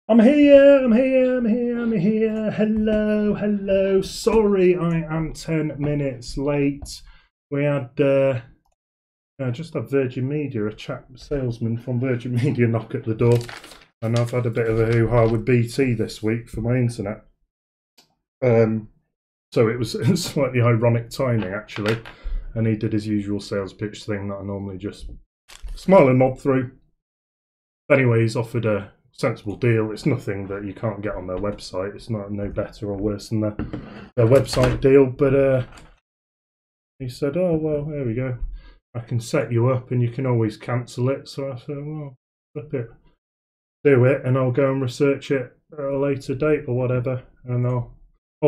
I'm here, I'm here, I'm here, I'm here. Hello, hello. Sorry I am 10 minutes late. We had just had Virgin Media, a chap salesman from Virgin Media knock at the door. And I've had a bit of a hoo-ha with BT this week for my internet. So it was slightly ironic timing, actually. And he did his usual sales pitch thing that I normally just smile and nod through. Anyway, he's offered a sensible deal. It's nothing that you can't get on their website. It's not no better or worse than their website deal. But he said, "Oh well, there we go. I can set you up, and you can always cancel it." So I said, "Well, flip it, do it, and I'll go and research it at a later date or whatever, and I'll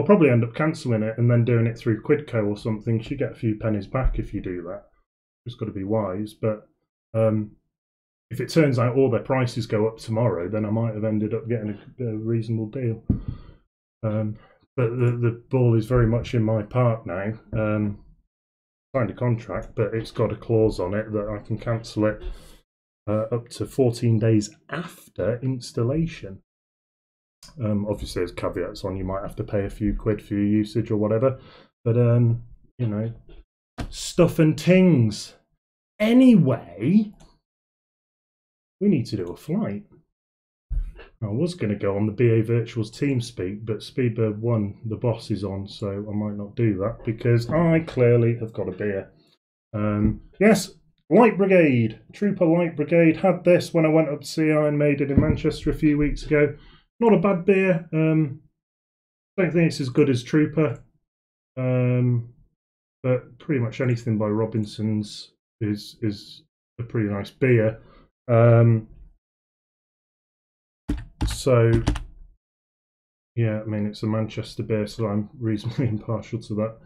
probably end up cancelling it and then doing it through Quidco or something. You get a few pennies back if you do that. It's got to be wise, but." If it turns out all their prices go up tomorrow, then I might have ended up getting a reasonable deal. But the ball is very much in my park now. Signed a contract, but it's got a clause on it that I can cancel it up to 14 days after installation. Obviously, there's caveats on. You might have to pay a few quid for your usage or whatever. But, you know, stuff and things. Anyway, we need to do a flight. I was going to go on the BA Virtuals TeamSpeak, but Speedbird 1, the boss is on, so I might not do that because I clearly have got a beer. Yes, Light Brigade, Trooper Light Brigade, had this when I went up to see Iron Maiden in Manchester a few weeks ago. Not a bad beer. Don't think it's as good as Trooper, but pretty much anything by Robinson's is a pretty nice beer. So yeah, I mean, it's a Manchester beer, so I'm reasonably impartial to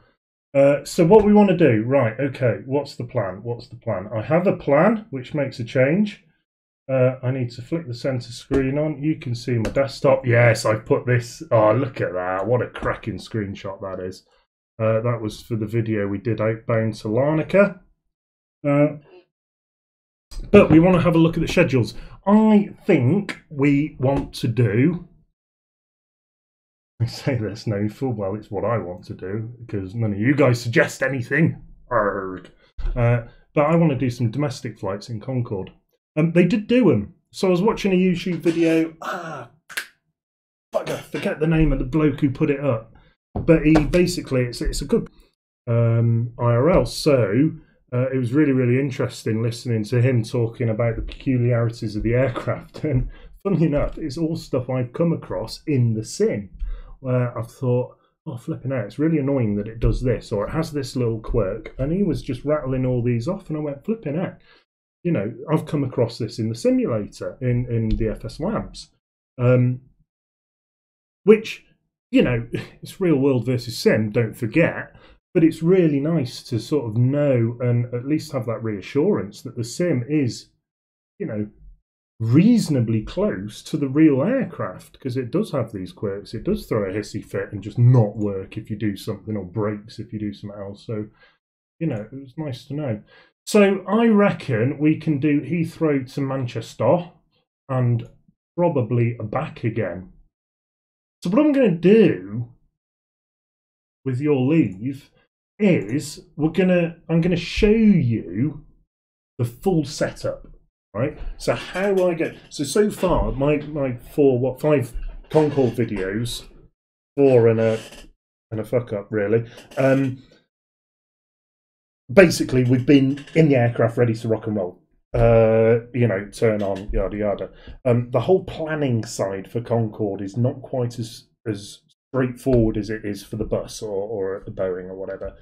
that. So what we want to do, right, okay, what's the plan? What's the plan? I have a plan which makes a change. I need to flick the center screen on. You can see my desktop. Yes, I've put this. Oh, look at that. What a cracking screenshot that is. That was for the video we did outbound to Larnaca. But we want to have a look at the schedules. I think we want to do, I say this knowing full well it's what I want to do because none of you guys suggest anything. But I want to do some domestic flights in Concorde. They did do them. So I was watching a YouTube video. Bugger, forget the name of the bloke who put it up. But he basically, it's a good IRL. So it was really, really interesting listening to him talking about the peculiarities of the aircraft. And funnily enough, it's all stuff I've come across in the sim, where I've thought, oh, flipping out, it's really annoying that it does this, or it has this little quirk. And he was just rattling all these off, and I went, flipping out. You know, I've come across this in the simulator, in the FS Labs. Which, you know, it's real world versus sim, don't forget. But it's really nice to sort of know and at least have that reassurance that the sim is, you know, reasonably close to the real aircraft, because it does have these quirks. It does throw a hissy fit and just not work if you do something, or breaks if you do something else. So, you know, it was nice to know. So I reckon we can do Heathrow to Manchester and probably back again. So what I'm going to do, with your leave, is I'm gonna show you the full setup, right? So how I get so far my 5 Concorde videos, 4 and a fuck up really. Basically we've been in the aircraft ready to rock and roll. You know, turn on, yada yada. The whole planning side for Concorde is not quite as straightforward as it is for the bus or the Boeing or whatever.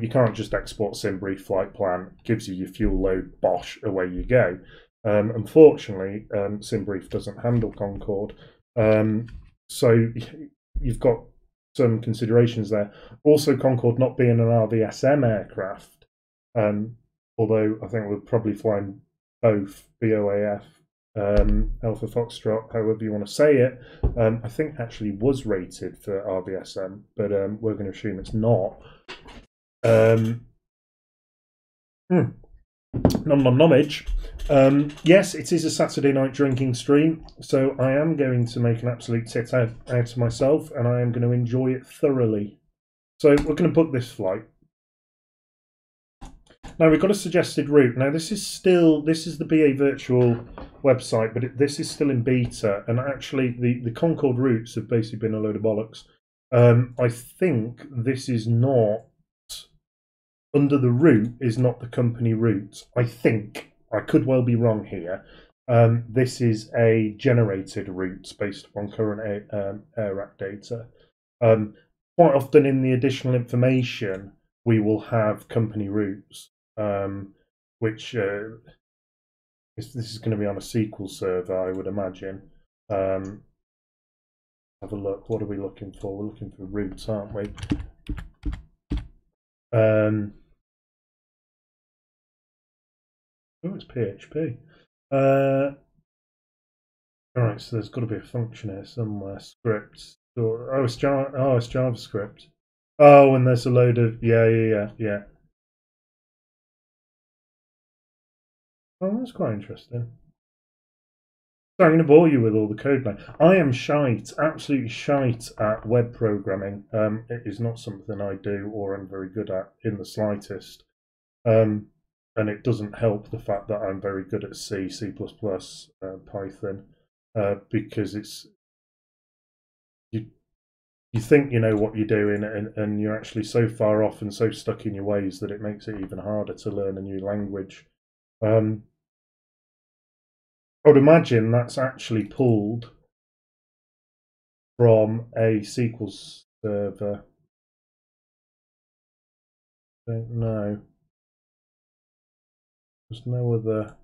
You can't just export SimBrief flight plan, gives you your fuel load, bosh, away you go. Unfortunately, SimBrief doesn't handle Concorde. So you've got some considerations there. Also, Concorde not being an RVSM aircraft, although I think we're probably flying both BOAF, Alpha Foxtrot, however you want to say it, I think actually was rated for RVSM, but we're going to assume it's not. Nom nom nomage. Yes, it is a Saturday night drinking stream, so I am going to make an absolute tit out of myself, and I am going to enjoy it thoroughly. So we're going to book this flight. Now we've got a suggested route. Now this is the BA Virtual website, but this is still in beta, and actually the Concorde routes have basically been a load of bollocks. I think this is not under the route is not the company route. I think I could well be wrong here. This is a generated route based upon current AirRack data. Quite often in the additional information, we will have company routes, which this is going to be on a SQL server, I would imagine. Have a look. What are we looking for? We're looking for routes, aren't we? Oh, it's PHP. All right, so there's got to be a function here somewhere. Scripts. Oh, it's JavaScript. Oh, and there's a load of yeah. Oh, that's quite interesting. So I'm going to bore you with all the code now. I am shite, absolutely shite at web programming. It is not something I do or am very good at in the slightest. And it doesn't help the fact that I'm very good at C, C++, Python, because it's you think you know what you're doing, and you're actually so far off and so stuck in your ways that it makes it even harder to learn a new language. I would imagine that's actually pulled from a SQL server. Don't know. There's no other.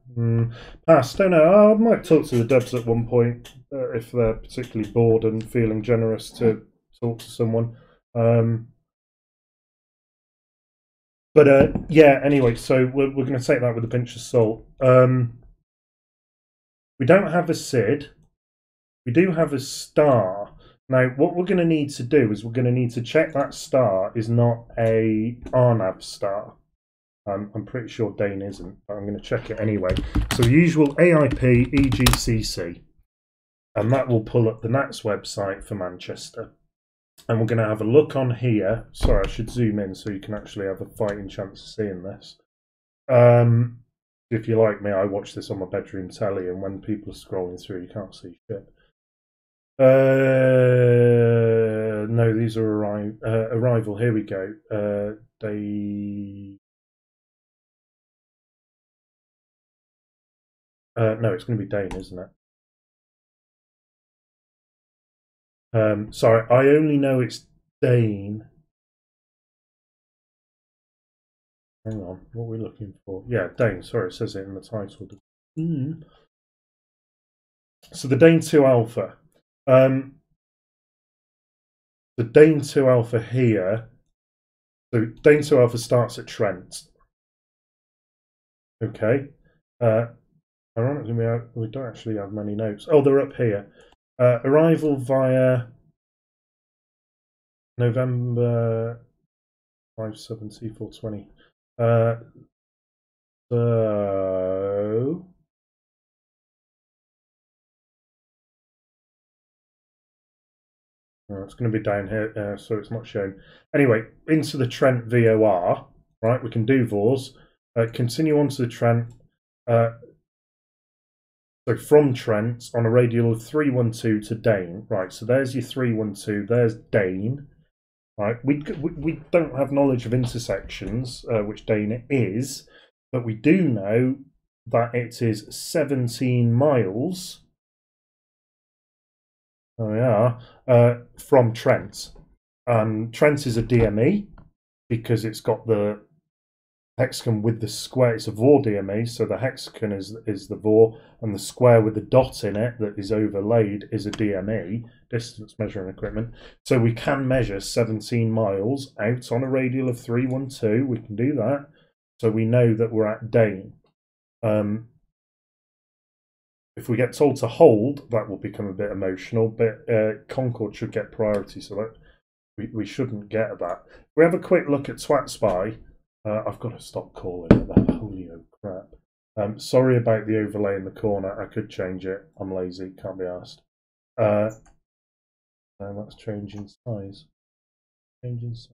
Pass. Don't know. I might talk to the devs at one point if they're particularly bored and feeling generous to talk to someone. But yeah. Anyway, so we're going to take that with a pinch of salt. We don't have a SID. We do have a star. Now, what we're going to need to do is we're going to need to check that star is not a RNAV star. I'm pretty sure Dane isn't, but I'm going to check it anyway. So the usual AIP EGCC, and that will pull up the NATS website for Manchester. And we're going to have a look on here. Sorry, I should zoom in so you can actually have a fighting chance of seeing this. If you're like me, I watch this on my bedroom telly, and when people are scrolling through, you can't see shit. No, these are arrival. Here we go. No, it's going to be Dane, isn't it? Sorry, I only know it's Dane. Hang on, what are we looking for? Yeah, Dane. Sorry, it says it in the title. So the Dane 2 Alpha. The Dane 2 Alpha here. So Dane 2 Alpha starts at Trent. Okay. Ironically, we don't actually have many notes. Oh, they're up here. Arrival via November 5/7/420. So it's going to be down here, so it's not shown. Anyway, into the Trent VOR. Right, we can do VORs. Continue on to the Trent. So from Trent on a radial of 312 to Dane. Right, so there's your 312. There's Dane. Right, we don't have knowledge of intersections, which Dane is, but we do know that it is 17 miles. Oh yeah, from Trent. Trent is a DME because it's got the hexagon with the square. It's a VOR DME, so the hexagon is the VOR, and the square with the dot in it that is overlaid is a DME, distance measuring equipment. So we can measure 17 miles out on a radial of 312. We can do that. So we know that we're at Dane. If we get told to hold, that will become a bit emotional, but Concorde should get priority, so that we shouldn't get that. We have a quick look at Twat Spy. I've got to stop calling it that. Holy oh crap. Sorry about the overlay in the corner. I could change it. I'm lazy. Can't be asked. And that's changing size. Changing size.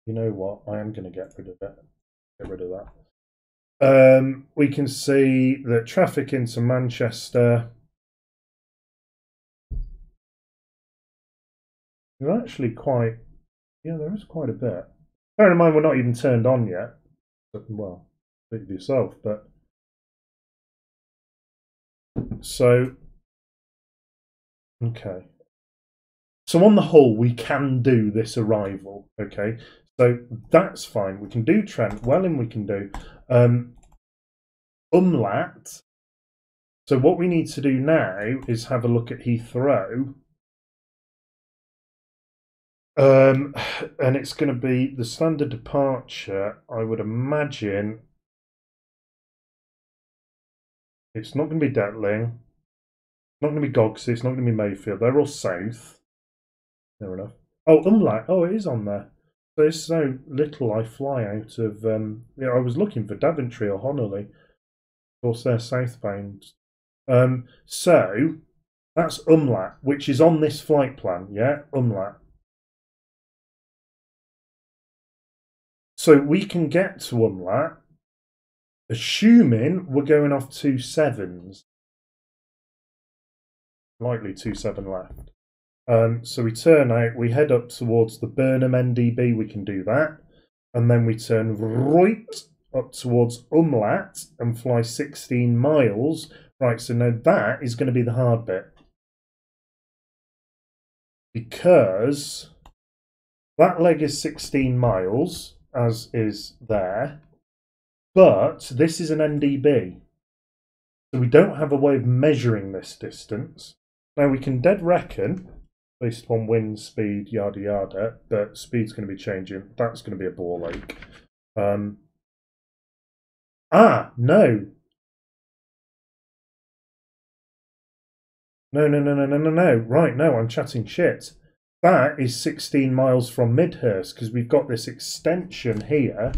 You know what? I am going to get rid of it. Get rid of that. We can see that traffic into Manchester is actually quite, yeah, there is quite a bit. Bear in mind, we're not even turned on yet. Well, think of yourself, but so, okay. So on the whole, we can do this arrival, okay? So that's fine. We can do Trent, Welling we can do. Umlaut. So what we need to do now is have a look at Heathrow. And it's going to be the standard departure, I would imagine. It's not going to be Detling. It's not going to be Gogsey. It's not going to be Mayfield. They're all south. Fair enough. Oh, Umlaut. Oh, it is on there. There's so little I fly out of. I was looking for Daventry or Honolulu. Of course, they're southbound. So that's Umlaut, which is on this flight plan. Yeah, Umlaut. So we can get to Umlaut, assuming we're going off 27s. Likely 27 left. So we turn out, we head up towards the Burnham NDB, we can do that. And then we turn right up towards Umlaut and fly 16 miles. Right, so now that is going to be the hard bit. Because that leg is 16 miles, as is there. But this is an NDB. So we don't have a way of measuring this distance. Now we can dead reckon, based upon wind speed, yada yada, that speed's going to be changing. That's going to be a ball ache. No. No. Right, no, I'm chatting shit. That is 16 miles from Midhurst, because we've got this extension here.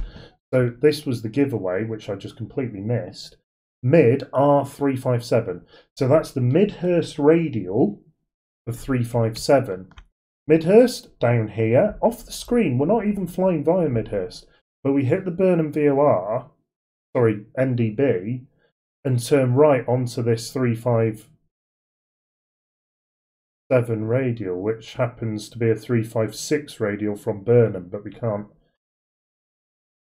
So this was the giveaway, which I just completely missed. Mid R357. So that's the Midhurst radial of 357. Midhurst down here, off the screen. We're not even flying via Midhurst, but we hit the Burnham VOR, sorry, NDB, and turn right onto this 357 radial, which happens to be a 356 radial from Burnham, but we can't,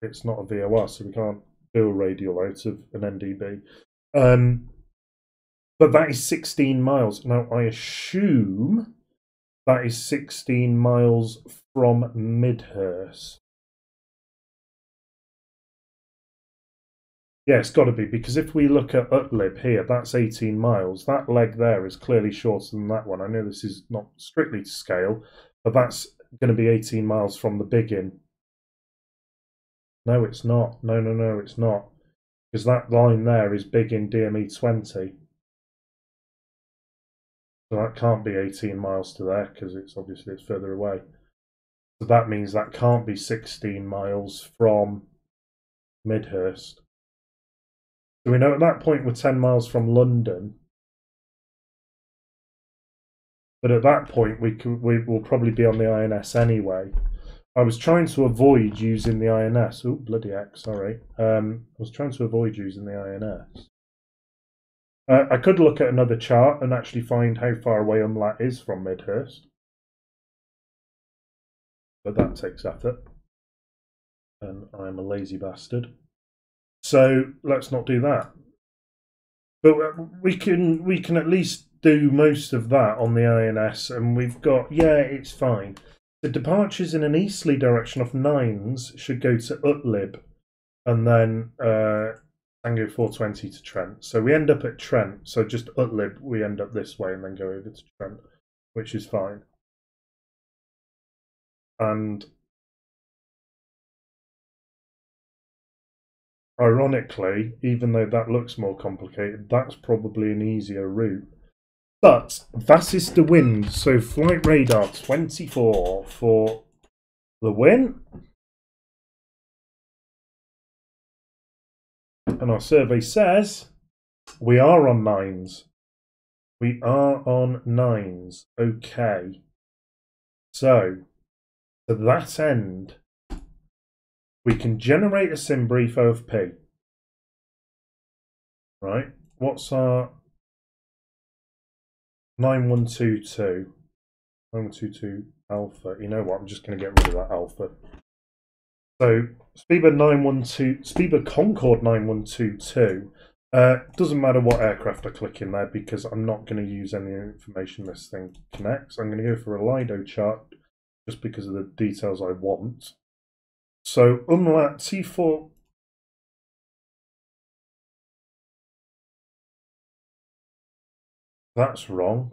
it's not a VOR, so we can't do a radial out of an NDB. But that is 16 miles. Now, I assume that is 16 miles from Midhurst. Yeah, it's got to be, because if we look at Utlib here, that's 18 miles. That leg there is clearly shorter than that one. I know this is not strictly to scale, but that's going to be 18 miles from the big inn. No, it's not. No, it's not. Because that line there is big in DME 20. So that can't be 18 miles to there, because it's obviously it's further away. So that means that can't be 16 miles from Midhurst. So we know at that point we're 10 miles from London. But at that point we will probably be on the INS anyway. I was trying to avoid using the INS. Oh, bloody heck, sorry. I was trying to avoid using the INS. I could look at another chart and actually find how far away Umlaut is from Midhurst. But that takes effort. And I'm a lazy bastard. So let's not do that. But we can at least do most of that on the INS, and we've got, yeah, it's fine. The departures in an easterly direction off 9s should go to Utlib, and then Tango 420 to Trent. So we end up at Trent, so just Utlib, we end up this way and then go over to Trent, which is fine. And ironically, even though that looks more complicated, that's probably an easier route. But that is the wind. So flight radar 24 for the win. And our survey says we are on 9s. We are on 9s. Okay. So, to that end, we can generate a sim brief OFP. Right? What's our 9122? 9122 alpha. You know what? I'm just going to get rid of that alpha. So, Speedbird Concorde 9122. Doesn't matter what aircraft I click in there because I'm not going to use any information this thing connects. I'm going to go for a Lido chart just because of the details I want. So, unlike T4. That's wrong.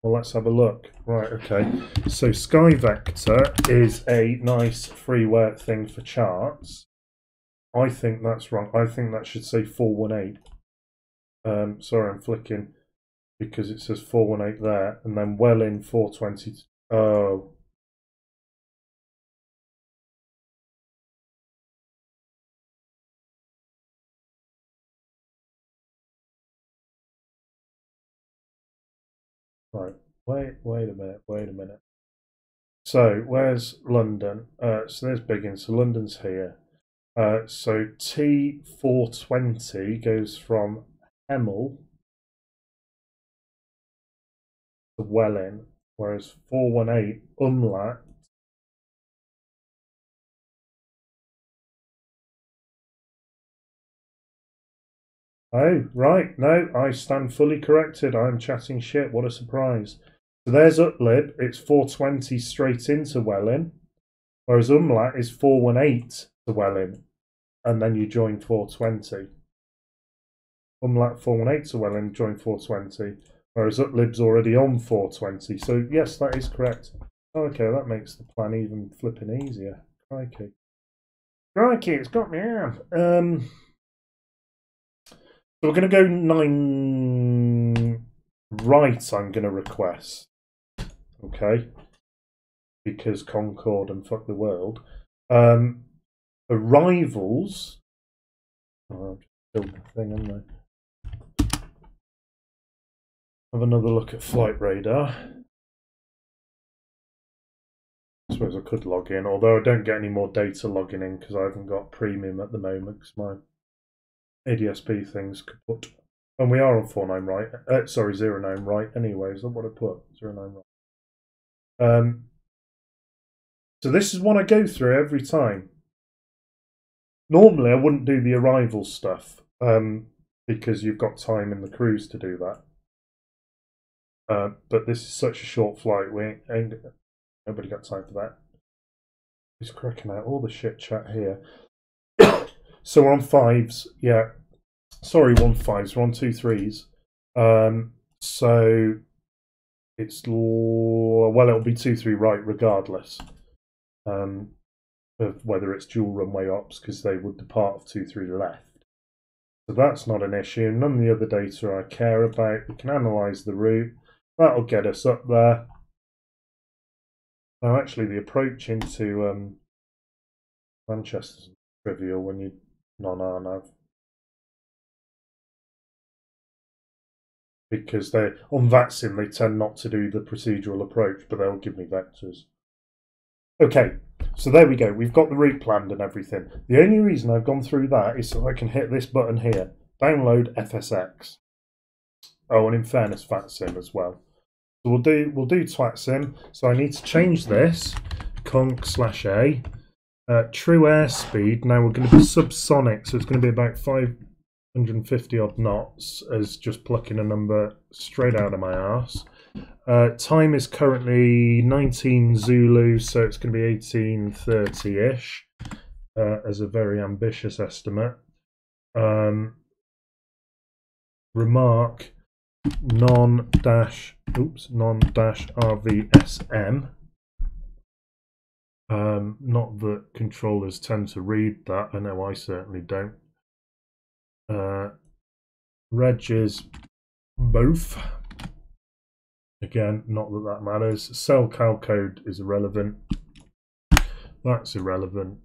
Well, let's have a look. Right, okay. So Sky Vector is a nice freeware thing for charts. I think that's wrong. I think that should say 418. Sorry, I'm flicking because it says 418 there, and then well in 420. Oh. Right, wait a minute. So, where's London? So there's Biggin, so London's here. So T420 goes from Hemel to Welling, whereas 418 Umlaut. Oh, right, no, I stand fully corrected. I'm chatting shit, what a surprise. So there's Utlib, it's 420 straight into Welling, whereas Umlaut is 418 to Welling, and then you join 420. Umlaut 418 to Welling, join 420, whereas Utlib's already on 420. So yes, that is correct. Okay, that makes the plan even flipping easier. Crikey. Crikey, it's got me out. So we're going to go 9 right, I'm going to request. Okay. Because Concorde and fuck the world. Arrivals. Oh, I've just killed the thing, haven't I? Have another look at flight radar. I suppose I could log in, although I don't get any more data logging in because I haven't got premium at the moment because my ADSB thing's kaput. And we are on 49 right. Sorry, 09 right anyway. Is that what I put? 09 right. So this is what I go through every time. Normally I wouldn't do the arrival stuff because you've got time in the cruise to do that. But this is such a short flight, nobody got time for that. He's cracking out all the shit chat here. So we're on 5s, yeah. Sorry, 1-5s, we're on 2-3s. So it's, well, it'll be 2-3 right regardless of whether it's dual runway ops because they would depart of 2-3 left. So that's not an issue. None of the other data I care about. We can analyse the route. That'll get us up there. Now, actually, the approach into Manchester's trivial when you non-RNAV. Because on VATSIM, they tend not to do the procedural approach, but they'll give me vectors. Okay, so there we go. We've got the route planned and everything. The only reason I've gone through that is so I can hit this button here. Download FSX. Oh, and in fairness, VATSIM as well. So we'll do TWATSIM. So I need to change this conc/a. True airspeed. Now we're going to be subsonic, so it's going to be about 550 odd knots as just plucking a number straight out of my arse. Time is currently 19 Zulu, so it's going to be 1830-ish as a very ambitious estimate. Remark non-RVSM. Not that controllers tend to read that. I know I certainly don't. Reg is both. Again, not that that matters. Cell cal code is irrelevant. That's irrelevant.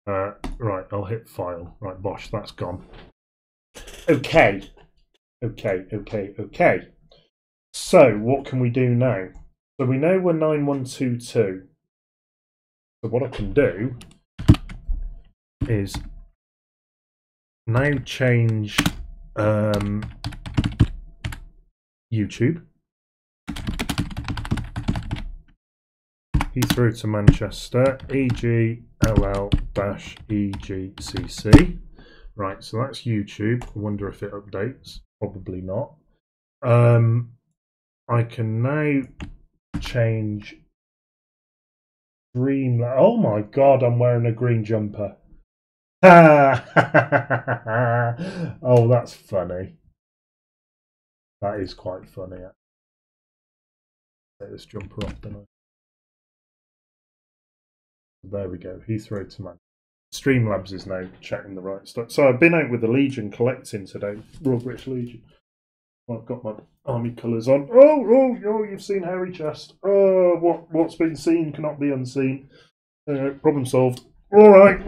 Right, I'll hit file. Right, bosh, that's gone. Okay. Okay. So, what can we do now? So we know we're 9122. So what I can do is now change YouTube. Heathrow to Manchester, EGLL-EGCC. Right, so that's YouTube. I wonder if it updates. Probably not. I can now change green. Oh my god, I'm wearing a green jumper. Oh, that's funny. That is quite funny. Take this jumper off, don't I? There we go. Heathrow to Man. Streamlabs is now checking the right stuff. So I've been out with the Legion collecting today. Royal British Legion. I've got my army colours on. Oh, you've seen hairy chest. Oh, what's been seen cannot be unseen. Problem solved. All right.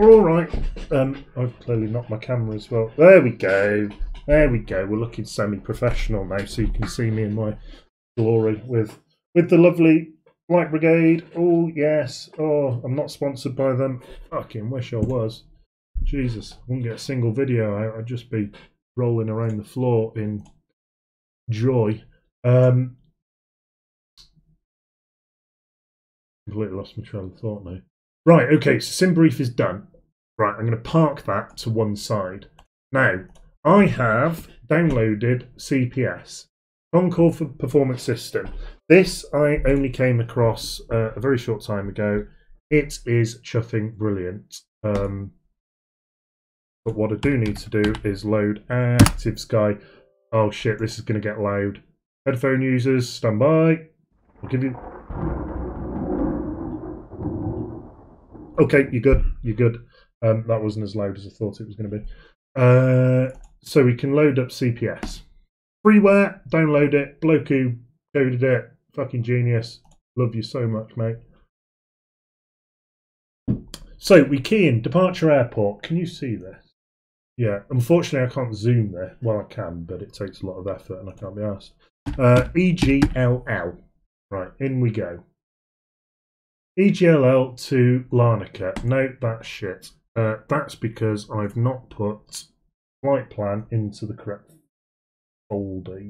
I've clearly knocked my camera as well. There we go. We're looking semi-professional now, so you can see me in my glory with the lovely Light Brigade. Oh, yes. Oh, I'm not sponsored by them. Fucking wish I was. Jesus, I wouldn't get a single video out. I'd just be rolling around the floor in joy. Completely lost my train of thought now. Right, okay, so sim brief is done. Right, I'm going to park that to one side. Now, I have downloaded CPS, Concord for Performance System. This I only came across a very short time ago. It is chuffing brilliant. But what I do need to do is load Active Sky. Oh shit, this is going to get loud. Headphone users, stand by. I'll give you... Okay, you're good. That wasn't as loud as I thought it was going to be. So we can load up CPS. Freeware, download it. Bloke who coded it, fucking genius. Love you so much, mate. So we key in departure airport. Can you see this? Yeah, unfortunately I can't zoom there. Well, I can, but it takes a lot of effort and I can't be asked. EGLL. Right, in we go. EGLL to Larnaca. No, that's shit. That's because I've not put flight plan into the correct folder.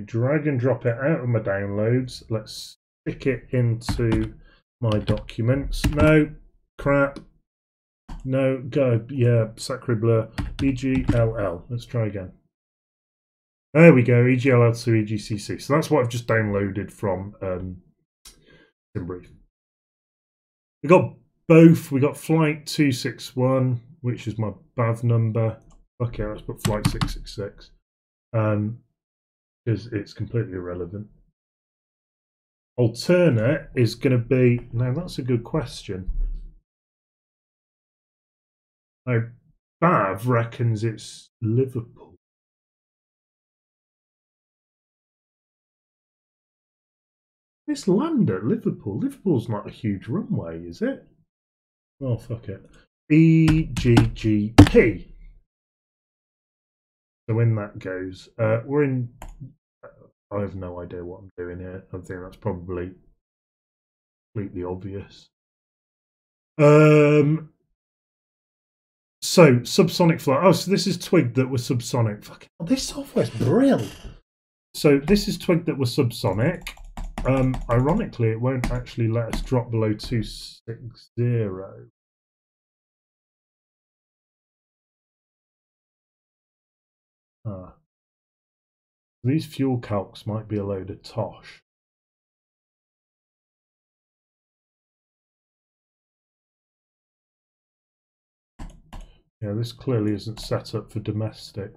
Drag and drop it out of my downloads. Let's stick it into my documents. No, crap. No, go. Yeah, sacre bleu. EGLL. Let's try again. There we go, EGLL to EGCC. So that's what I've just downloaded from SimBrief. We got both. We got flight 261, which is my BAV number. Okay, let's put flight 666 because it's completely irrelevant. Alternate is going to be... Now, that's a good question. Now, BAV reckons it's Liverpool. This land at Liverpool. Liverpool's not a huge runway, is it? Oh, fuck it. EGGP. So in that goes. We're in... I have no idea what I'm doing here. I think that's probably completely obvious. So, subsonic flight. Oh, so this is twigged that was subsonic. Fucking hell, this software's brilliant. So this is twigged that was subsonic. Ironically, it won't actually let us drop below 260. These fuel calcs might be a load of tosh. Yeah, this clearly isn't set up for domestic.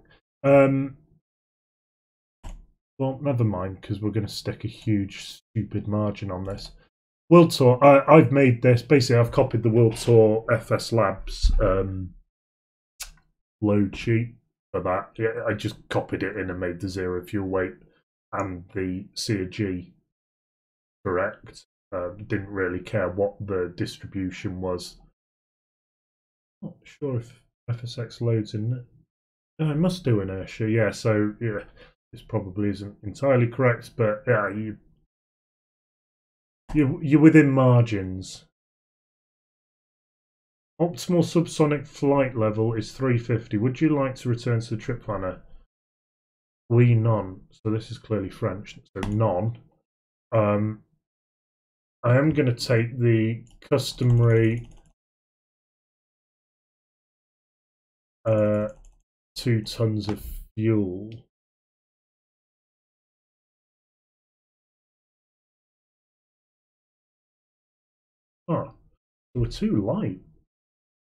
Well, never mind, because we're going to stick a huge, stupid margin on this. World Tour, I've made this. Basically, I've copied the World Tour FS Labs load sheet for that. Yeah, I just copied it in and made the zero fuel weight and the C/G correct. Didn't really care what the distribution was. Not sure if FSX loads in it. No, it must do inertia, yeah, so yeah, this probably isn't entirely correct, but yeah, you're within margins. Optimal subsonic flight level is 350. Would you like to return to the trip planner? Oui, non. So this is clearly French, so non. I am going to take the customary 2 tons of fuel. Oh, they were too light.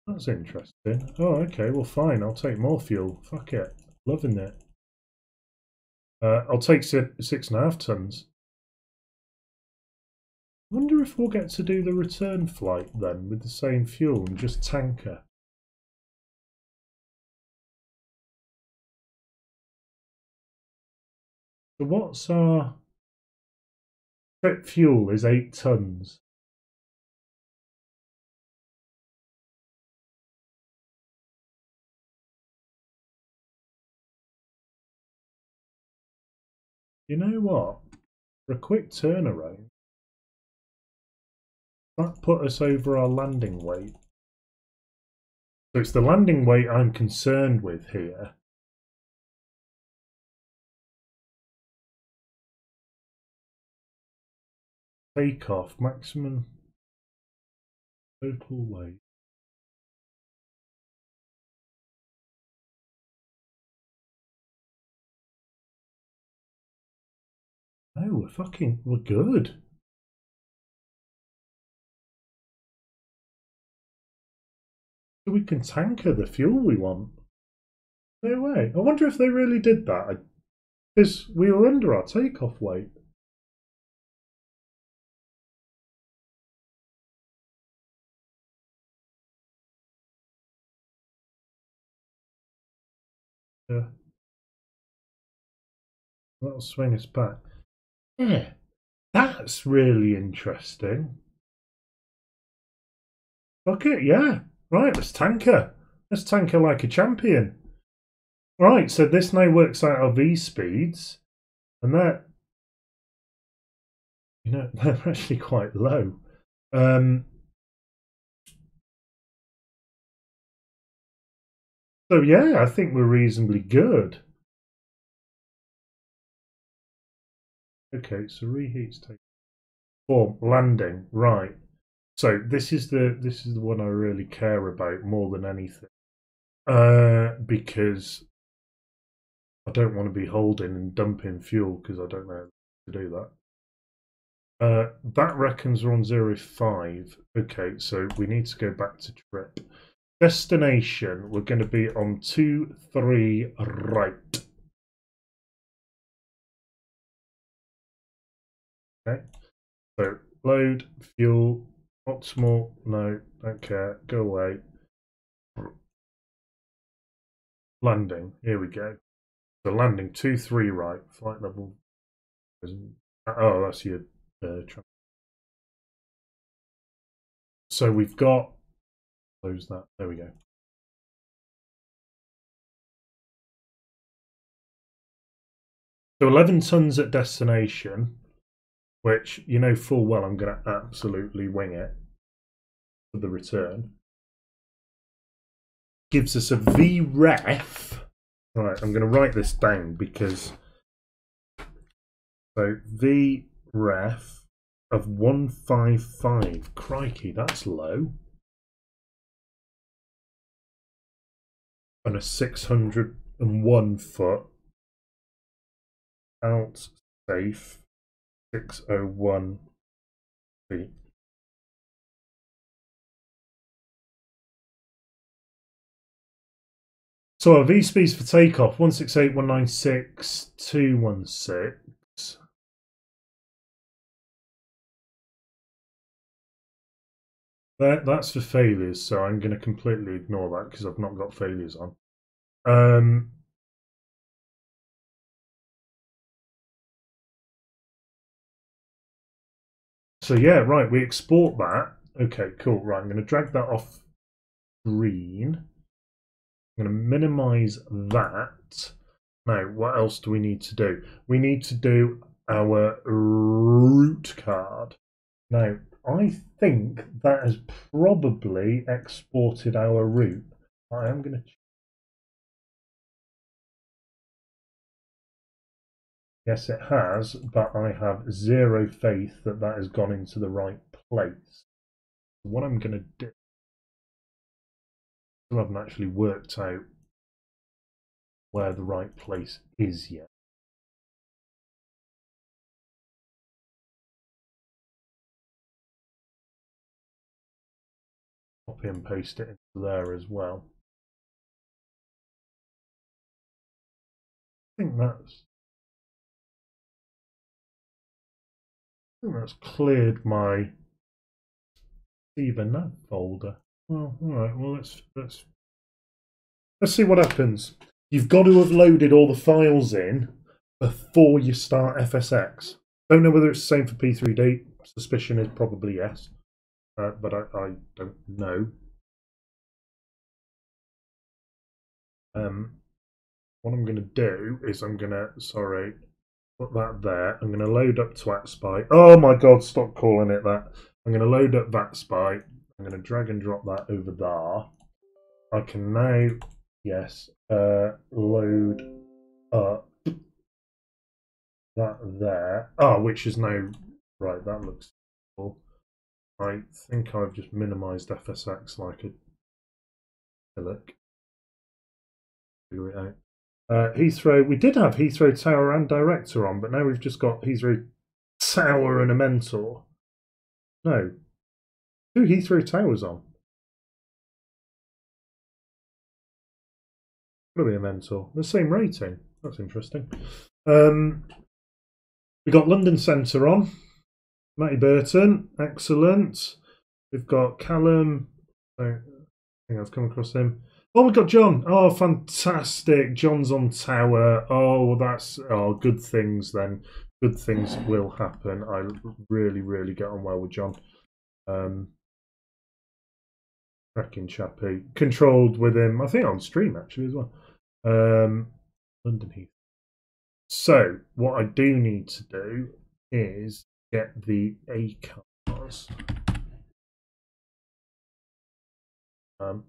That's interesting. Oh, okay, well fine, I'll take more fuel. Fuck it. Loving it. I'll take 6.5 tons. I wonder if we'll get to do the return flight then with the same fuel and just tanker. So what's our trip fuel is 8 tons. You know what? For a quick turnaround, that put us over our landing weight. So it's the landing weight I'm concerned with here. Takeoff, maximum total weight. Oh, we're good. So we can tanker the fuel we want. No way. I wonder if they really did that. Because we were under our takeoff weight. Yeah. That'll swing us back. Yeah. That's really interesting. Fuck it, yeah. Right, let's tanker. Let's tanker like a champion. Right, so this now works out our V speeds. And that, they're actually quite low. So yeah, I think we're reasonably good. Okay, so reheats take form, landing, right. So this is the one I really care about more than anything. Because I don't want to be holding and dumping fuel because I don't know how to do that. That reckons we're on 0.5. Okay, so we need to go back to trip. Destination, we're going to be on 2-3 right. Okay, so load, fuel, optimal, no, don't care, go away. Landing, here we go. So landing 2-3 right, flight level. Oh, that's your. So we've got. Close that. There we go. So 11 tons at destination, which you know full well I'm going to absolutely wing it for the return. Gives us a VREF. Right, I'm going to write this down because. So VREF of 155. Crikey, that's low. And a 601 foot out safe 601 feet. So our V speeds for takeoff 168.196.216. That's for failures, so I'm going to completely ignore that because I've not got failures on. So yeah, right, we export that. Okay, cool. Right, I'm going to drag that off screen. I'm going to minimize that. Now, what else do we need to do? We need to do our root card. Now, I think that has probably exported our root. I am going to. Yes, it has, but I have zero faith that that has gone into the right place. What I'm going to do, I haven't actually worked out where the right place is yet. Copy and paste it into there as well. I think that's cleared my Nav folder. Well, all right. Well, let's see what happens. You've got to have loaded all the files in before you start FSX. Don't know whether it's the same for P3D. Suspicion is probably yes, but I don't know. What I'm going to do is I'm going to, put that there. I'm going to load up TwatSpy. Oh my God, stop calling it that. I'm going to load up TwatSpy. I'm going to drag and drop that over there. I can now, yes, load up that there. Oh, which is now, right, that looks cool. I think I've just minimized FSX like a look. Figure it out. Heathrow, we did have Heathrow Tower and Director on, but now we've just got Heathrow Tower and a Mentor. No, 2 Heathrow Towers on. Could be a Mentor. The same rating. That's interesting. We got London Centre on. Matty Burton, excellent. We've got Callum. I think I've come across him. Oh, we've got John. Oh, fantastic. John's on Tower. Oh, that's good things then. Good things will happen. I really, really get on well with John. Cracking chappy. Controlled with him, I think on stream actually as well. London Heath. So, what I do need to do is get the A cars.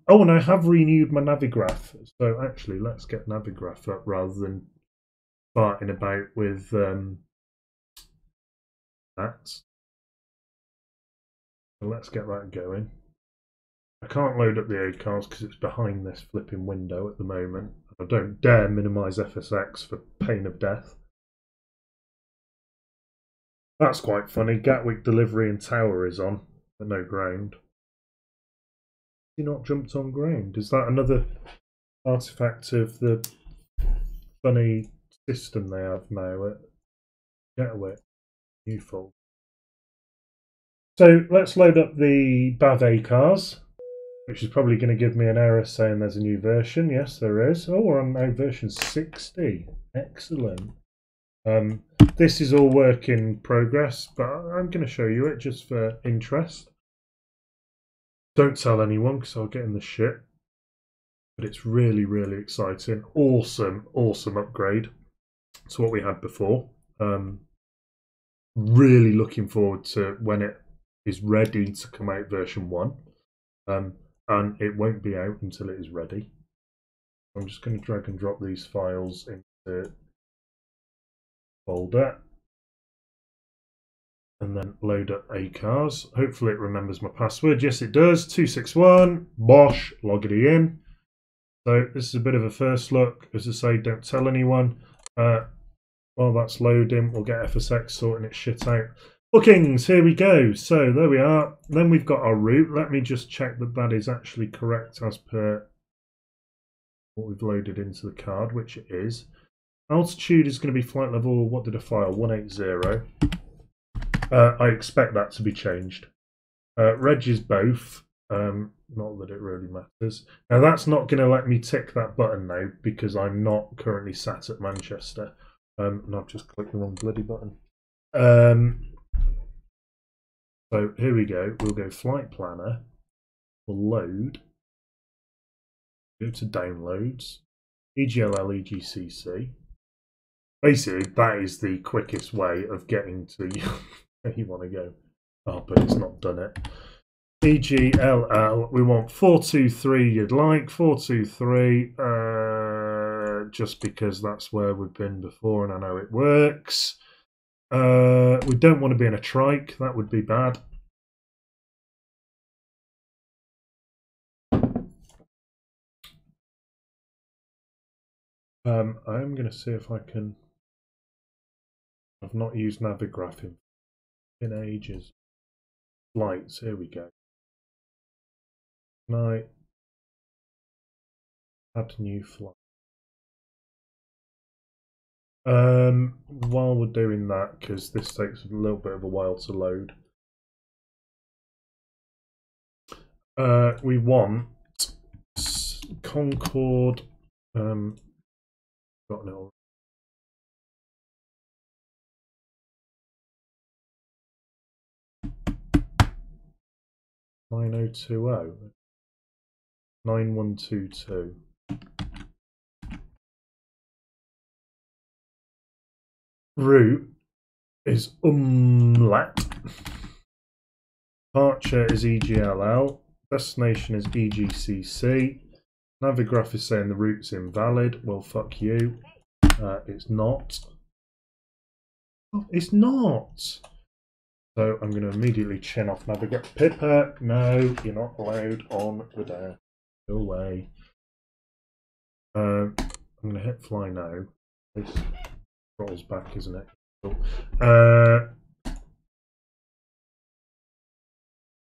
Oh, and I have renewed my Navigraph. So actually, let's get Navigraph up rather than farting about with that. So let's get that going. I can't load up the A cars because it's behind this flipping window at the moment. I don't dare minimize FSX for pain of death. That's quite funny. Gatwick Delivery and Tower is on, but no ground. He not jumped on ground? Is that another artifact of the funny system they have now at Gatwick? New fault. So let's load up the BAV cars, which is probably going to give me an error saying there's a new version. Yes, there is. Oh, we're on now version 60. Excellent. This is all work in progress, but I'm going to show you it just for interest. Don't tell anyone because I'll get in the shit. But it's really, really exciting. Awesome, awesome upgrade to what we had before. Really looking forward to when it is ready to come out version 1. And it won't be out until it is ready. I'm just going to drag and drop these files into folder. And then load up ACARS. Hopefully it remembers my password. Yes, it does. 261. Bosh. Log it in. So this is a bit of a first look. As I say, don't tell anyone. While that's loading, we'll get FSX sorting its shit out. Bookings. Here we go. So there we are. Then we've got our route. Let me just check that that is actually correct as per what we've loaded into the card, which it is. Altitude is going to be flight level, what did I file? 180. I expect that to be changed. Reg is both. Not that it really matters. Now that's not going to let me tick that button now because I'm not currently sat at Manchester. And I've just clicked the wrong bloody button. So here we go. We'll go flight planner. We'll load. Go to downloads. EGLL-EGCC. Basically, that is the quickest way of getting to where you want to go. Oh, but it's not done it. EGLL, we want 423 you'd like, 423, just because that's where we've been before and I know it works. We don't want to be in a trike, that would be bad. I'm going to see if I can... I've not used Navigraph in ages. Flights, here we go. Night. Add new flight. While we're doing that, because this takes a little bit of a while to load, we want Concorde. Got an 9020 9122. Route is umlaut. Departure is EGLL. Destination is EGCC. Navigraph is saying the route's invalid. Well, fuck you. It's not. Oh, it's not. So I'm going to immediately chin off Navigraph. Pippa, no, you're not allowed on the day. Go away. I'm going to hit fly now. This throttles back, isn't it? Cool.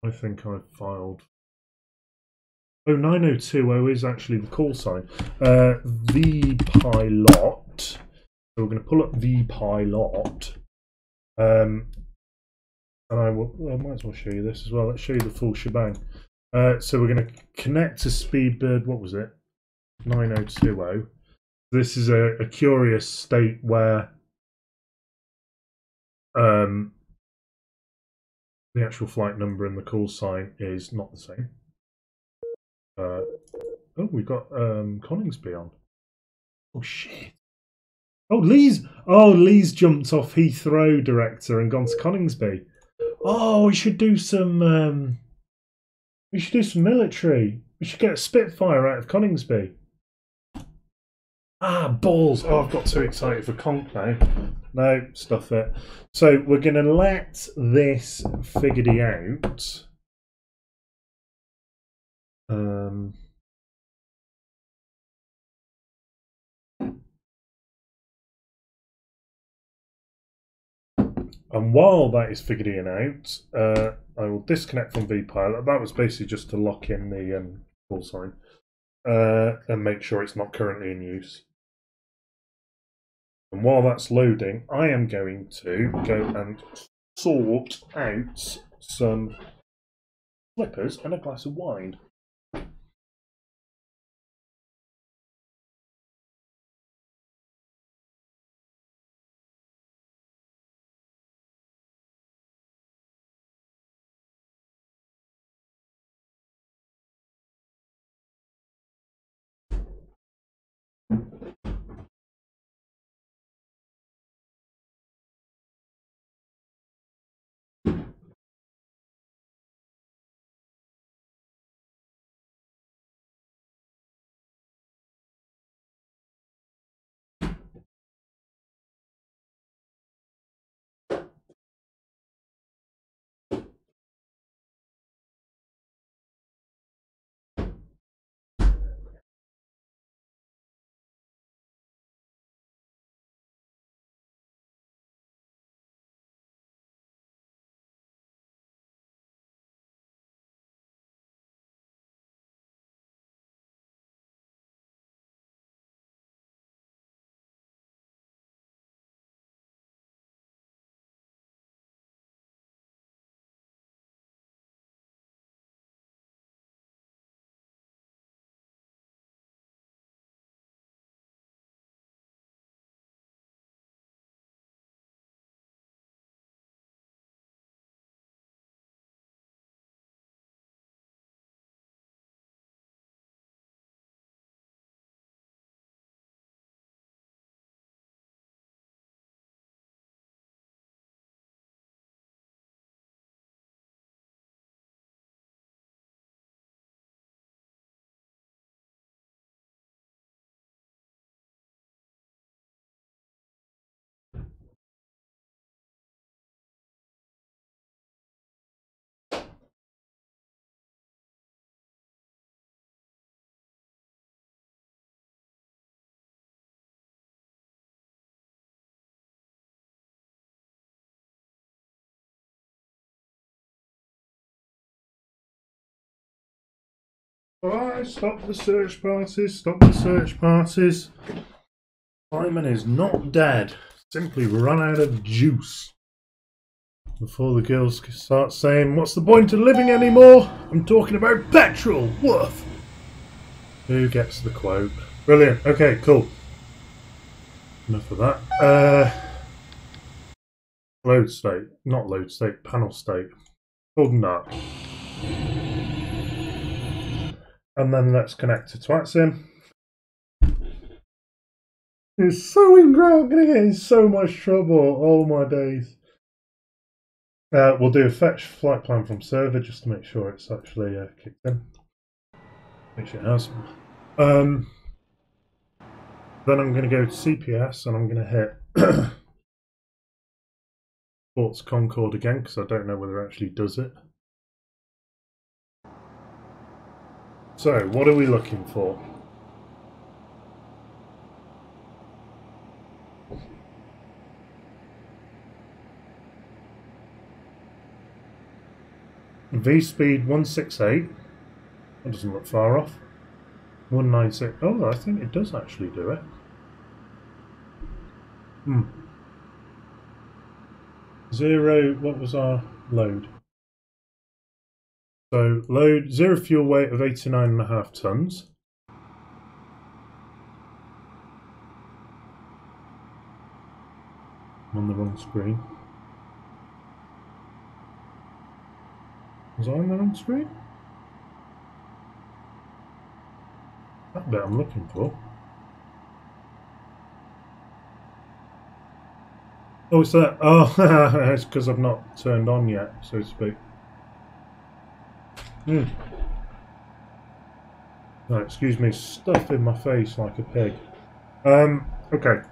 I think I've filed. Oh, 9020 is actually the call sign. The pilot. So we're going to pull up the pilot. And I might as well show you this as well. Let's show you the full shebang. So we're going to connect to Speedbird. What was it? 9020. This is a curious state where the actual flight number and the call sign is not the same. Oh, we've got Coningsby on. Oh shit! Oh, Lee's jumped off Heathrow director and gone to Coningsby. Oh, we should do some. We should do some military. We should get a Spitfire out of Coningsby. Ah, balls! Oh, I've got too excited for Conk now. No, stuff it. So we're going to let this figuredy out. And while that is figuring out, I will disconnect from vPilot. That was basically just to lock in the call sign and make sure it's not currently in use. And while that's loading, I am going to go and sort out some slippers and a glass of wine. Alright, stop the search parties, stop the search parties. Simon is not dead, simply run out of juice. Before the girls start saying, what's the point of living anymore? I'm talking about petrol, woof. Who gets the quote? Brilliant, okay, cool. Enough of that. Load state, not load state, panel state. Cold and dark. And then let's connect to TwatSim. It's so ingrained, I'm going to get in so much trouble all my days. We'll do a fetch flight plan from server just to make sure it's actually kicked in. Make sure it has. Then I'm going to go to CPS and I'm going to hit Sports Concord again because I don't know whether it actually does it. So, what are we looking for? V-speed 168. That doesn't look far off. 196. Oh, I think it does actually do it. Zero, what was our load? So load, zero fuel weight of 89.5 tons. I'm on the wrong screen. Was I on the wrong screen? That bit I'm looking for. Oh, it's that. Oh, it's because I've not turned on yet, so to speak. No, excuse me, stuff in my face like a pig. Okay.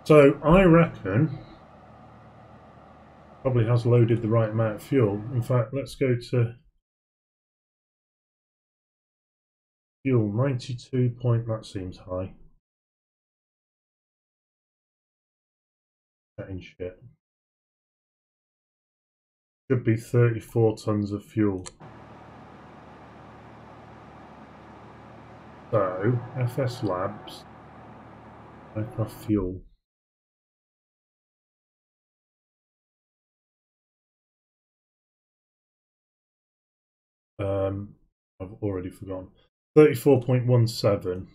So I reckon probably has loaded the right amount of fuel. In fact, let's go to fuel 92 point. That seems high. Getting shit. Should be 34 tons of fuel. So FS Labs, aircraft fuel. I've already forgotten. 34.17.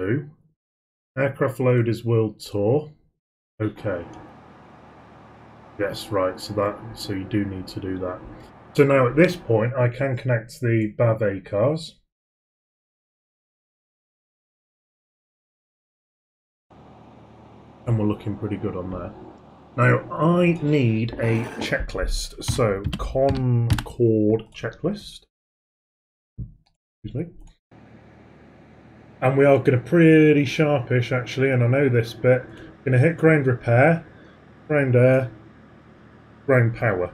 .2. Aircraft load is world tour. Okay. Yes, right. So you do need to do that. So now at this point, I can connect the BAV cars. And we're looking pretty good on there. Now, I need a checklist. So, Concord checklist. Excuse me. And we are going to pretty sharpish, actually, and I know this bit. Going to hit ground repair, ground air, ground power.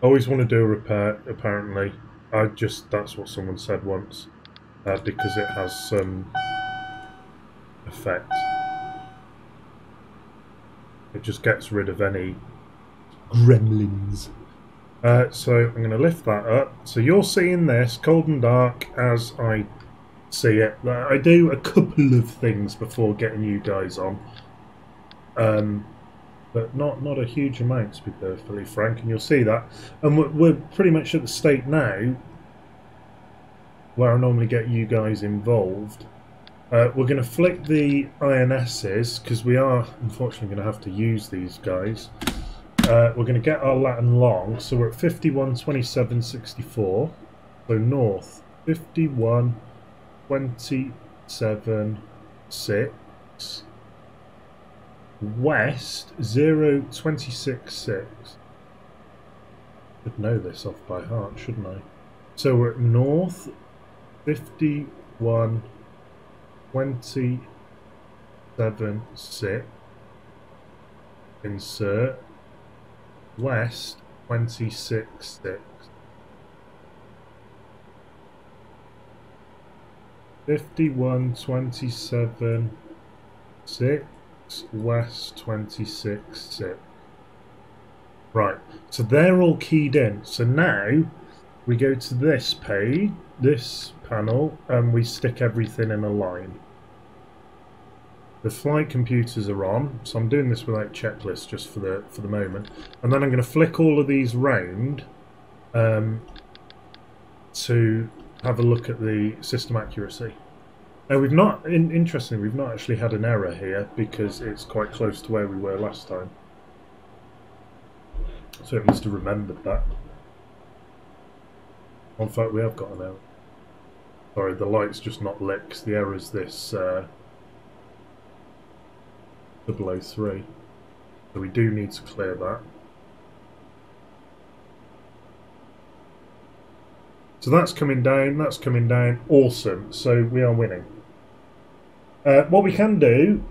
Always want to do a repair, apparently. That's what someone said once. Because it has some effect. It just gets rid of any gremlins. So I'm going to lift that up. So you're seeing this cold and dark as I see it. I do a couple of things before getting you guys on, but not a huge amount, to be perfectly frank. And you'll see that. And we're pretty much at the state now where I normally get you guys involved. We're going to flick the INSs because we are unfortunately going to have to use these guys. We're going to get our Latin long, so we're at 51.27.64. So north 51.27.6. West 0.26.6. Should know this off by heart, shouldn't I? So we're at north 51.27.6. Insert west 26.6. 51.27.6 West 26.6. Right, so they're all keyed in. So now we go to this page, this panel, and we stick everything in a line. The flight computers are on, so I'm doing this without checklist just for the moment. And then I'm going to flick all of these round to have a look at the system accuracy. Now we've not, interestingly, we've not actually had an error here because it's quite close to where we were last time. So it must have remembered that. In fact, we have got an error. Sorry, the light's just not lit because the error's this 003. So we do need to clear that. So that's coming down, awesome. So we are winning. What we can do,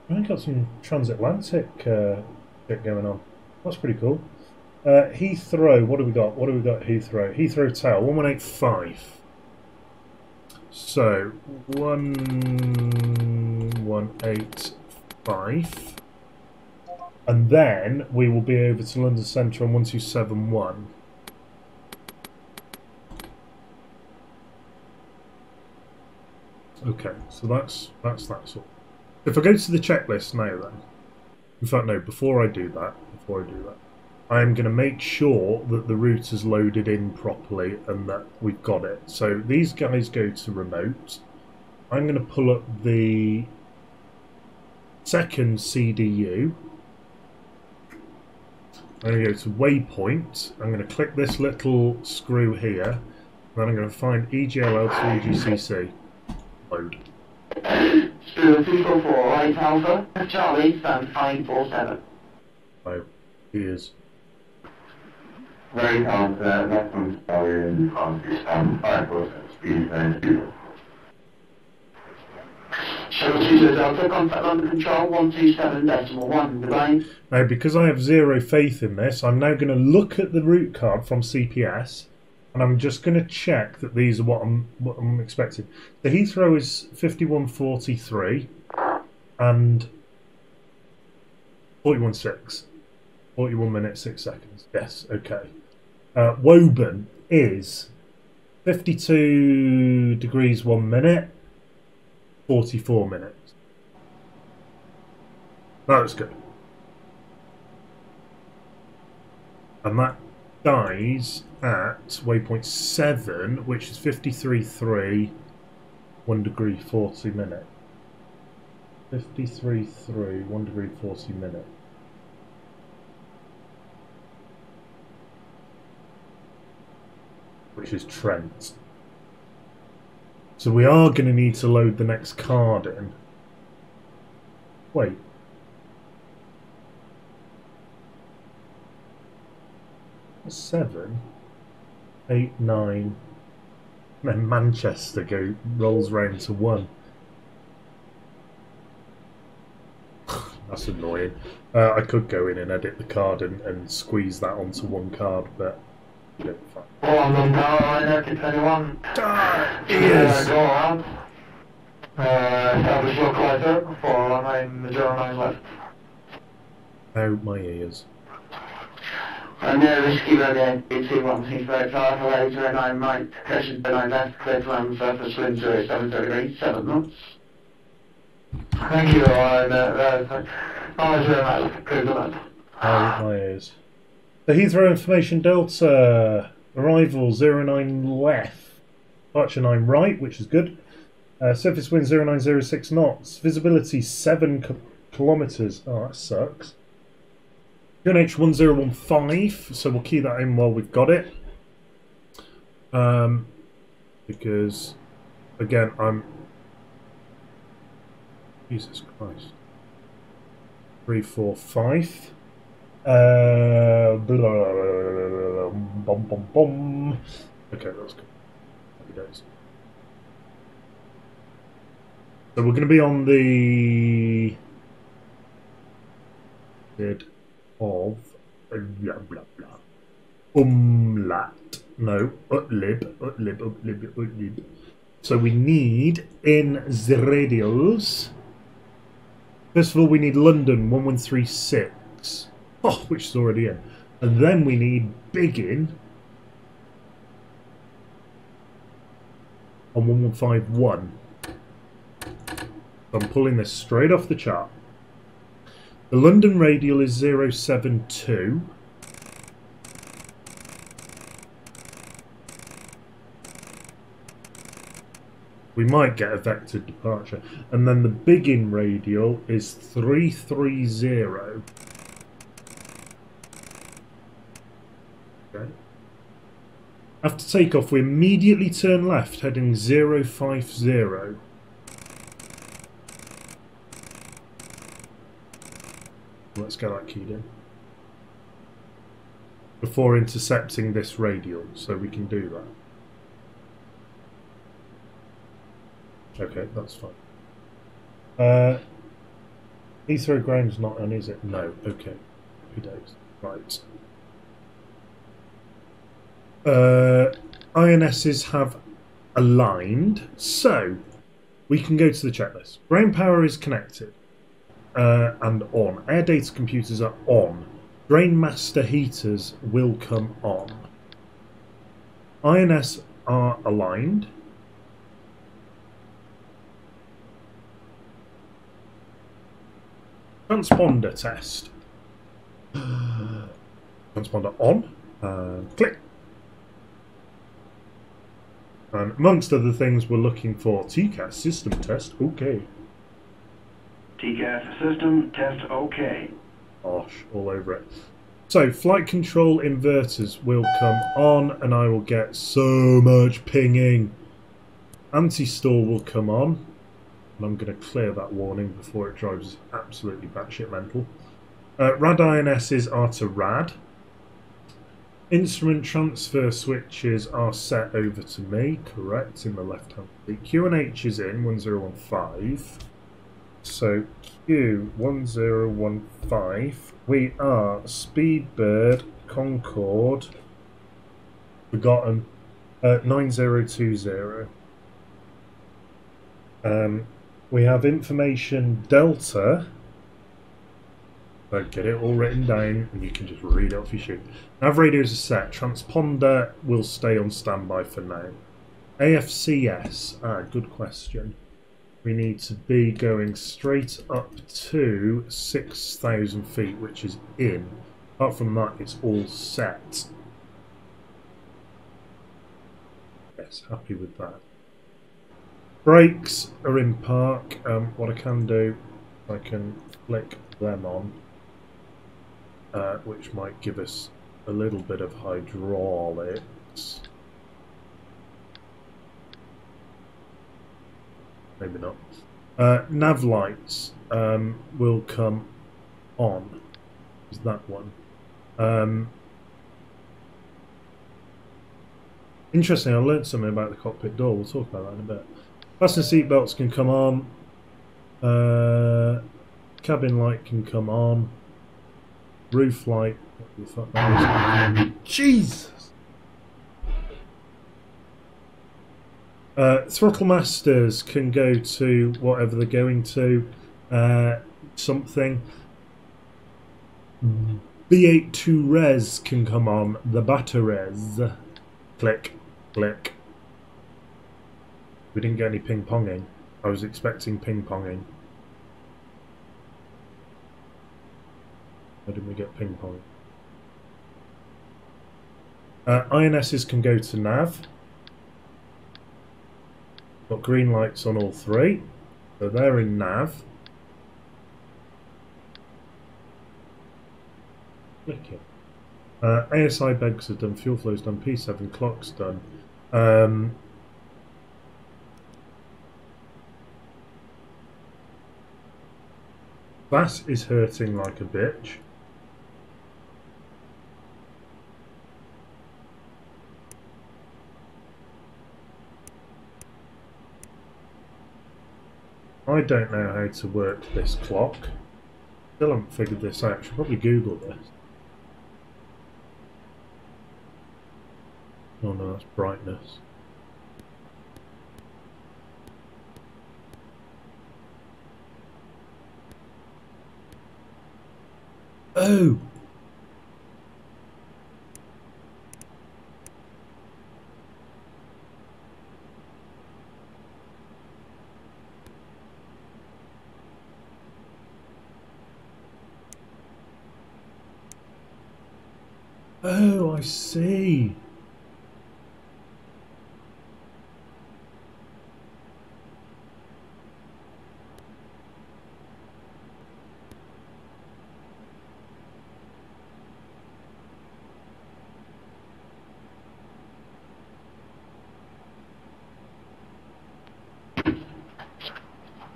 I've got some transatlantic bit going on. That's pretty cool. Heathrow, what do we got? At Heathrow? Heathrow Tower, 1185. So 1185. And then we will be over to London Central on 1271. Okay, so that's that sort. If I go to the checklist now then, in fact no, before I do that, I'm going to make sure that the route is loaded in properly and that we've got it. So these guys go to remote. I'm going to pull up the second CDU. I'm going to go to waypoint. I'm going to click this little screw here. Then I'm going to find EGLL-EGCC. Load. 244 right Alpha, Charlie, stand 547. Oh, he is. Right Alpha, left from Stallion, stand 547, speed 90. Shuttle 22 Delta, contact London Control 127.1, goodbye. Now, because I have zero faith in this, I'm now going to look at the route card from CPS, and I'm just going to check that these are what I'm expecting. The Heathrow is 51.43 and 41.6. 41 minutes 6 seconds. Yes, okay. Woburn is 52 degrees 1 minute, 44 minutes. That's good. And that dies at waypoint 7, which is 53.3, 1 degree 40 minute. 53.3, 1 degree 40 minute. Which is Trent. So we are going to need to load the next card in. Wait. That's 7, 8, 9. Then Manchester rolls round to 1. That's annoying. I could go in and edit the card and squeeze that onto one card, but yeah, fine. Oh, I'm on power line, 21. He is. Go on. Establish localizer, 409 left. Oh, my ears. And risky radio, BT1, Heathrow, Tower, laser, and I'm right, station 9 left, clear to land, surface wind 07 degrees, 7 knots. Thank you, Oh, my ears. The Heathrow Information Delta, arrival 09 left, departure 9 right, which is good. Surface wind 0906 knots, visibility 7 kilometres. Oh, that sucks. QNH 1015, so we'll key that in while we've got it. Because, again, Jesus Christ. 345. Bum, bum, bum. Okay, that's good. Happy days. So we're going to be on the expected of blah blah blah. Umlaut. No, utlib. So we need in the radials. First of all, we need London 1136. Oh, which is already in. And then we need Biggin on 1151. I'm pulling this straight off the chart. The London radial is 072. We might get a vectored departure. And then the Biggin radial is 330. Okay. After takeoff, we immediately turn left, heading 050. Let's get that keyed in. Before intercepting this radial, so we can do that. Okay, that's fine. Heathrow ground's not on, is it? No. Okay. Happy days. Right. INSs have aligned, so we can go to the checklist. Brain power is connected and on. Air data computers are on. Drain master heaters will come on. INS are aligned. Transponder test. Transponder on. Click. And amongst other things, we're looking for TCAS system test. Okay. TCAS system test okay. Gosh, all over it. So, flight control inverters will come on, and I will get so much pinging. Anti-stall will come on. And I'm going to clear that warning before it drives absolutely batshit mental. RAD INSs are to RAD. Instrument transfer switches are set over to me, correct, in the left hand. The QNH is in 1015. So Q1015. We are Speedbird, Concorde, Forgotten, 9020. We have information Delta. Get it all written down and you can just read it off your sheet. Nav radios are set. Transponder will stay on standby for now. AFCS. Good question. We need to be going straight up to 6,000 feet, which is in. Apart from that, it's all set. Yes, happy with that. Brakes are in park. What I can do, I can flick them on, which might give us a little bit of hydraulics. Maybe not. Nav lights will come on. Is that one? Interesting, I learned something about the cockpit door. We'll talk about that in a bit. Fasten seatbelts can come on. Cabin light can come on. Roof light. What the fuck that is? Jesus! Throttle masters can go to whatever they're going to. Something. B82 res can come on. The batteries. Click. Click. We didn't get any ping-ponging. I was expecting ping-ponging. Why didn't we get ping-pong? INSs can go to nav. Got green lights on all three. So they're in nav. Clicking. ASI begs are done, fuel flow's done, P7 clock's done. That is hurting like a bitch. I don't know how to work this clock. Still haven't figured this out. I should probably Google this. Oh no, that's brightness. Oh! Oh, I see.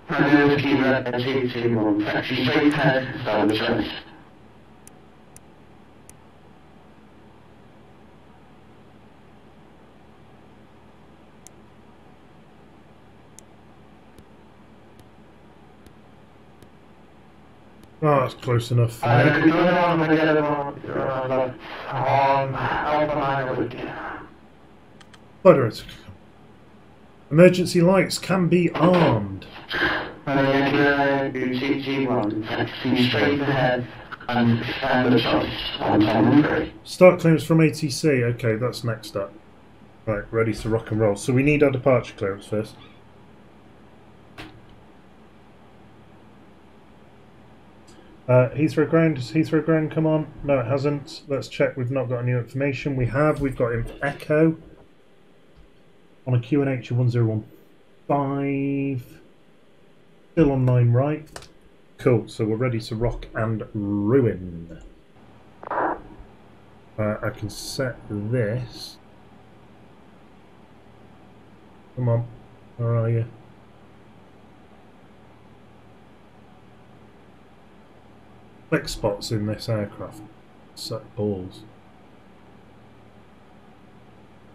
Whiskey Red GT1, taxi straight ahead, start the choice. Oh, that's close enough. Moderate. Emergency lights can be armed. GT1, taxi straight ahead and stand the choice on time 3. Start clearance from ATC. Okay, that's next up. Right, ready to rock and roll. So we need our departure clearance first. Heathrow ground, does Heathrow ground come on? No, it hasn't. Let's check we've not got any information. We have, we've got him Echo on a QNH 1015. Still on 9 right. Cool, so we're ready to rock and ruin. I can set this. Come on, where are you? Click spots in this aircraft. Set balls.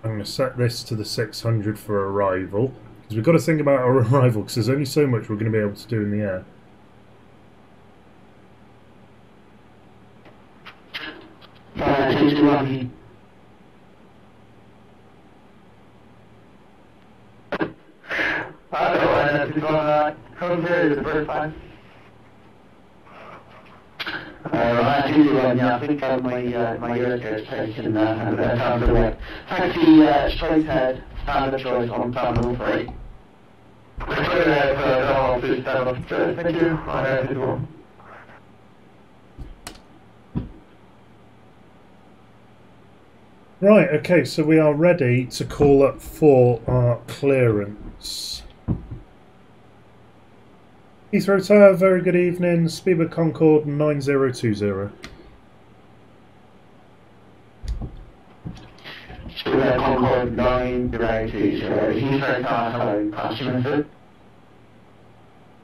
I'm going to set this to the 600 for arrival. Because we've got to think about our arrival, because there's only so much we're going to be able to do in the air. I think my ears are taken a bit of time to wait. Taxi straight ahead, standard choice on terminal 3. Thank you. Right, okay, so we are ready to call up for our clearance. Heathrow Tower, very good evening. Speedbird Concorde 9020. Speedbird Concorde 9020. Heathrow Tower, hello, passenger.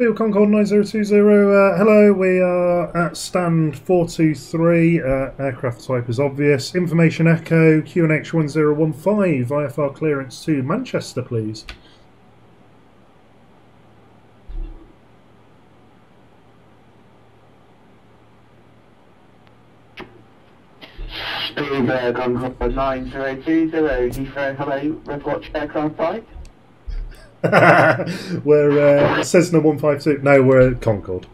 Speedbird Concorde 9020. Hello, we are at stand 423. Aircraft type is obvious. Information Echo, QNH 1015. IFR clearance to Manchester, please. Speedbird Concorde 9020, Heathrow, hello, Red Watch aircraft type. We're Cessna 152. No, we're Concorde.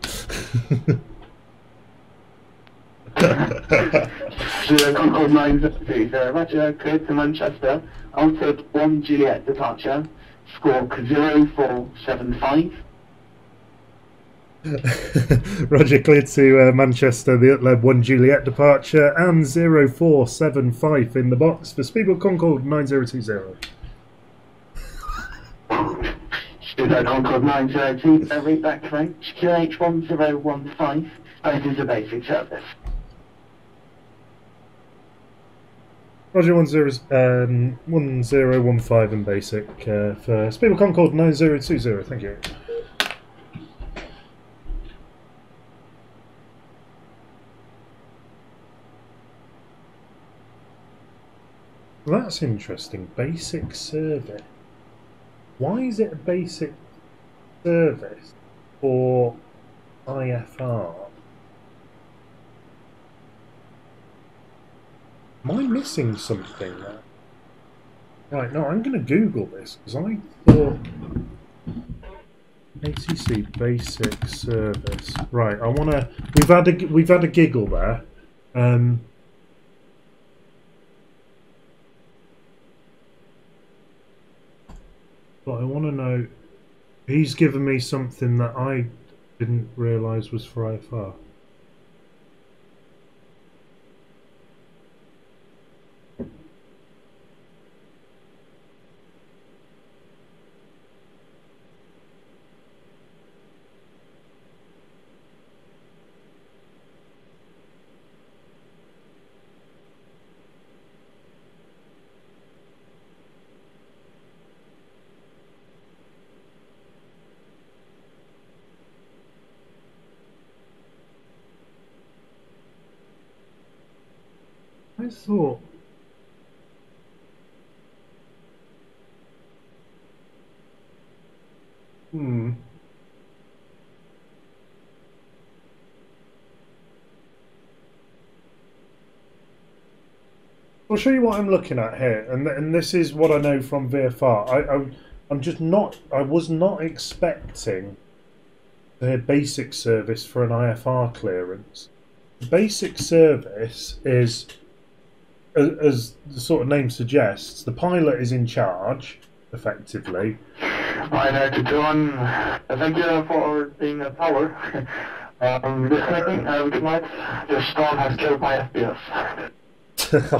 Concorde 950, Roger, clear to Manchester. Altered 1 Juliet departure, squawk 0475. Roger, cleared to Manchester, the Utleb 1 Juliet departure, and 0475 in the box for Speedbird Concorde 9020. Speedbird Concorde 902, route back to French, QH 1015, this is a basic service. Roger, 1015 in basic for Speedbird Concorde 9020, thank you. That's interesting. Basic service. Why is it a basic service for IFR? missing something there? Right, no, I'm going to Google this because I thought ATC basic service. Right, I want to. We've had a giggle there. But I want to know. He's given me something that I didn't realise was for IFR. I thought. I'll show you what I'm looking at here, and this is what I know from VFR. I'm just not. I was not expecting their basic service for an IFR clearance. The basic service is, as the sort of name suggests, the pilot is in charge, effectively. I know to John. Thank you for being a power. Disconnecting. Good night. The storm has killed my FPS.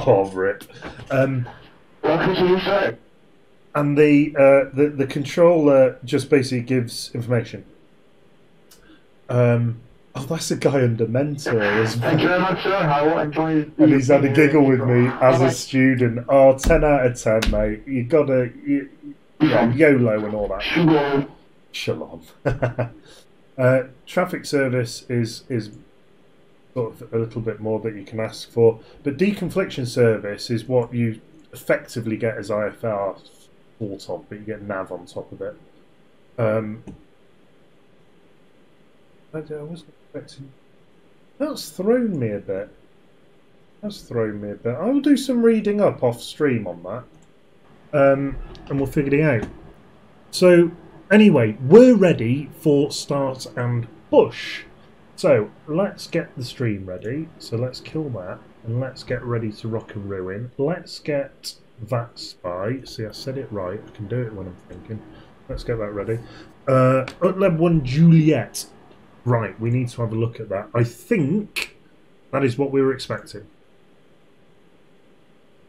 Oh, rip. Welcome to you, sir. And the controller just basically gives information. Oh, that's a guy under mentor as well. Thank you very much, sir. I will enjoy. And he's had a giggle with me as a student. Oh, 10 out of 10, mate. You gotta, YOLO and all that. Shalom. Traffic service is sort of a little bit more that you can ask for, but deconfliction service is what you effectively get as IFR sort of, but you get nav on top of it. I wasn't expecting. That's thrown me a bit. I will do some reading up off stream on that, and we'll figure it out. So anyway, we're ready for start and push. So let's get the stream ready. So let's kill that, and let's get ready to rock and ruin. Let's get that spy. See, I said it right. I can do it when I'm thinking. Let's get that ready. EGLL-1 Juliet. Right, we need to have a look at that. I think that is what we were expecting.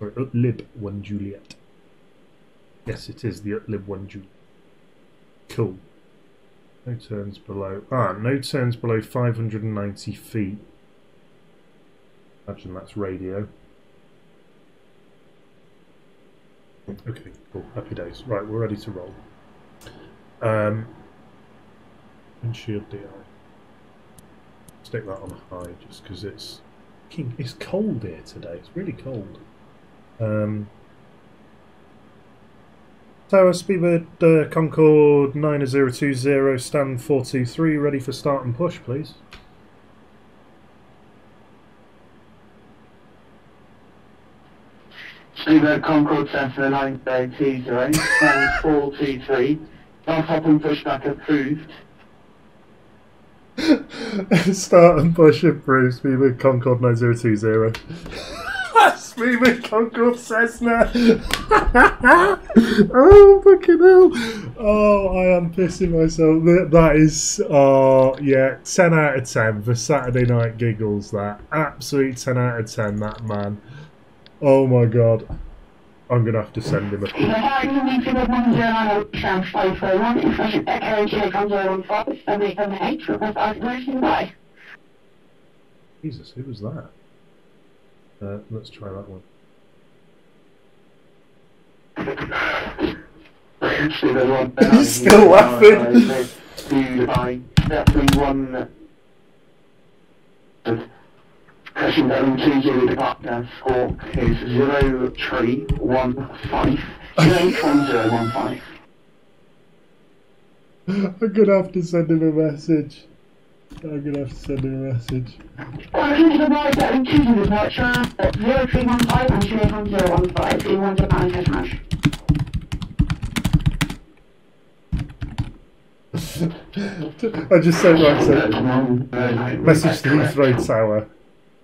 Sorry, EGLL-1 Juliet. Yes, it is the EGLL-1 Juliet. Cool. No turns below. No turns below 590 feet. Imagine that's radio. Okay, cool. Happy days. Right, we're ready to roll. Windshield DI. Stick that on high just because it's cold here today. It's really cold. Tower Speedbird Concorde 9020 stand 423 ready for start and push, please. Speedbird Concorde Cessna 9020 stand 423. Start up and pushback approved. Start and push approved. Speedbird Concorde 9020. Speedbird Concorde Cessna. Oh fucking hell! Oh, I am pissing myself. That is, oh yeah, 10 out of 10 for Saturday Night Giggles. That absolute 10 out of 10. That man. Oh my god. I'm gonna have to send him a. Jesus, who was that? Let's try that one. He's still laughing. Pressing down 20 departure score is 0315. 081015. I'm gonna have to send him a message. I'm gonna have to send him a message. Welcome to the Royal Setting Tuesday departure. 0315 and 281015. 31 Japan Dispatch. I just sent right, so message to Heathrow Tower.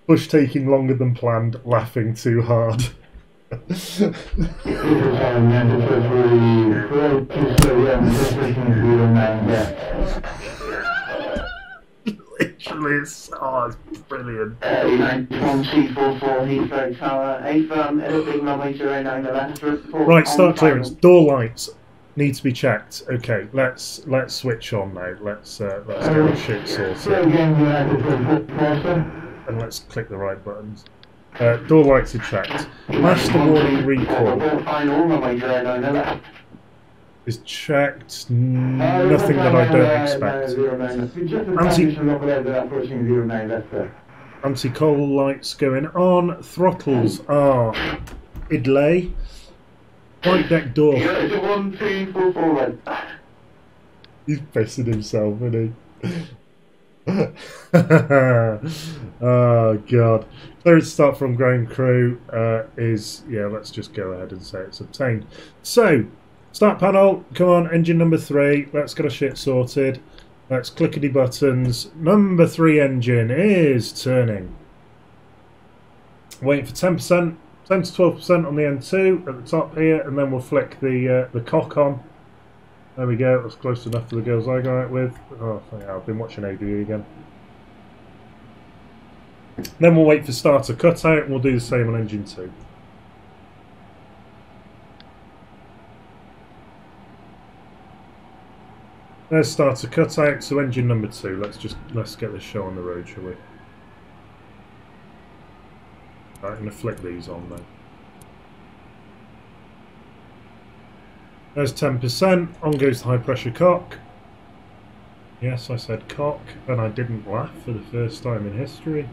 Push taking longer than planned, laughing too hard. Literally, it's brilliant. 91C44 Heathrow Tower. A firm, editing runway 09 left. Right, start clearance. Door lights need to be checked. Okay, let's switch on now. Let's get our shit sorted. And let's click the right buttons. Door lights are checked. Master warning recall is checked. Nothing that I don't expect. Anti-coal lights going on. Throttles are idlay. Right deck door. He's pissing himself, isn't he? Oh god. Clearance start from ground crew is, yeah, let's just go ahead and say it's obtained. So, start panel, come on, engine number 3, let's get our shit sorted. Let's clickety buttons. Number 3 engine is turning. Waiting for 10%, 10 to 12% on the N2 at the top here, and then we'll flick the cock on. There we go, that's close enough for the girls I go out with. Oh, yeah, I've been watching ADE again. Then we'll wait for starter cutout and we'll do the same on engine 2. There's starter cutout, so engine number 2. Let's get this show on the road, shall we? Right, I'm going to flick these on then. There's 10%. On goes the high pressure cock. Yes, I said cock, and I didn't laugh for the first time in history.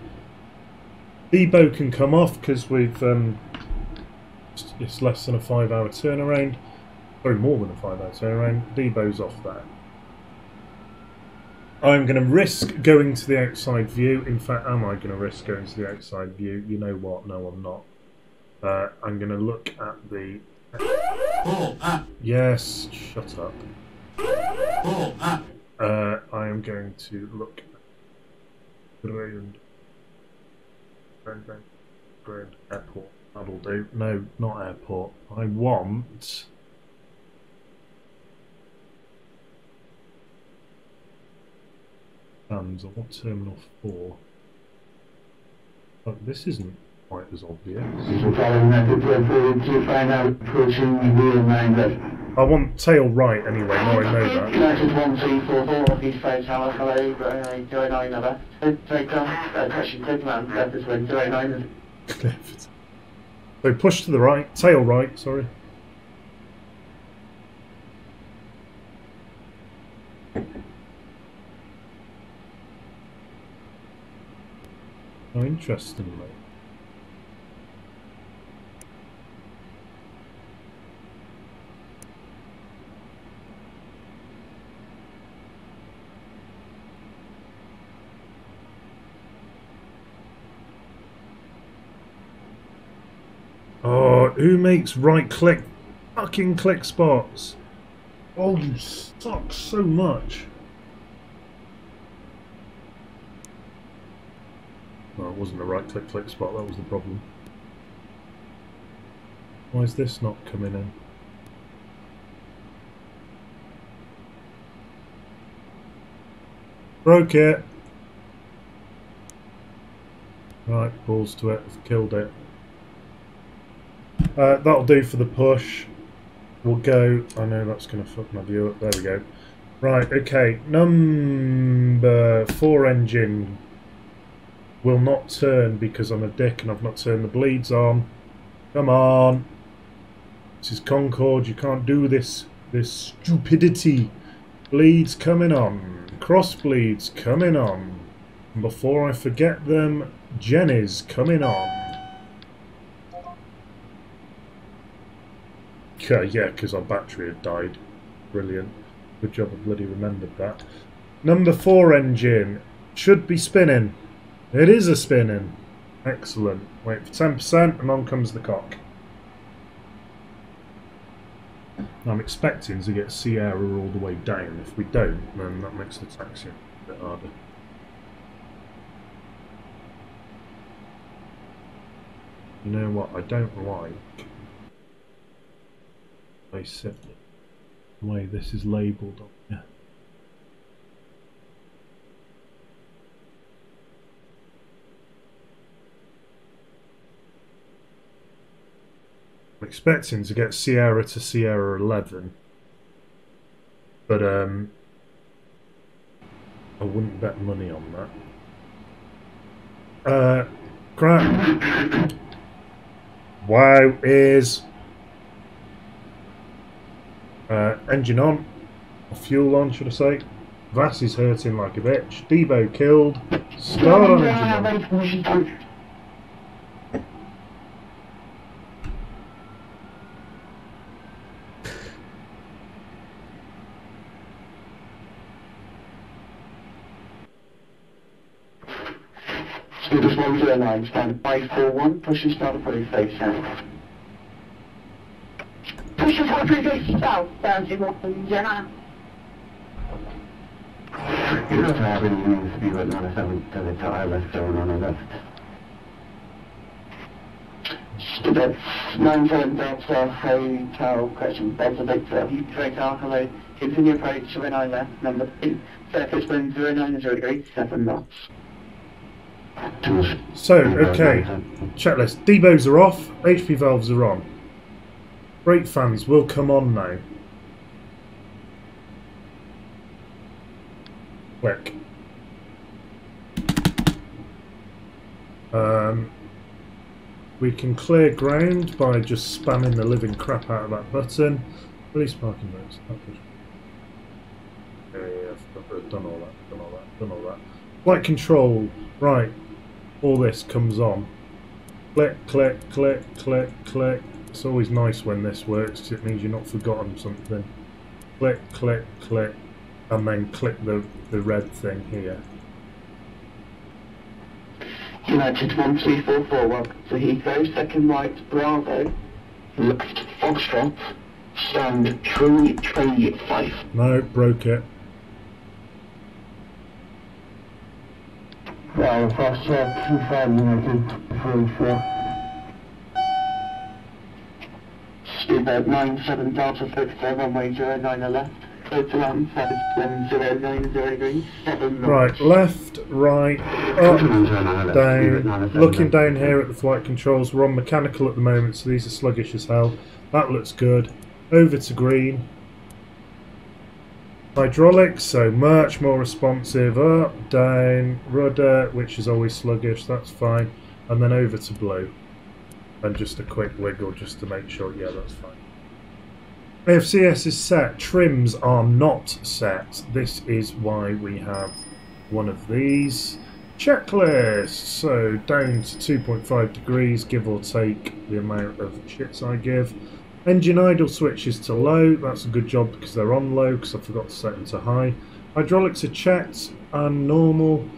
Debo can come off because we've it's less than a 5-hour turnaround. Sorry, more than a 5-hour turnaround. Debo's off there. I'm going to risk going to the outside view. In fact, am I going to risk going to the outside view? You know what? No, I'm not. I'm going to look at the... Yes, shut up. I am going to look around airport. That'll do. No, not airport. I want... I want Terminal 4. But this isn't quite as obvious. I want tail right anyway, now I know that. United 1344 Heathrow Tower, hello, 09 left. Take on, question clear command, left this way, 09. So push to the right, tail right, sorry. Oh, interestingly. Oh, who makes right click fucking click spots? Oh, you suck so much. Well, it wasn't a right click spot, that was the problem. Why is this not coming in? Broke it! Right, balls to it, I've killed it. That'll do for the push. We'll go... I know that's going to fuck my view up. There we go. Right, okay. Number 4 engine will not turn because I'm a dick and I've not turned the bleeds on. Come on. This is Concorde. You can't do this stupidity. Bleeds coming on. Cross bleeds coming on. And before I forget them, Jenny's coming on. Yeah, because our battery had died. Brilliant. Good job I bloody remembered that. Number 4 engine should be spinning. It is a spinning. Excellent. Wait for 10% and on comes the cock. I'm expecting to get Sierra all the way down. If we don't, then that makes the taxi a bit harder. You know what I don't like? Basically, the way this is labelled on here. I'm expecting to get Sierra to Sierra 11, but I wouldn't bet money on that. Crap. Wow is engine on, or fuel on should I say. Vass is hurting like a bitch. Debo killed. Start on engine on. Students 109, stand by 41, pushing start approach face south. Pushing start approach face south, down to 109. You don't have any room to be right on a 7 to the tire left zone on the left. Student 97 Delta, Hotel, question, Delta Victor, Heathrow Tower, hello, continue approach 09 left, number 3, surface wind 09 0 degrees, 7 knots. So, okay, checklist. Debos are off, HP valves are on. Brake fans will come on now. Click. We can clear ground by just spamming the living crap out of that button. Release parking modes. I've done all that. Flight control. Right. All this comes on. Click, click, click, click, click. It's always nice when this works because it means you're not forgotten something. Click, click, click, and then click the red thing here. United 1344, welcome to Heathrow, second right, Bravo, look, Foxtrot, stand, tree 5. No, broke it. Well, Foxtrot 25 United 44. Speedbird 97 Delta Victor, runway 09 left, clear to land, service 1090 degrees, 7 knots. Right, left, right, up, down. Looking down here at the flight controls, we're on mechanical at the moment, so these are sluggish as hell. That looks good. Over to green. Hydraulics, so much more responsive. Up, down, rudder, which is always sluggish, that's fine. And then over to blue. And just a quick wiggle just to make sure, yeah, that's fine. AFCS is set, trims are not set. This is why we have one of these. Checklist, so down to 2.5 degrees, give or take the amount of shits I give. Engine idle switches to low, that's a good job because they're on low because I forgot to set them to high. Hydraulics are checked and normal.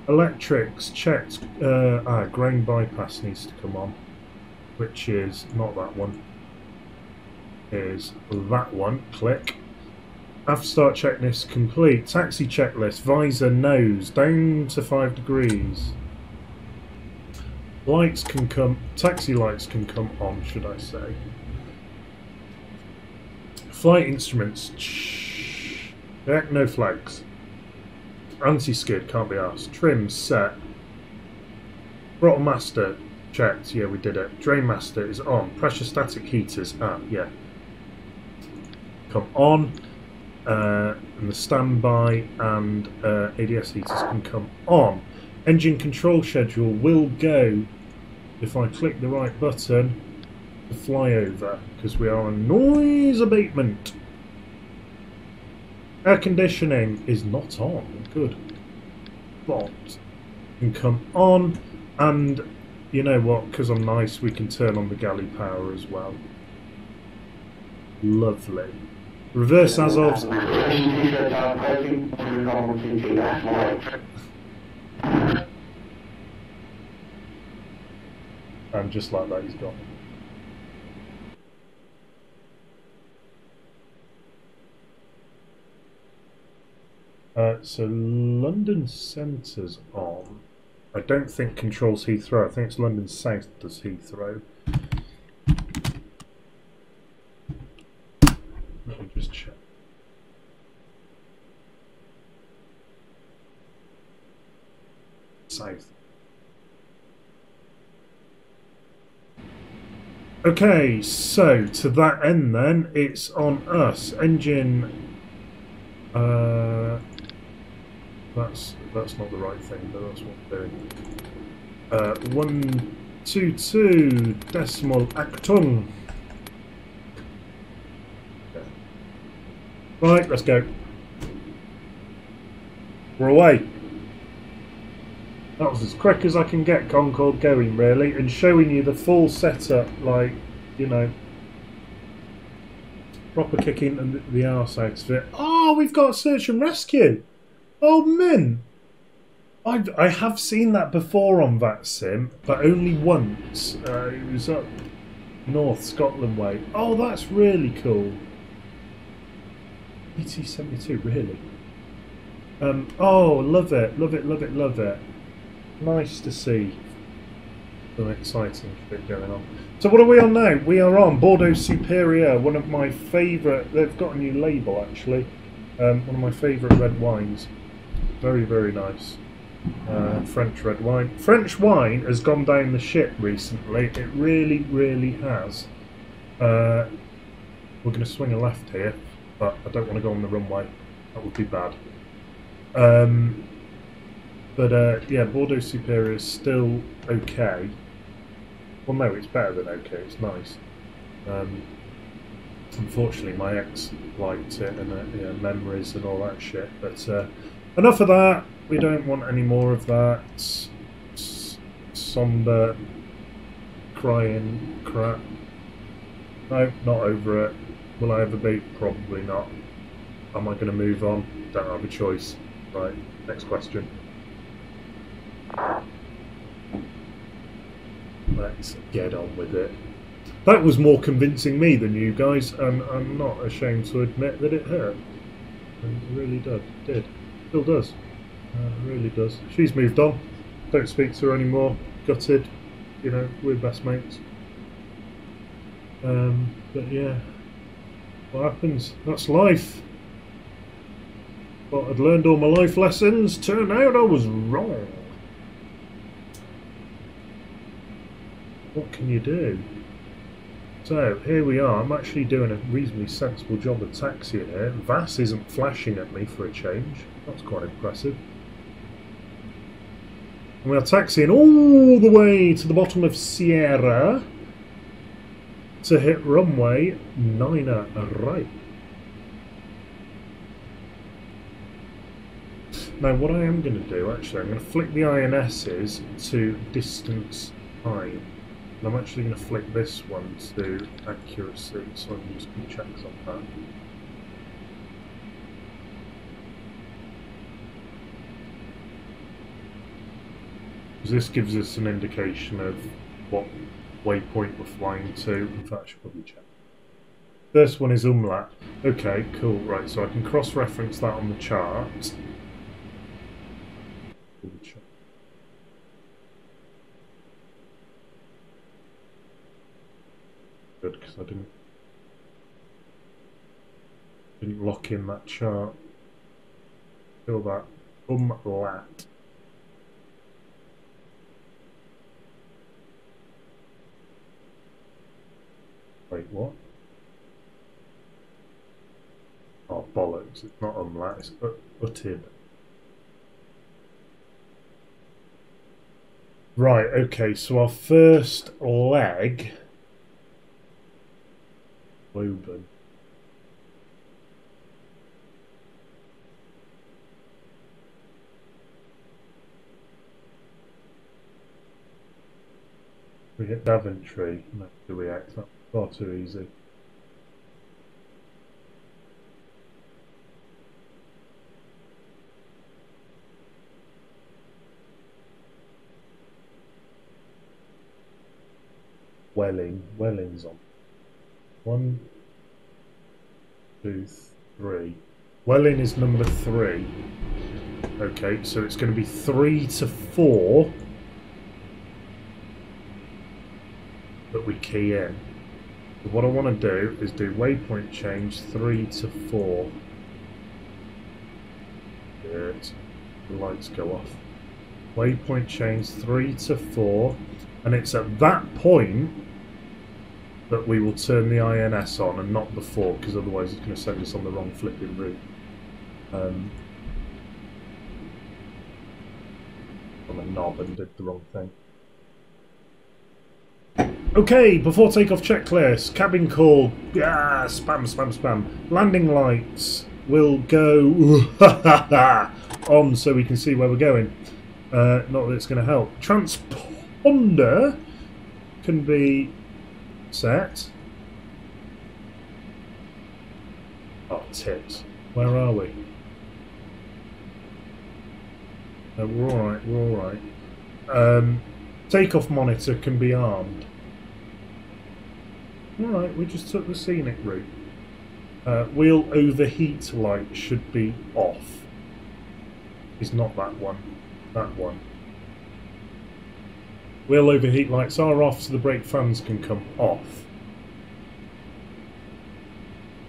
Electrics checked, grain bypass needs to come on, which is not that one. Is that one. Click. After start checklist complete. Taxi checklist. Visor nose down to 5 degrees. Lights can come. Taxi lights can come on, should I say? Flight instruments. Check. No flags. Anti-skid can't be asked. Trim set. Throttle master checked. Yeah, we did it. Drain master is on. Pressure static heaters. Yeah. Come on. And the standby and ADS heaters can come on. Engine control schedule will go if I click the right button to flyover because we are on noise abatement. Air conditioning is not on. Good. But can come on, and you know what? Because I'm nice, we can turn on the galley power as well. Lovely. Reverse as of. And just like that, he's gone. So London Centre's on. I don't think controls Heathrow. I think it's London South does Heathrow. Let me just check. South. Okay, so to that end then, it's on us. Engine... That's not the right thing, but that's what we're doing. 122 decimal Achtung. Okay. Right, let's go. We're away. That was as quick as I can get Concorde going, really, and showing you the full setup, like, you know, proper kicking and the arse out of it. Oh, we've got search and rescue. Oh, man. I have seen that before on VATSIM, but only once. It was up north, Scotland way. Oh, that's really cool. ET72, really? Oh, love it, love it, love it, love it. Nice to see some exciting shit going on. So what are we on now? We are on Bordeaux Superior, one of my favourite... They've got a new label, actually. One of my favourite red wines. Very, very nice. French red wine. French wine has gone down the ship recently. It really, really has. We're going to swing a left here, but I don't want to go on the runway. That would be bad. Yeah, Bordeaux Superior is still okay. Well, no, it's better than okay. It's nice. Unfortunately, my ex liked it, and you know, memories and all that shit. But enough of that. We don't want any more of that somber, crying crap. No, not over it. Will I ever be? Probably not. Am I going to move on? Don't have a choice. Right, next question. Let's get on with it. That was more convincing me than you guys, and I'm not ashamed to admit that it hurt. It really did. Still does. Really does. She's moved on. Don't speak to her anymore. Gutted. You know, we're best mates. But yeah, what happens? That's life. Thought I'd learned all my life lessons. Turned out I was wrong. What can you do? So, here we are. I'm actually doing a reasonably sensible job of taxiing here. VAS isn't flashing at me for a change. That's quite impressive. And we are taxiing all the way to the bottom of Sierra to hit runway 9 right. Now, what I am going to do, actually, I'm going to flick the INSs to distance time. And I'm actually going to flick this one to accuracy, so I can just keep checks on that. Because this gives us an indication of what waypoint we're flying to. In fact, I should probably check. First one is umlaut. Okay, cool. Right, so I can cross-reference that on the chart. Good, because I didn't lock in that chart. Feel that umlaut. Wait, what? Oh, bollocks. It's not umlaut, it's utted. Right, okay, so our first leg... Woburn. We hit Daventry. No, do we act? That's far too easy. Welling's on. 1, 2, 3. Welling is number 3. Okay, so it's going to be 3 to 4 that we key in. But what I want to do is do waypoint change 3 to 4. Good. The lights go off. Waypoint change 3 to 4, and it's at that point that we will turn the INS on and not before, because otherwise it's going to send us on the wrong flipping route. On a knob and did the wrong thing. Okay, before takeoff checklist, cabin call, spam, spam, spam. Landing lights will go on so we can see where we're going. Not that it's going to help. Transponder can be set. Oh, tits. Where are we? No, we're alright, we're alright. Takeoff monitor can be armed. Alright, we just took the scenic route. Wheel overheat light should be off. It's not that one. That one. Wheel overheat lights are off, so the brake fans can come off.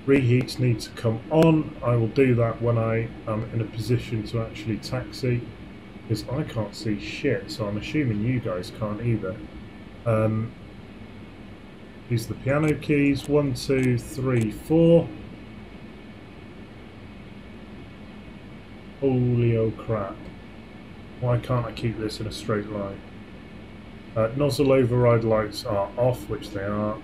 Reheats need to come on. I will do that when I am in a position to actually taxi, because I can't see shit, so I'm assuming you guys can't either. Use the piano keys. 1, 2, 3, 4. Holy oh crap. Why can't I keep this in a straight line? Nozzle override lights are off, which they are.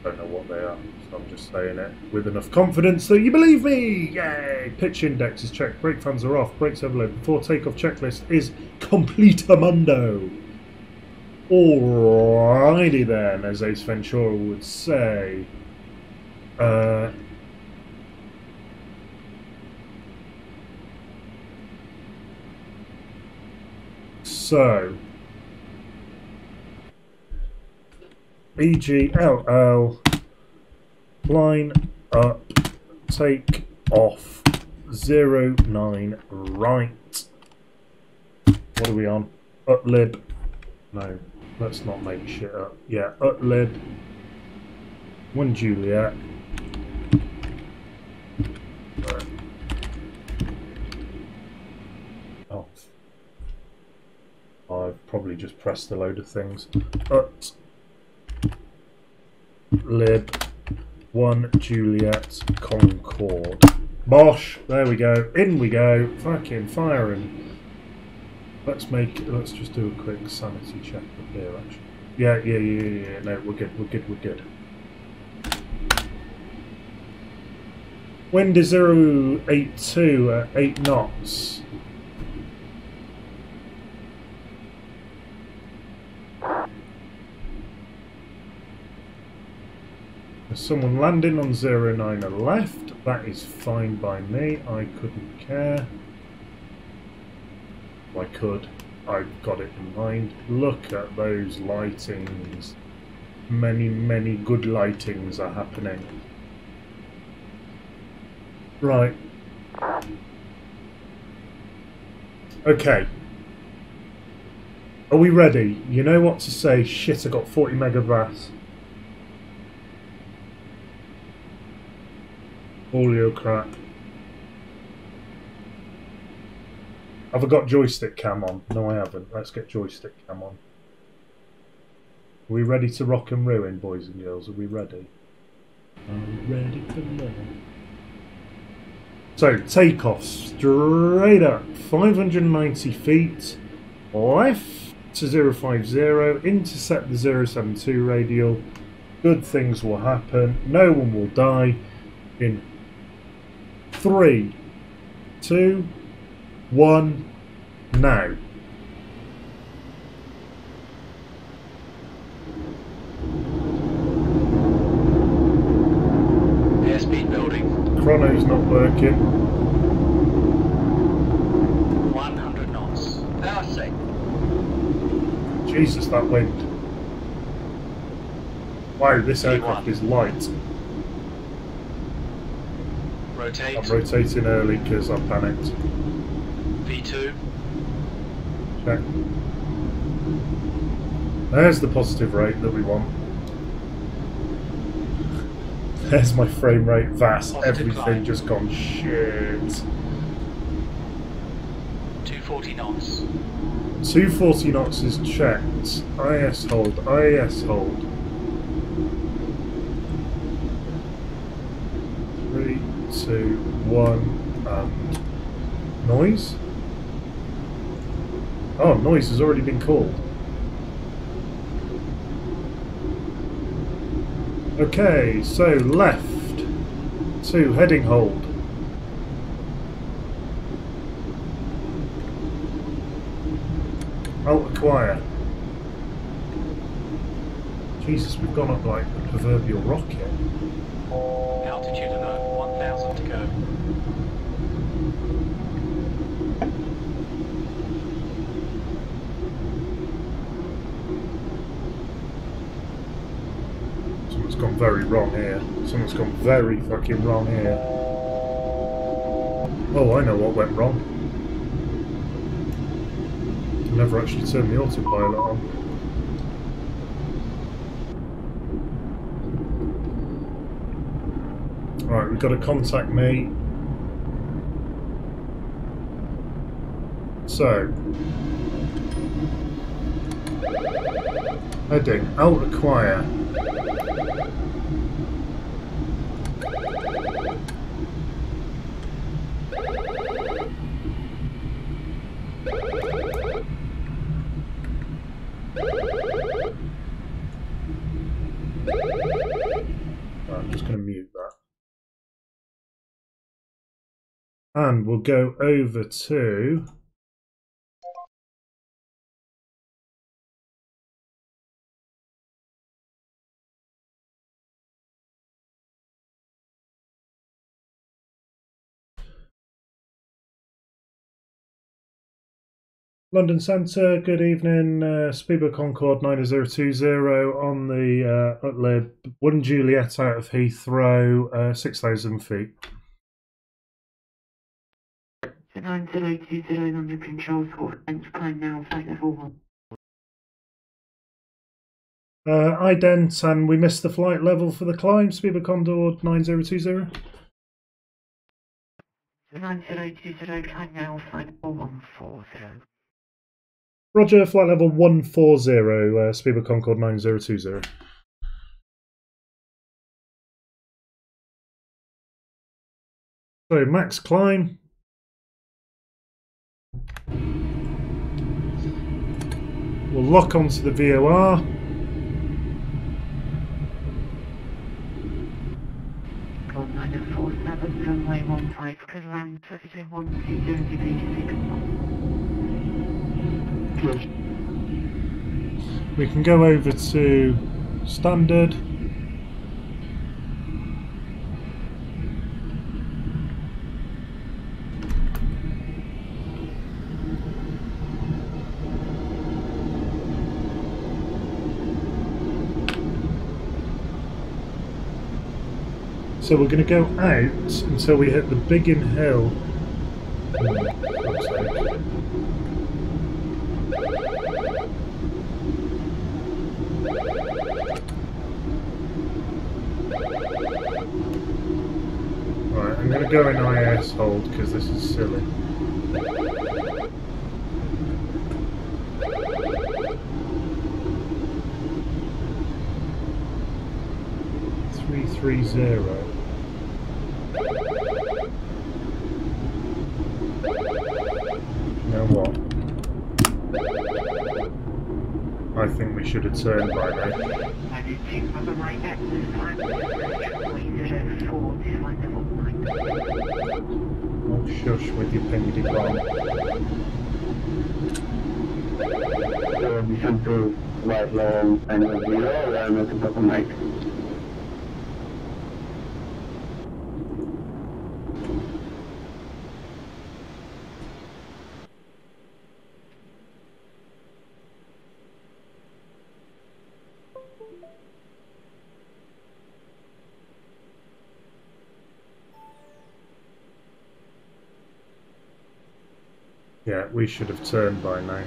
Don't know what they are, so I'm just saying it with enough confidence that you believe me! Yay! Pitch index is checked, brake fans are off, brakes overload. Before takeoff checklist is complete-amundo. Alrighty then, as Ace Ventura would say. So, EGLL, line up, take off, 09 right. What are we on? Utlib. No, let's not make shit up. Yeah, Utlib. 1 Juliet. Oh. I've probably just pressed a load of things. Lib 1 Juliet Concord. Bosh! There we go. In we go. Fucking firing. Let's just do a quick sanity check up here actually. Yeah. No, we're good. Wind is 082 at 8 knots. There's someone landing on 09 left. That is fine by me. I couldn't care. I could. I've got it in mind. Look at those lightings. Many good lightings are happening. Right. Okay. Are we ready? You know what to say. Shit, I got 40 megavats. Audio crap. Have I got joystick cam on? No, I haven't. Let's get joystick cam on. Are we ready to rock and ruin, boys and girls? Are we ready? Are we ready for love? So, takeoff straight up. 590 feet. Left to 050. Intercept the 072 radial. Good things will happen. No one will die. In 3, 2, 1, now. Airspeed building. Chrono's not working. 100 knots. Power set. Jesus, that wind. Wow, this aircraft is light. Rotate. I'm rotating early because I panicked. V2. Check. There's the positive rate that we want. There's my frame rate, vast, Positive everything climb. just gone shit. 240 knots. 240 knots is checked. IS hold, IS hold. 3, 2, 1, and noise? Oh, noise has already been called. Okay, so left 2, heading hold. Alt acquire. Jesus, we've gone up like the proverbial rocket. Altitude unknown. 1,000 to go. Something's gone very wrong here. Something's gone very fucking wrong here. Oh, I know what went wrong. I never actually turned the autopilot on. Right, we've got to contact me. So, heading, alt acquire. I'm just going to mute that. And we'll go over to London Centre. Good evening, Speedboat Concorde 9020 on the uplib 1 Juliet out of Heathrow, 6,000 feet. 9020 under control, sort of climb now, flight level 1. Ident, and we missed the flight level for the climb. Speedboat Concorde 9020. 9020 climb now, flight level 140. Roger, flight level 140, Speedboat Concorde 9020. So, max climb. We'll lock onto the VOR. Call 9047, runway 15, clear land 32,120 degrees 6 knots. We can go over to standard. So we're going to go out until we hit the Biggin Hill. Right, I'm going to go in IS hold because this is silly. Three 330. Now what? I think we should have turned by now. Oh, shush with your penny depart. We should do right long and 0 around at the bottom right. Yeah, we should have turned by now.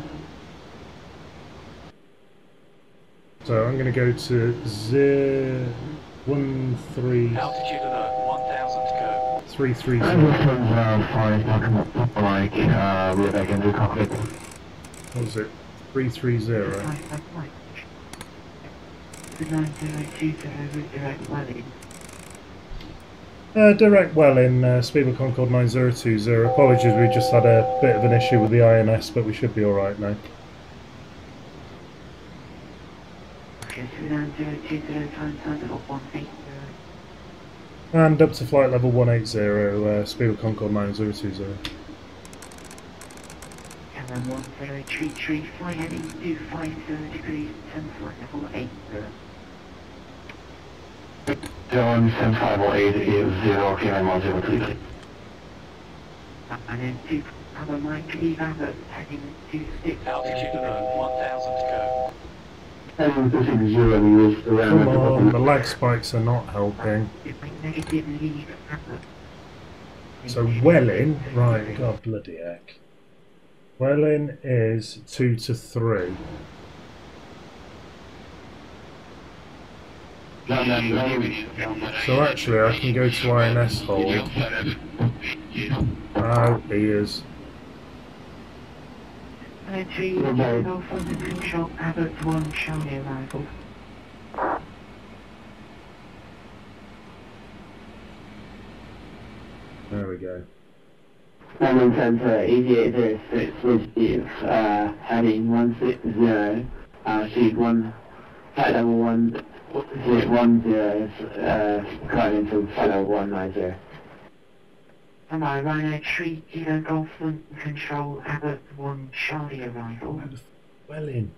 So I'm going to go to 13... Altitude alert, 1000 to go. 330. We're back into cockpit. What was it? 330. Direct well in Speedway Concorde 9020. Apologies, we just had a bit of an issue with the INS, but we should be alright now. And up to flight level 180, Speedway Concorde 9020. And then 1033, fly heading to 50 degrees, 10 flight level 80. John 10508 is 0 PM102. And then 2, have a mic leave Abbott, heading to 6. Altitude alert, 1000 to go. And this is 0 use around. Come on, the lag spikes are not helping. Negative leave Abbott. So Welling, right, god bloody heck. Welling is 2 to 3. So actually I can go to INS hold. Oh, he is. And 3, go from the control Abbott 1 Charlie arrival. There we go. And then Center EGLL-EGCC with you, heading 160, altitude 1, flight level 1, 10, climb into flight level 190. Am I running a 3 Kilo Golf Control Abbott 1 Charlie arrival? Welling.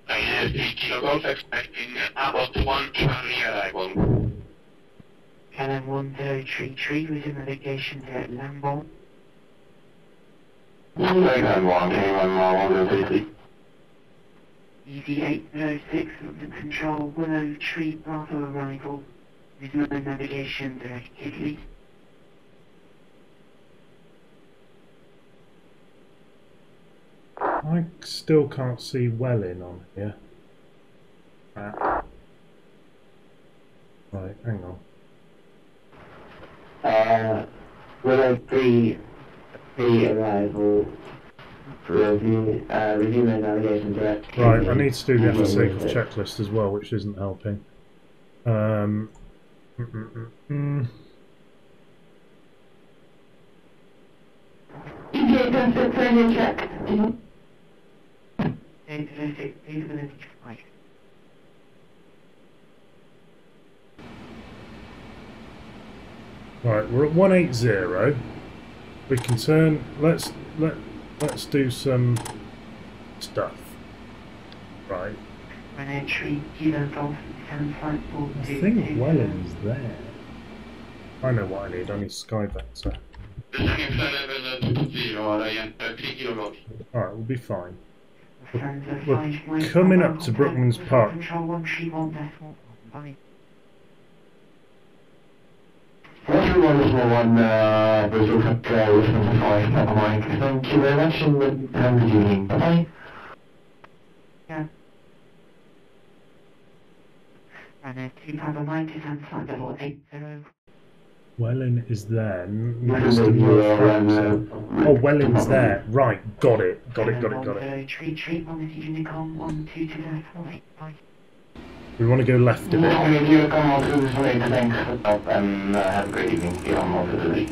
3 Kilo Golf expecting Abbott 1 Charlie arrival. Canon 1033 resume navigation to Lambo. ED806 the control Willow Tree Bravo arrival. Resume navigation to Italy. I still can't see Welling on here. Right, hang on. Willow 3 arrival. Resume navigation direct. Right, I need to do the FSX checklist as well, which isn't helping. Right, we're at 180. We can turn. Let's do some stuff. Right. I think Welling's there. I know what I need. I need Sky Vector. Alright, we'll be fine. We're coming up to Brookman's Park. Everyone is one visual control listening to never mind. Thank you very much and have a good evening. Bye-bye. Yeah. And 290 and flight level 80. Welling is there. Oh, Welling's there. Right, got it. Got it. We want to go left a bit. Have a great evening.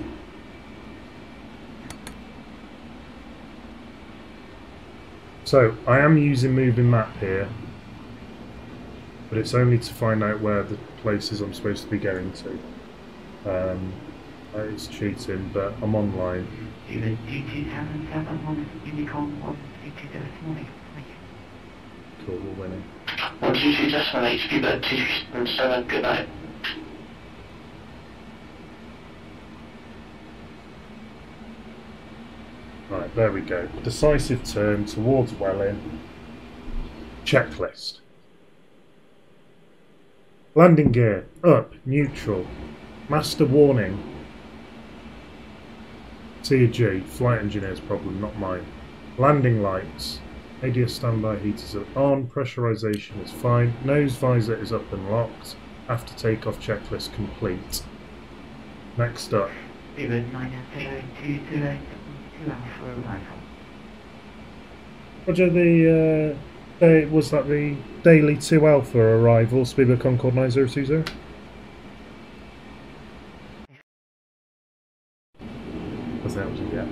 So, I am using moving map here, but it's only to find out where the places I'm supposed to be going to. It's cheating, but I'm online. Cool, we're winning. What did you suggest on HQ at 2-7? Good night. Right, there we go. Decisive turn towards Welling. Checklist. Landing gear, up, neutral. Master warning. T&G, flight engineer's problem, not mine. Landing lights. ADS standby heaters are on, pressurization is fine, nose visor is up and locked, after takeoff checklist complete. Next up. Roger, was that the daily 2 Alpha arrival, speed of Concorde 9020? Because that was a yeah.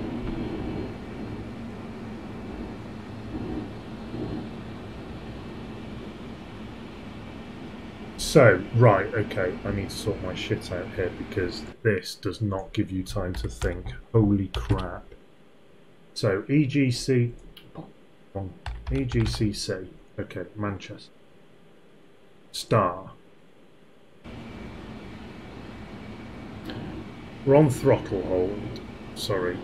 So, right, okay, I need to sort my shit out here because this does not give you time to think. Holy crap. So, EGCC, okay, Manchester. Star. We're on throttle hold, sorry.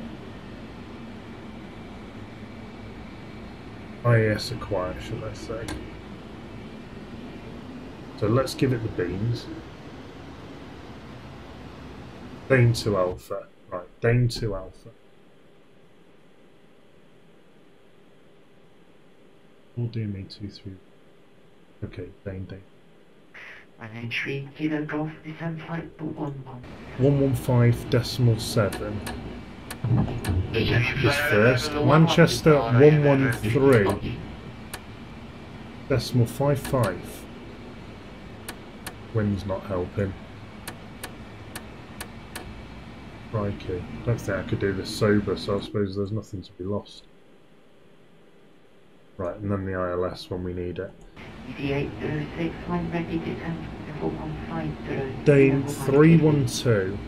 IAS acquire, should I say. So let's give it the beans. Dane 2 Alpha. Right, Dane 2 Alpha. Or DME 23. Okay, Dane. And entry, Kilo Golf, descent flight 115.7 is first. Manchester 113.55. Wind's not helping. Crikey. Don't think I could do this sober, so I suppose there's nothing to be lost. Right, and then the ILS when we need it. Dane 312.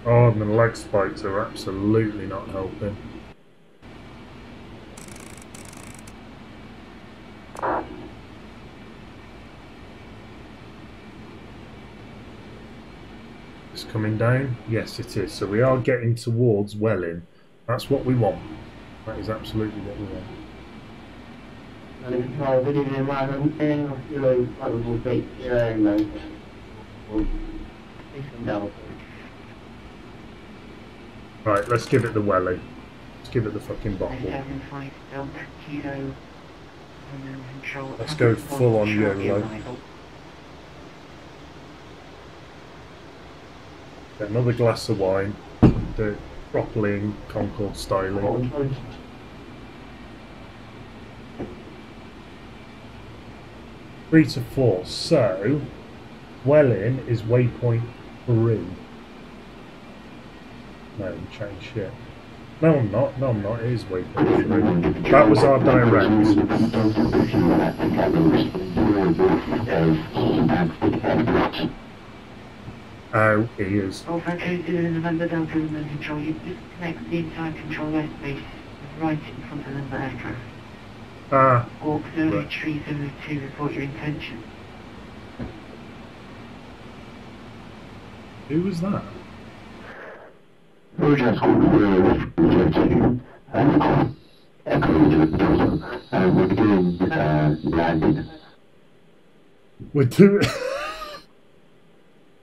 Oh, and the leg spikes are absolutely not helping. It's coming down? Yes, it is. So we are getting towards Welling. That's what we want. That is absolutely what we want. Right, let's give it the welly. Let's give it the fucking bottle. Let's go full on YOLO. Get another glass of wine. Do it properly in Concorde styling. Three to 4. So, Welling is waypoint 3. No, change shit. No, I'm not. No, I'm not. It is waypoint 3. That was our direct. Oh, he is. Oh, Franco, November Delta, November Control. You disconnect the entire control airspace right in front of the aircraft. Ah. Walk 0302, report your intention. Who was that?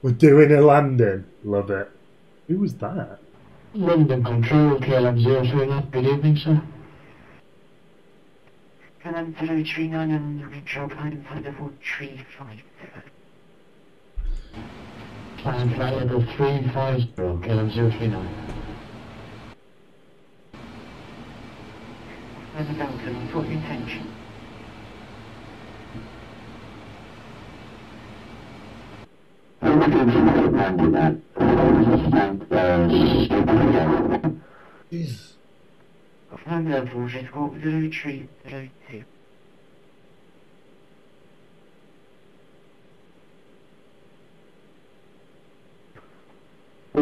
We're doing a landing. Love it. Who was that? London Control, KLM-039. Good evening, sir. KLM-039 and control climb flight level 350. Climb flight level 350, KLM-039. November Delta, report your intention. Jesus. Climb level, just walk 0302. I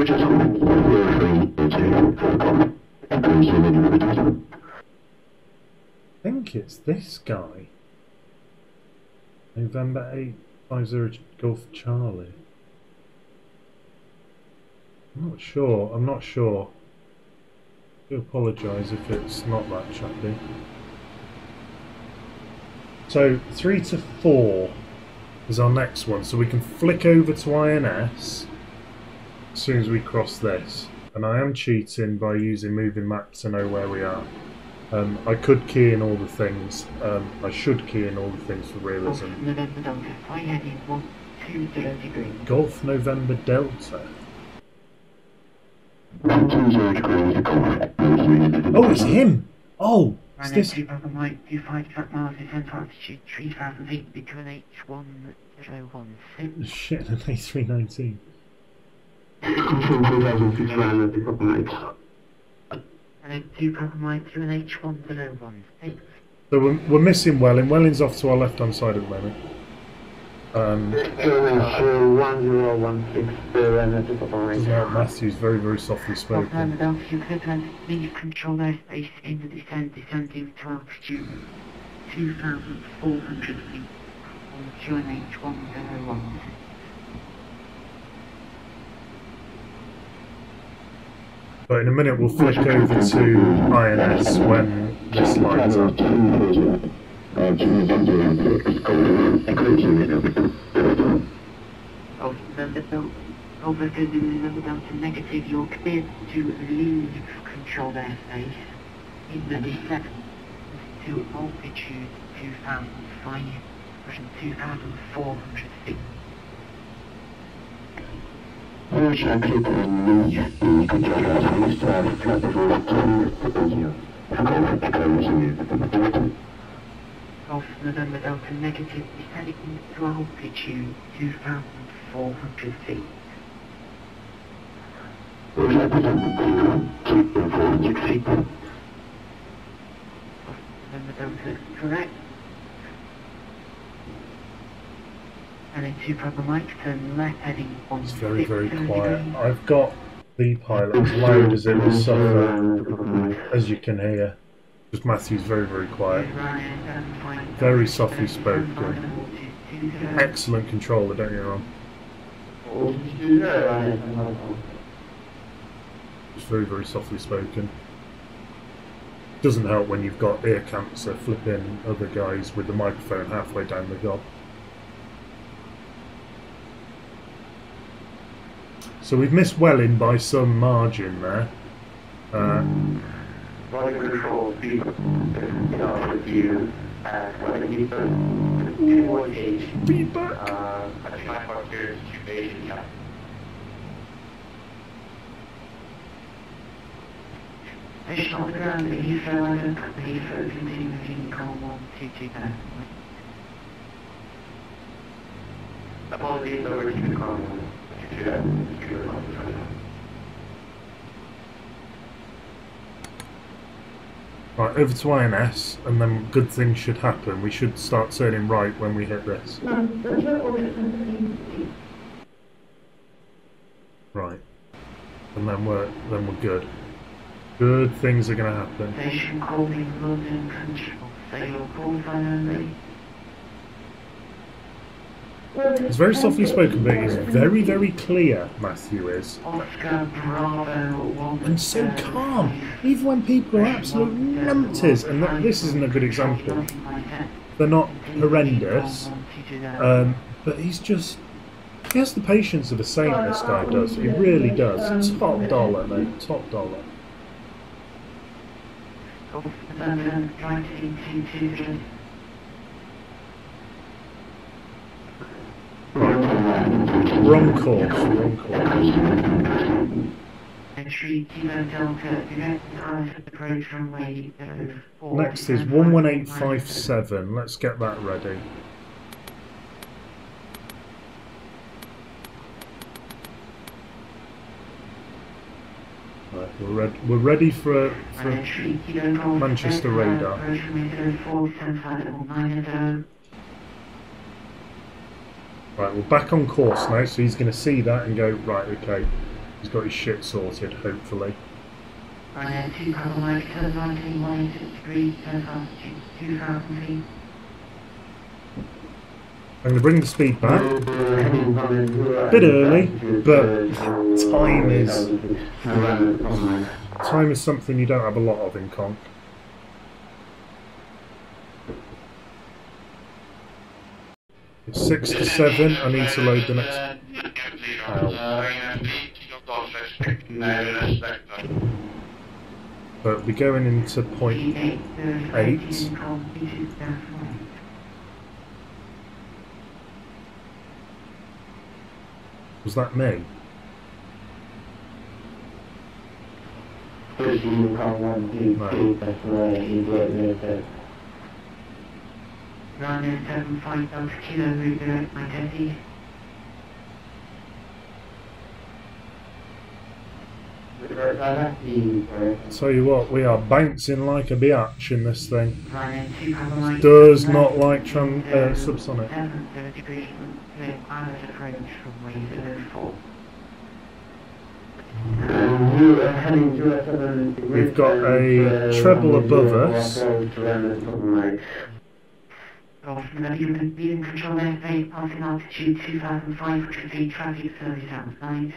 think it's this guy. November 850 Golf Charlie. I'm not sure. I do apologise if it's not that chappy. So 3 to 4 is our next one, so we can flick over to INS as soon as we cross this. And I am cheating by using moving maps to know where we are. I could key in all the things. I should key in all the things for realism. Golf November Delta. Oh, it's him! Oh! It's this... altitude 3000 feet between H1016. Shit, an A319. And 2 Papa Mike to an H1016. So we're missing Welling. Welling's off to our left-hand side at the moment. 1016. Matthew's very, very softly spoken. Leave control airspace in the descending to altitude 2,400 feet on QNH101. But in a minute we'll flick over to INS when this lines up. Over to negative, you're cleared to leave control airspace in the descent to altitude 2,400 feet. Golf November Delta negative, descending to altitude 2,400 feet. November Delta correct. And then 2 Papa Mike, turn left heading on. It's very, very quiet. I've got the pilot as loud as it will suffer, as you can hear. Just Matthew's very, very quiet. Very softly spoken. Excellent controller, don't get me wrong. Just very, very softly spoken. Doesn't help when you've got ear cancer flipping other guys with the microphone halfway down the gob. So we've missed Welling by some margin there. Control feedback. Fish on the ground at Heathrow, continuing call 122 there. Apologies, over to the call 122 there. Right, over to INS, and then good things should happen. We should start turning right when we hit this. Right, and then we're good. Good things are going to happen. Station calling London Control. Fail call finally. It's very softly spoken, but he's very, very clear, Matthew is. Oscar Bravo 1. And so calm, even when people are absolute numpties, and this isn't a good example. They're not horrendous, but he's just... He has the patience of a saint, this guy does. He really does. Top dollar, mate. Top dollar. Wrong course, wrong course. Next is 11857. Let's get that ready. Right, we're ready for Manchester radar. Right, we're back on course now, so he's going to see that and go, right, okay, he's got his shit sorted, hopefully. I'm going to bring the speed back. A bit early, but time is something you don't have a lot of in Conk. It's 6 to 7. I need to load the next. But we're going into point 8. Was that me? First Unicorn 122, that's where he got there. Running 75 kilo route direct my Teddy. Tell you what, we are bouncing like a biatch in this thing. Running 2 Does not like subsonic. 7 degrees pilot approach from wave 04. We've got a treble above us. Leading control FA passing altitude 2,500 feet, traffic service outside.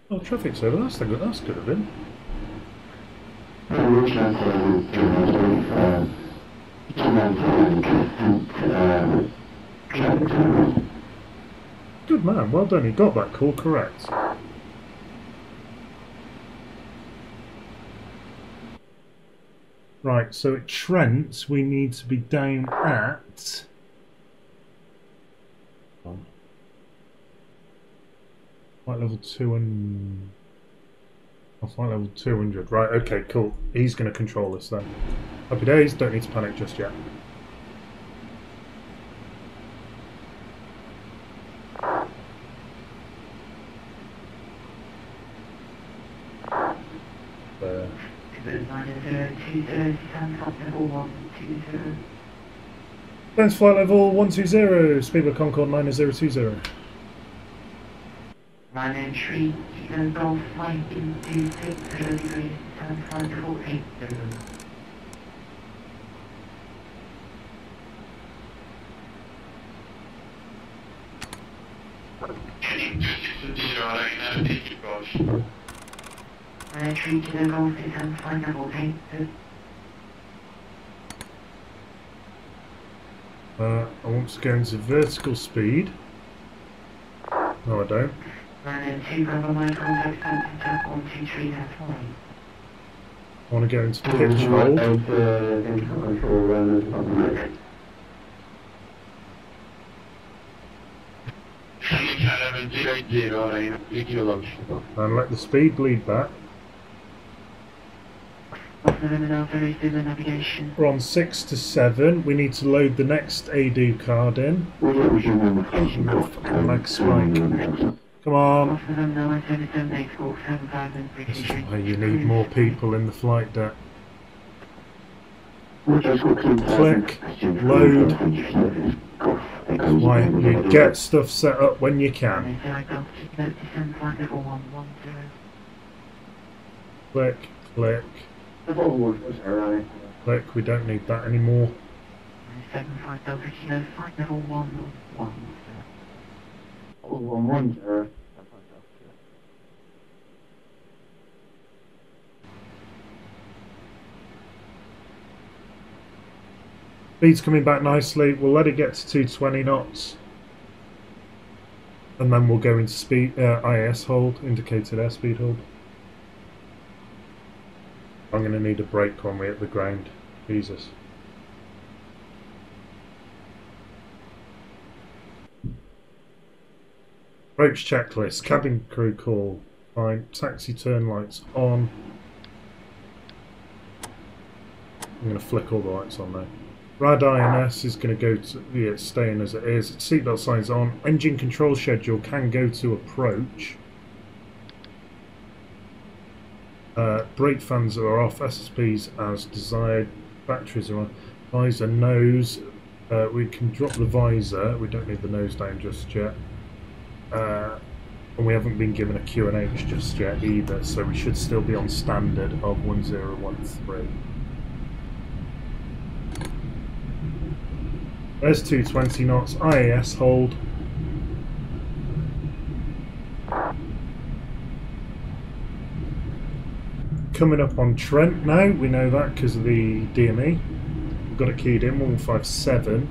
Oh, traffic's over. That's good. That's good of him. Good man. Well done. He got that call correct. Right. So at Trent, we need to be down at. Flight level 2 and... Oh, flight level 200. Right, okay, cool. He's going to control this then. Happy days, don't need to panic just yet. There. Thanks, flight level 120, speedboat Concorde 9020. Line entry, Kilo Golf flight into 60 degrees, turn 548. Line entry, Kilo Golf is turn 548. I want to go into vertical speed. No, I don't. Line 2, cover my contact center, tap 123, that's fine. I want to go into pitch hold. And let the speed bleed back. We're on 6 to 7. We need to load the next AD card in. Fucking lag spike. Come on. This is why you need more people in the flight deck. Click, load. That's why you get stuff set up when you can. Click, click. Click, we don't need that anymore. Speed's coming back nicely. We'll let it get to 220 knots. And then we'll go into speed IS hold, indicated airspeed hold. I'm going to need a brake when we hit the ground. Jesus. Approach checklist. Cabin crew call. Fine. Taxi turn lights on. I'm going to flick all the lights on now. Rad INS is going to go to, yeah, it's staying as it is. Seatbelt signs on. Engine control schedule can go to approach. Brake fans are off. SSPs as desired. Batteries are on. Visor nose. We can drop the visor. We don't need the nose down just yet. And we haven't been given a QNH just yet either, so we should still be on standard of 1013. There's 220 knots, IAS hold. Coming up on Trent now, we know that because of the DME. We've got it keyed in, 157.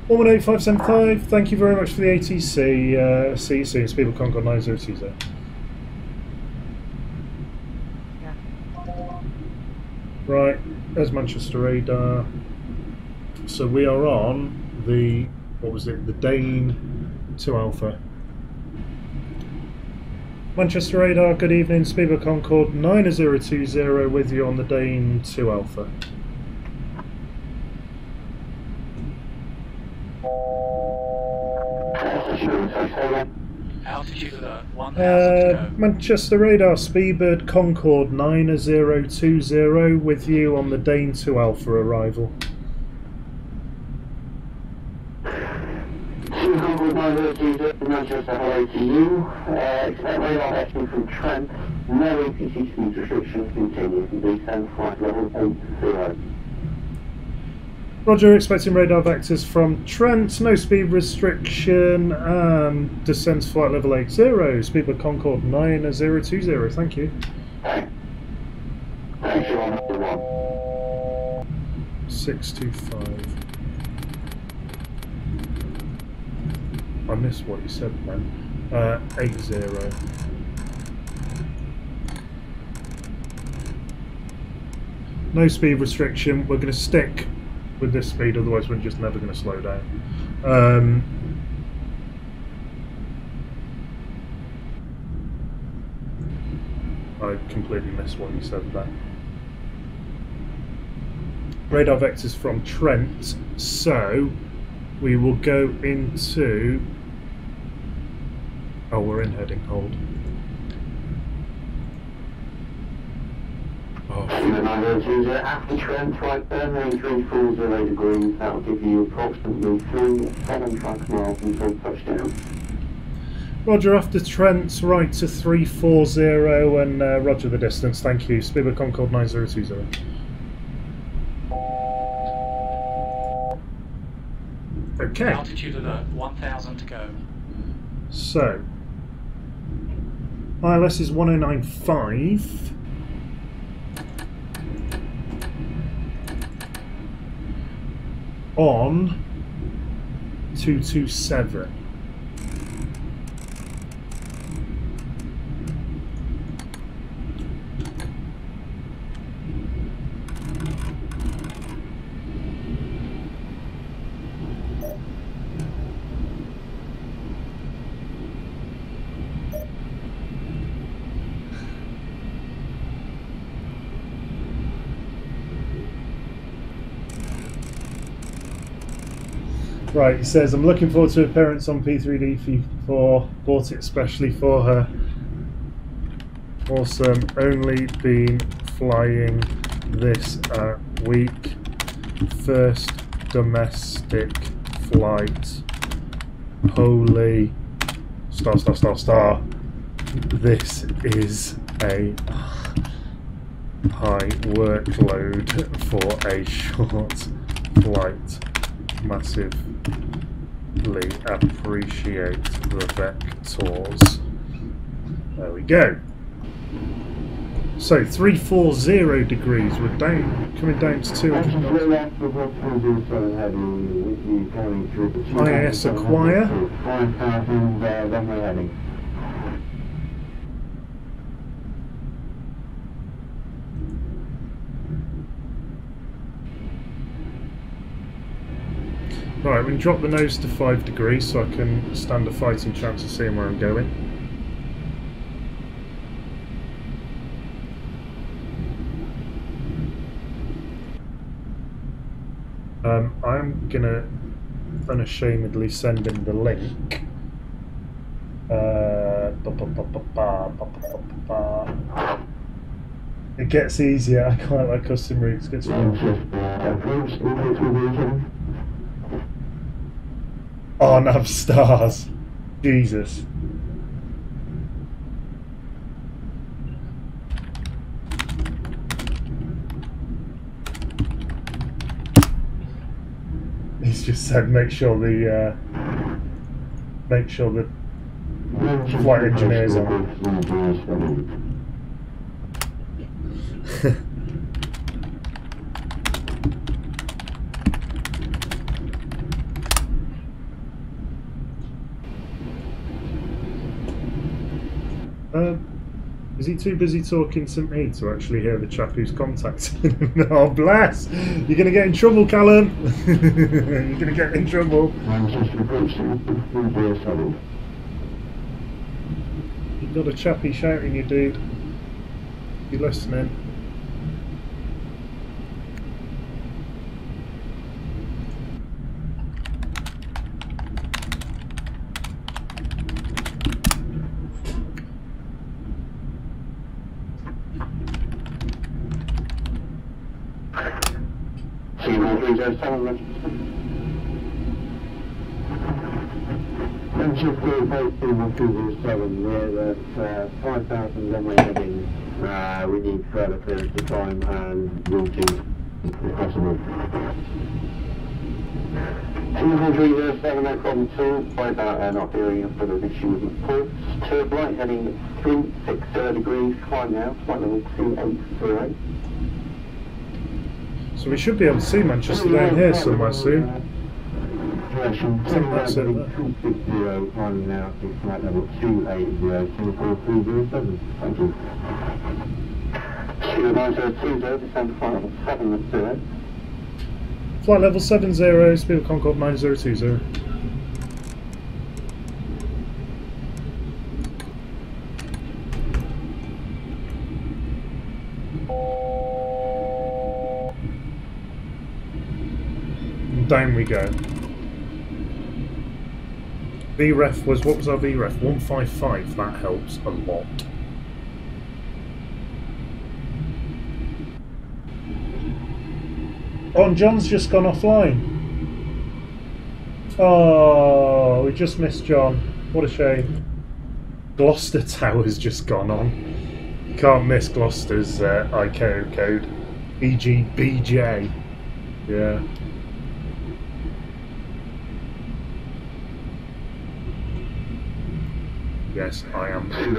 118575, thank you very much for the ATC. See you soon. Speedbird Concord 9020. Right, there's Manchester radar. So we are on the, what was it, the Dane 2 Alpha. Manchester radar, good evening. Speedbird Concord 9020 with you on the Dane 2 Alpha. Altitude alert, 1000 to go. Manchester radar, Speedbird Concord 9020 with you on the Dane 2 Alpha arrival. Concord 9020, Manchester, hello to you. Expect radar action from Trent. No ATC speed restrictions continue. Descend flight level 80. Roger, expecting radar vectors from Trent, no speed restriction, and descends flight level 80. Speedbird Concord 9020, thank you. Thank you, 625. I missed what you said then. 80. No speed restriction, we're going to stick with this speed, otherwise we're just never going to slow down. I completely missed what you said there. Radar vectors from Trent, so we will go into... Oh, we're in heading hold. After Trent, right there, 340 degrees, that will give you approximately 3.7 miles until touchdown. Roger, after Trent, right to 340 and roger the distance, thank you. Speedbird Concord 9020. Okay. Altitude alert, 1000 to go. So, ILS is 1095. On 227. Right, he says, I'm looking forward to her appearance on P3D4, bought it especially for her. Awesome, only been flying this week. First domestic flight. Holy star. This is a high workload for a short flight. Massively appreciate the vectors. There we go. So 340 degrees. We're down, coming down to 200 knots. IAS acquire. Right, we can drop the nose to 5 degrees so I can stand a fighting chance of seeing where I'm going. I'm gonna unashamedly send him the link. It gets easier. I quite like custom routes. Gets Oh, nav stars. Jesus. He's just said make sure the flight engineers are. Is he too busy talking to me to actually hear the chap who's contacting him? Oh, bless! You're going to get in trouble, Callum! You're going to get in trouble. You've got a chappie shouting you, dude. You listening? We're at 5,000 runway heading. We need further clearance to climb and routing if possible. 2307, no problem at all. Sorry about not hearing a further issue with reports. Turbo right heading 360 degrees, climb now, flight level 280. So we should be able to see Manchester down here somewhere soon. Direction 260, climbing now to flight level 280, Singapore 307. Thank you. 29020, descend flight level 720. Flight level 70, speed of Concorde 9020. And down we go. VREF was, what was our VREF? 155, that helps a lot. Oh, and John's just gone offline. Oh, we just missed John. What a shame. Gloucester Tower's just gone on. You can't miss Gloucester's ICAO code. EGBJ. Yeah. Yes, I am. Down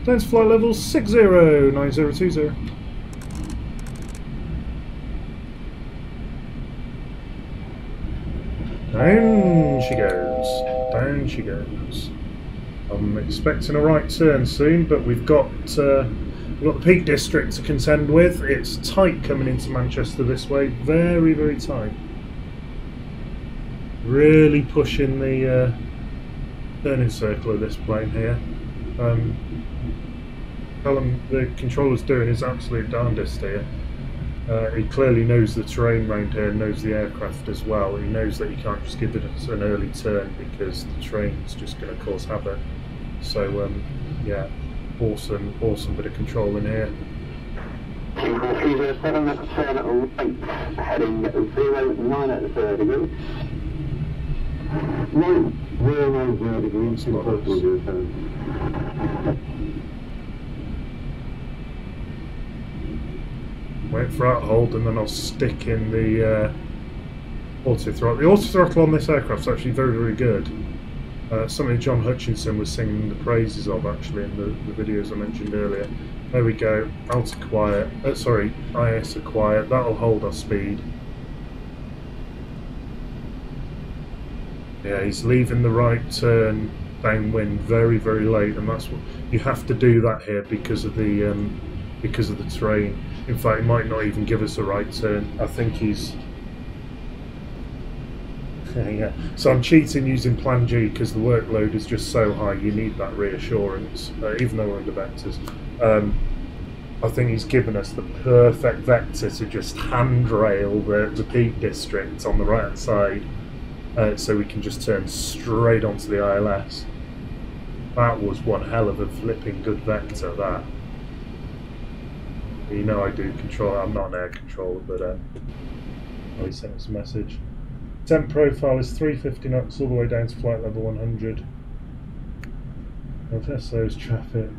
to flight level 609020. Down she goes. Down she goes. I'm expecting a right turn soon, but we've got the Peak District to contend with. It's tight coming into Manchester this way. Very, very tight. Really pushing the turning circle of this plane here. The controller's doing his absolute darndest here. He clearly knows the terrain around here, knows the aircraft as well. He knows that he can't just give it an early turn because the train's just going to cause havoc. So yeah, awesome bit of control in here. 2307, that's a turn right, heading 09 degrees. No, 090 degrees, Wait for that hold and then I'll stick in the auto throttle. The auto throttle on this aircraft is actually very, very good. Something John Hutchinson was singing the praises of actually in the videos I mentioned earlier. There we go, outer quiet, sorry, IS quiet, that'll hold our speed. Yeah, he's leaving the right turn downwind very, very late, and that's what you have to do that here because of the terrain. In fact, he might not even give us a right turn. I think he's yeah. So I'm cheating using Plan G because the workload is just so high. You need that reassurance, even though we're under vectors. I think he's given us the perfect vector to just handrail the Peak District on the right hand side. So we can just turn straight onto the ILS. That was one hell of a flipping good vector, that. You know I do control, I'm not an air controller, but oh, he sent us a message. Temp profile is 350 knots all the way down to flight level 100. I'll test those traffic.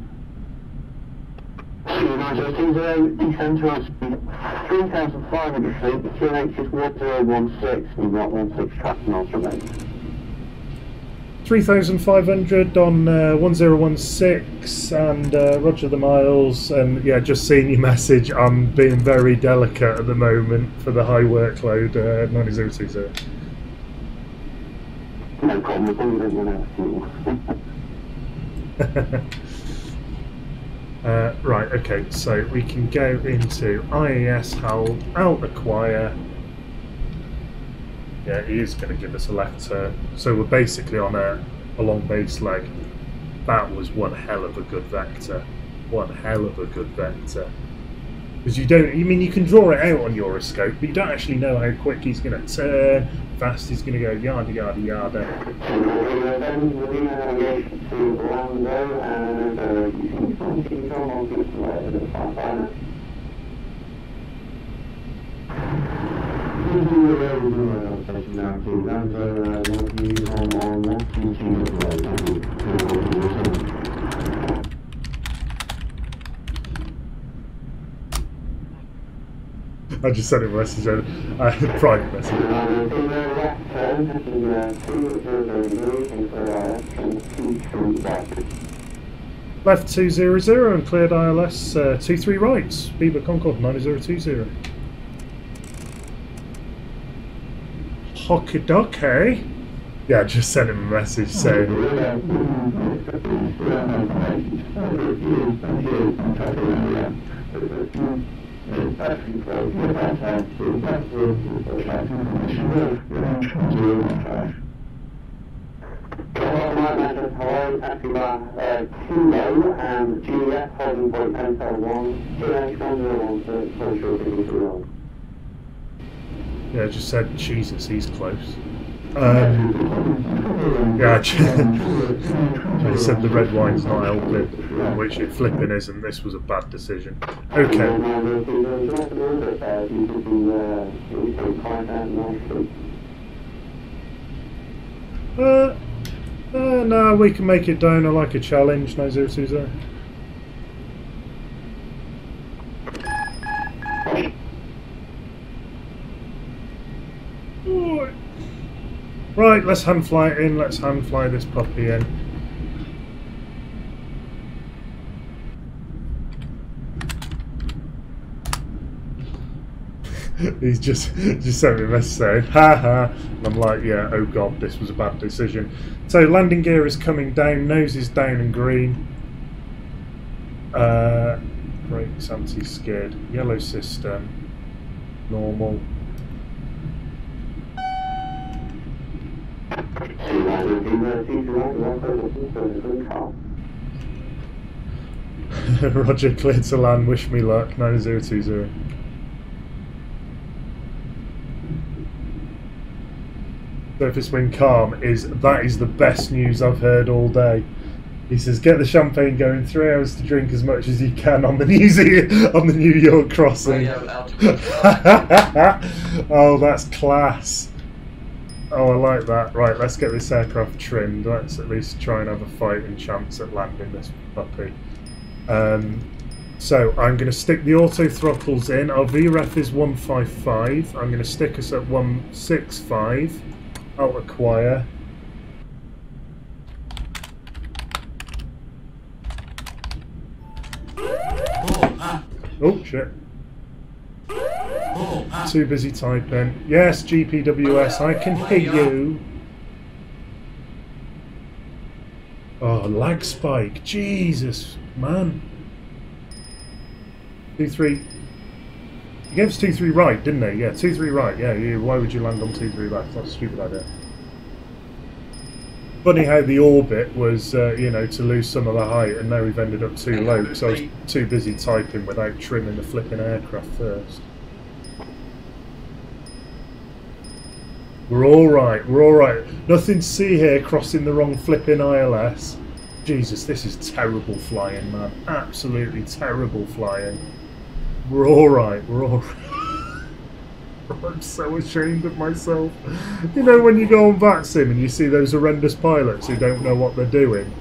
3,500 feet, the QNH is 1016, we've got 16 traffic miles remaining. 3,500 on 1016 and roger the miles, and yeah, just seeing your message. I'm being very delicate at the moment for the high workload. 9020. No problem, as long as you don't run out of fuel. Right, okay, so we can go into IES hold, out acquire. Yeah, he is going to give us a left turn. So we're basically on a long base leg. That was one hell of a good vector. One hell of a good vector. Because you don't, I mean, you can draw it out on Euroscope, but you don't actually know how quick he's going to turn, fast he's going to go, yada, yada, yada. I just sent him a message, a private message. Left 200 and cleared ILS 23 rights. Beaver Concord 9020. Hokidoke. Yeah, I just sent him a message saying. Yeah, I just said, Jesus, he's close. Yeah, I said the red wine's not helping, which it flipping isn't. This was a bad decision. Okay. No, we can make it down. I like a challenge. 9020. Right, let's hand fly it in. Let's hand fly this puppy in. He's just sent me a message saying, ha ha. And I'm like, yeah, oh god, this was a bad decision. So landing gear is coming down, nose is down and green. Brakes anti-skid, yellow system, normal. Roger, clear to land, wish me luck, 9020. Surface wind calm is the best news I've heard all day. He says, get the champagne going, 3 hours to drink as much as you can on the New York crossing. Oh, that's class. Oh, I like that. Right, let's get this aircraft trimmed. Let's at least try and have a fighting chance at landing this puppy. So I'm going to stick the auto throttles in. Our VREF is 155. I'm going to stick us at 165. I'll acquire. Oh, shit. Too busy typing. Yes, GPWS, I can hear you. Oh, lag spike. Jesus, man. 2-3. He gave us 2-3 right, didn't he? Yeah, 2-3 right. Yeah, why would you land on 2-3 left? That's a stupid idea. Funny how the orbit was, you know, to lose some of the height, and now we've ended up too low because I was too busy typing without trimming the flipping aircraft first. We're alright, we're alright. Nothing to see here crossing the wrong flipping ILS. Jesus, this is terrible flying, man. Absolutely terrible flying. We're alright, we're alright. I'm so ashamed of myself. You know when you go on VATSIM and you see those horrendous pilots who don't know what they're doing?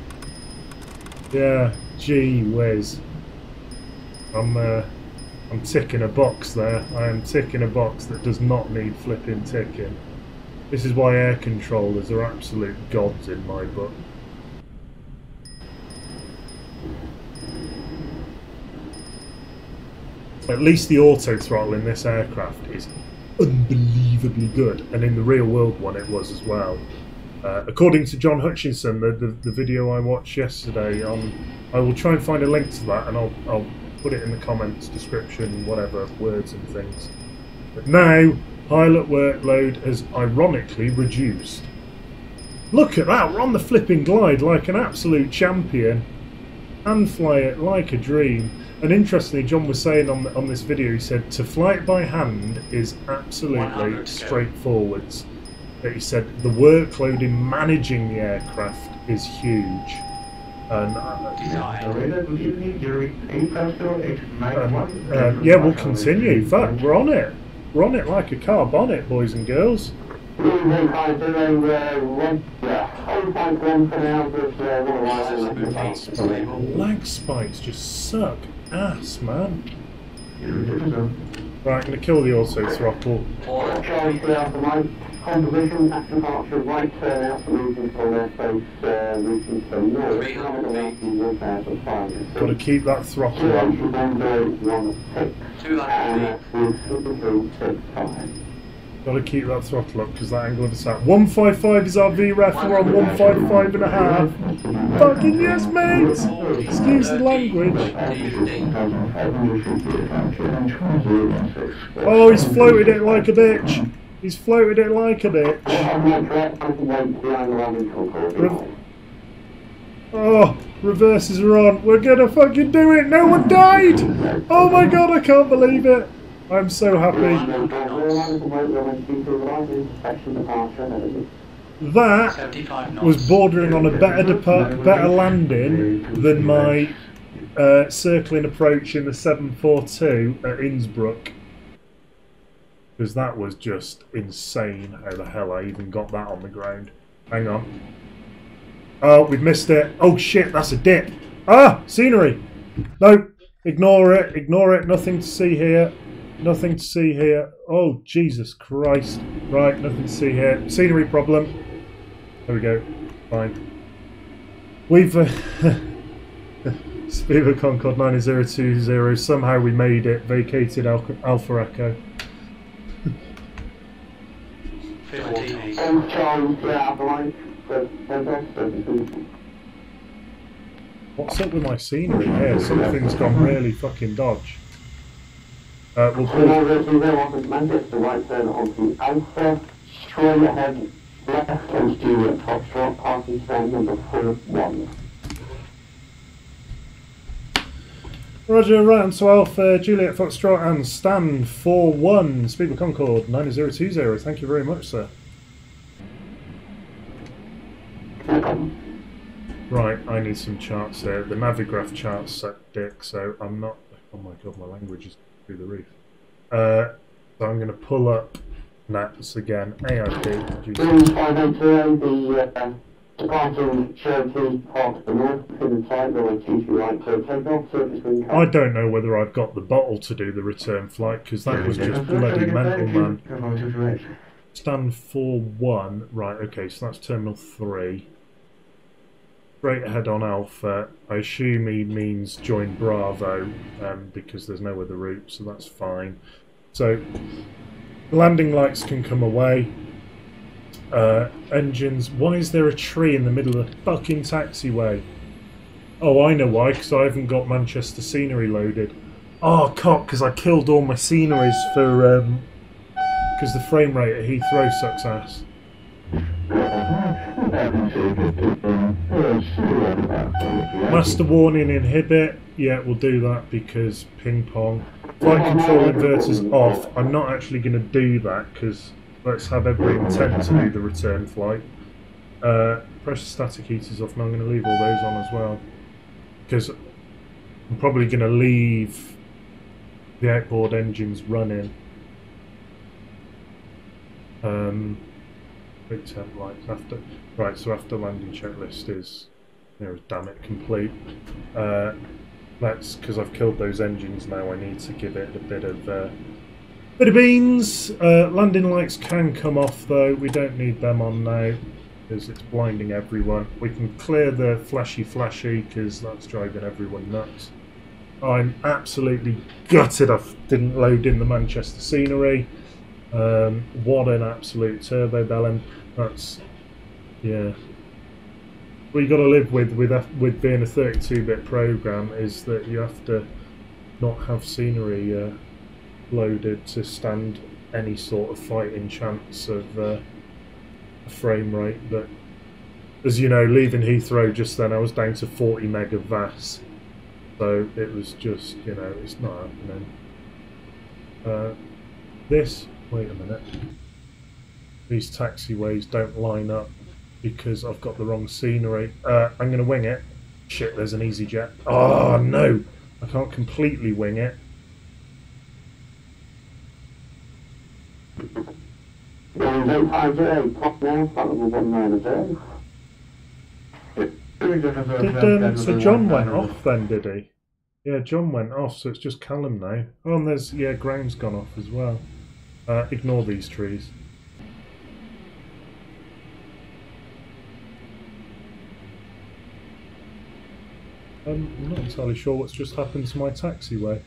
Yeah, gee whiz. I'm ticking a box there. I am ticking a box that does not need flipping ticking. This is why air controllers are absolute gods in my book. At least the auto throttle in this aircraft is unbelievably good, and in the real world one it was as well. According to John Hutchinson, the video I watched yesterday, I will try and find a link to that, and I'll put it in the comments, description, whatever, words and things. But now, pilot workload has ironically reduced. Look at that, we're on the flipping glide like an absolute champion. And fly it like a dream. And interestingly, John was saying on this video, he said, to fly it by hand is absolutely straightforward. But he said the workload in managing the aircraft is huge. And yeah, we'll continue. In fact, we're on it. We're on it like a car bonnet, boys and girls. Lag spikes just suck ass, man. Right, I'm going to kill the auto throttle. Composition at departure, right turn out to move into airspace, routing to north, Got to keep that throttle up. 200. Got to keep that throttle up because that angle of attack. 155 is our VREF, we're on 155.5. Fucking yes, mate! Excuse the language. Oh, he's floated it like a bitch. He's floated it like a bitch. Oh, reverses are on. We're gonna fucking do it. No one died. Oh my god, I can't believe it. I'm so happy. That was bordering on a better landing than my circling approach in the 742 at Innsbruck. Because that was just insane how the hell I even got that on the ground. Hang on. Oh, we've missed it. Oh shit, that's a dip. Ah, scenery. No, ignore it, ignore it. Nothing to see here. Nothing to see here. Oh, Jesus Christ. Right, nothing to see here. Scenery problem. There we go. Fine. We've... Spiva Concorde 9020, somehow we made it. Vacated Alpha Echo. 15. What's up with my scenery here? Something's gone really fucking dodge. We'll pull... Manchester, right turn onto Alpha, straight ahead, left and due at Foxtrot, passing stand number 41. Roger, right onto Alpha, Juliet Foxtrot and stand 41, Spiva Concorde 9020. Thank you very much, sir. Right, I need some charts there. The Navigraph charts set dick, so I'm not... Oh my god, my language is through the roof. So I'm going to pull up NATS again. AIP. Departing Cherokee, Park to the north, Finland side, runway 23 right, clear takeoff, surface wind. I don't know whether I've got the bottle to do the return flight, because that was just bloody mental, man. Stand 41. Right, okay, so that's Terminal 3. Straight ahead on Alpha. I assume he means join Bravo, because there's no other route, so that's fine. So, landing lights can come away. Engines. Why is there a tree in the middle of the fucking taxiway? Oh, I know why, because I haven't got Manchester scenery loaded. Oh, cock, because I killed all my sceneries for, because the frame rate at Heathrow sucks ass. Master warning inhibit. Yeah, we'll do that because ping pong. Flight control inverters off. I'm not actually going to do that because let's have every intent to do the return flight. Pressure static heaters off, and I'm going to leave all those on as well. Because I'm probably going to leave the outboard engines running. Big temp lights after. Right, so after landing checklist is, damn it, complete. That's because I've killed those engines now. I need to give it a bit of beans. Landing lights can come off though. We don't need them on now because it's blinding everyone. We can clear the flashy because that's driving everyone nuts. I'm absolutely gutted I didn't load in the Manchester scenery. What an absolute turbo bellend. That's Yeah. What you got to live with being a 32-bit program is that you have to not have scenery loaded to stand any sort of fighting chance of a frame rate. But as you know, leaving Heathrow just then, I was down to 40 meg of VAS, so it was just, you know, it's not happening. Wait a minute, these taxiways don't line up because I've got the wrong scenery. I'm going to wing it. Shit, there's an EasyJet. Oh no, I can't completely wing it. So John went off then, did he? Yeah, John went off, so it's just Callum now. Oh, and there's, yeah, ground's gone off as well. Ignore these trees. I'm not entirely sure what's just happened to my taxiway.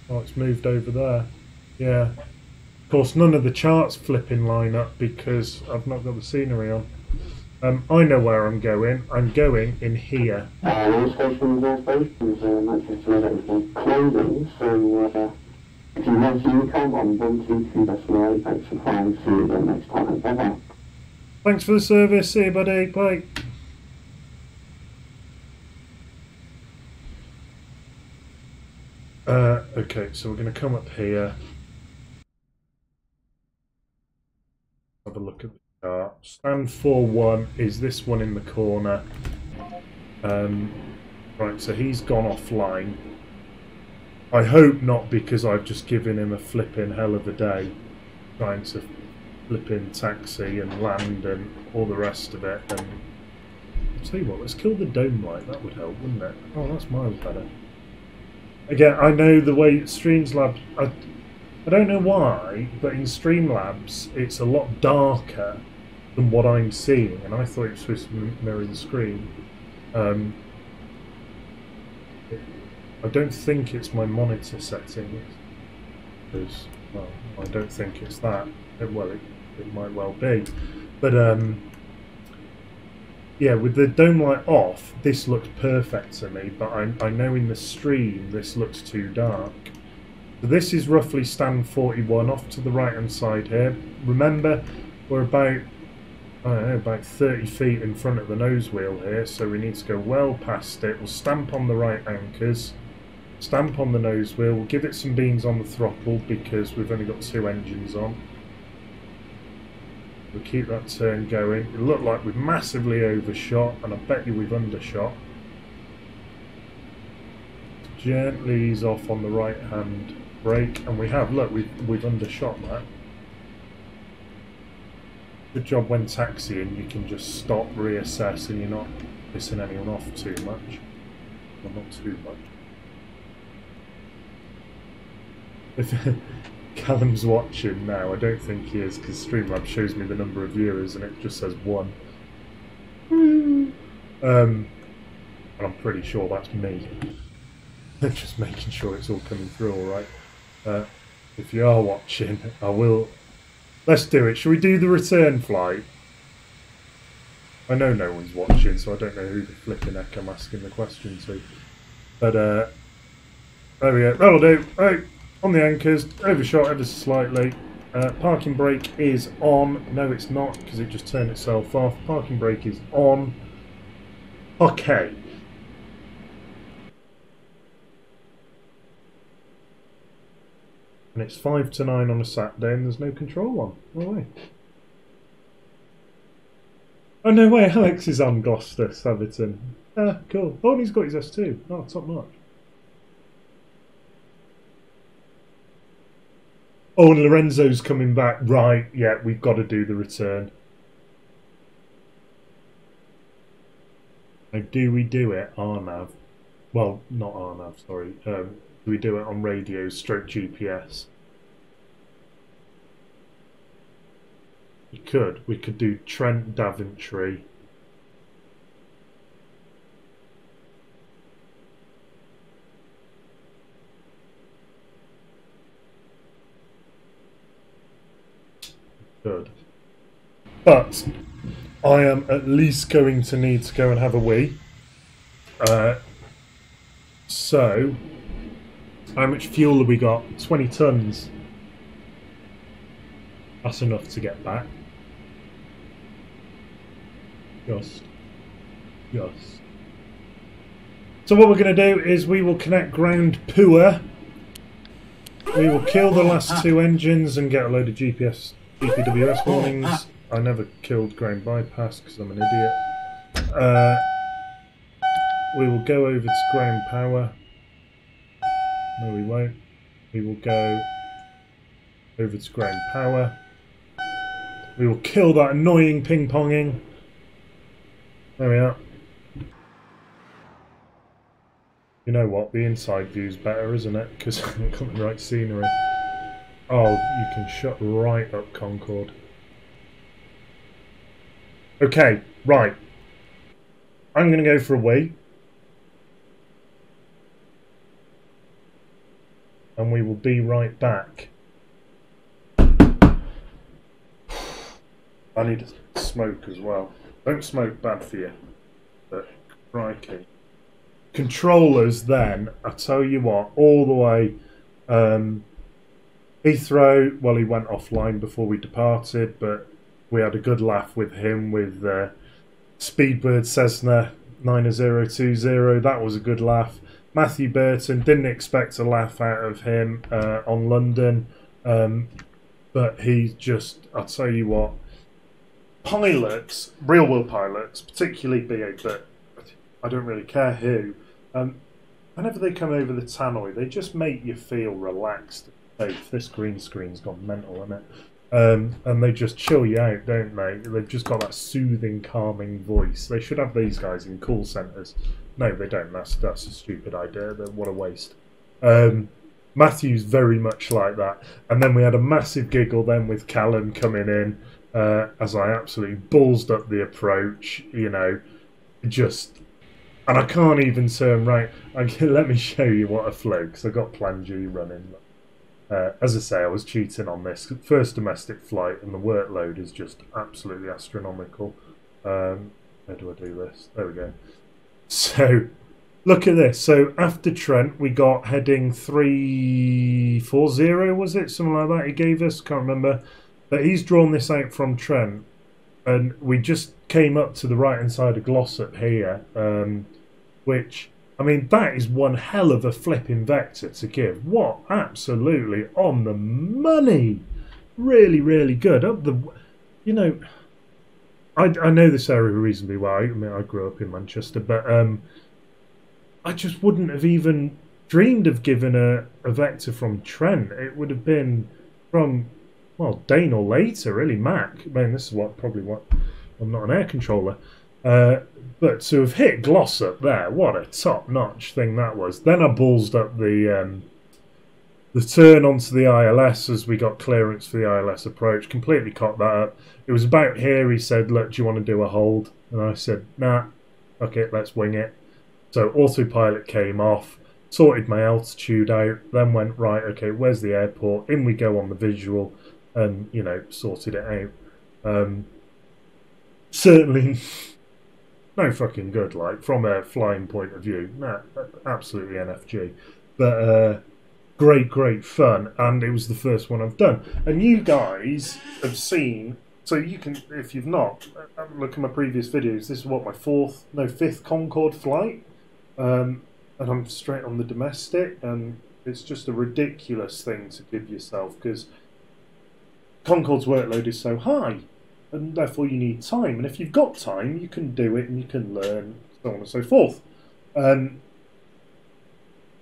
Oh, it's moved over there. Yeah. Of course, none of the charts flipping line up because I've not got the scenery on. I know where I'm going. I'm going in here. All stations, Manchester closing, so if you want to come on 122.8, thanks for calling, see you again next time. Bye-bye. Thanks for the service, see you buddy, bye. Okay, so we're going to come up here. Have a look at the chart. Stand 4-1 is this one in the corner. Right, so he's gone offline. I hope not, because I've just given him a flipping hell of a day trying to flipping taxi and land and all the rest of it. And I'll tell you what, let's kill the dome light, that would help, wouldn't it? Oh, that's miles better. Again, I know the way Streamlabs, I don't know why, but in Streamlabs it's a lot darker than what I'm seeing, and I thought it was supposed to mirror the screen. I don't think it's my monitor settings, because, well, I don't think it's that. Well, it might well be, but yeah, with the dome light off, this looks perfect to me, but I know in the stream this looks too dark. So this is roughly stand 41 off to the right hand side here. Remember, we're about, I don't know, about 30 feet in front of the nose wheel here, so we need to go well past it. We'll stamp on the right anchors, stamp on the nose wheel, we'll give it some beans on the throttle because we've only got 2 engines on. We'll keep that turn going. It looked like we've massively overshot, and I bet you we've undershot. Gently ease off on the right hand brake, and we have, look, we've undershot that. Good job when taxiing, you can just stop, reassess, and you're not pissing anyone off too much. Well, not too much. If Callum's watching now, I don't think he is, because Streamlabs shows me the number of viewers and it just says 1. And I'm pretty sure that's me. Just making sure it's all coming through alright. If you are watching, I will... Let's do it. Shall we do the return flight? I know no one's watching, so I don't know who the flipping heck I'm asking the question to. But, there we go. That'll do. Right. On the anchors, overshot ever so slightly. Parking brake is on. No, it's not, because it just turned itself off. Parking brake is on. Okay. And it's 5 to 9 on a Saturday, and there's no control on. No way. Oh, no way. Alex is on Gloucester, Saviton. Ah, cool. Oh, and he's got his S2. Oh, top notch. Oh, and Lorenzo's coming back. Right, yeah, we've got to do the return. Now, do we do it RNAV? Well, not RNAV, sorry. Do we do it on radio stroke GPS? We could. We could do Trent Daventry. Good. But I am at least going to need to go and have a wee. So, how much fuel have we got? 20 tons. That's enough to get back. Just. So what we're going to do is we will connect ground poor. We will kill the last two engines and get a load of GPWS warnings. I never killed ground bypass because I'm an idiot. We will go over to ground power. No, we won't. We will go over to ground power. We will kill that annoying ping-ponging. There we are. You know what? The inside view's better, isn't it? Because I haven't got the right scenery. Oh, you can shut right up, Concorde. Okay, right. I'm going to go for a wee. And we will be right back. I need to smoke as well. Don't smoke, bad for you. But, crikey. Controllers then, I tell you what, all the way. Heathrow, well, he went offline before we departed, but we had a good laugh with him with Speedbird Cessna 90020. That was a good laugh. Matthew Burton, didn't expect a laugh out of him on London, but he just, I'll tell you what, pilots, real world pilots, particularly BA, but I don't really care who, whenever they come over the tannoy, they just make you feel relaxed. This green screen's gone mental, isn't it? And they just chill you out, don't they? They've just got that soothing, calming voice. They should have these guys in call centres. No, they don't. That's a stupid idea. What a waste. Matthew's very much like that. And then we had a massive giggle then with Callum coming in as I absolutely ballsed up the approach, you know, just... And I can't even turn right. Let me show you what I flew, because I got Plan G running. As I say, I was cheating on this. First domestic flight, and the workload is just absolutely astronomical. How do I do this? There we go. So, look at this. So, after Trent, we got heading 340, was it? Something like that he gave us. Can't remember. But he's drawn this out from Trent. And we just came up to the right-hand side of Glossop here, which... I mean, that is one hell of a flipping vector to give. What? Absolutely on the money. Really, really good. Up the, you know, I know this area reasonably well. I mean, I grew up in Manchester, but I just wouldn't have even dreamed of giving a vector from Trent. It would have been from, well, Dane or later, really, Mac. I mean, this is probably what, I'm not an air controller. But to have hit Glossop there, what a top-notch thing that was. Then I ballsed up the turn onto the ILS as we got clearance for the ILS approach. Completely cocked that up. It was about here. He said, look, do you want to do a hold? And I said, nah, okay, let's wing it. So autopilot came off, sorted my altitude out, then went, right, okay, where's the airport? In we go on the visual and, you know, sorted it out. Certainly... no fucking good, like, from a flying point of view. Nah, absolutely NFG. But great fun, and it was the first one I've done. And you guys have seen, so you can, if you've not, look at my previous videos, this is what, my fifth Concorde flight. And I'm straight on the domestic, and it's just a ridiculous thing to give yourself, because Concorde's workload is so high. And therefore you need time, and if you've got time you can do it and you can learn, so on and so forth.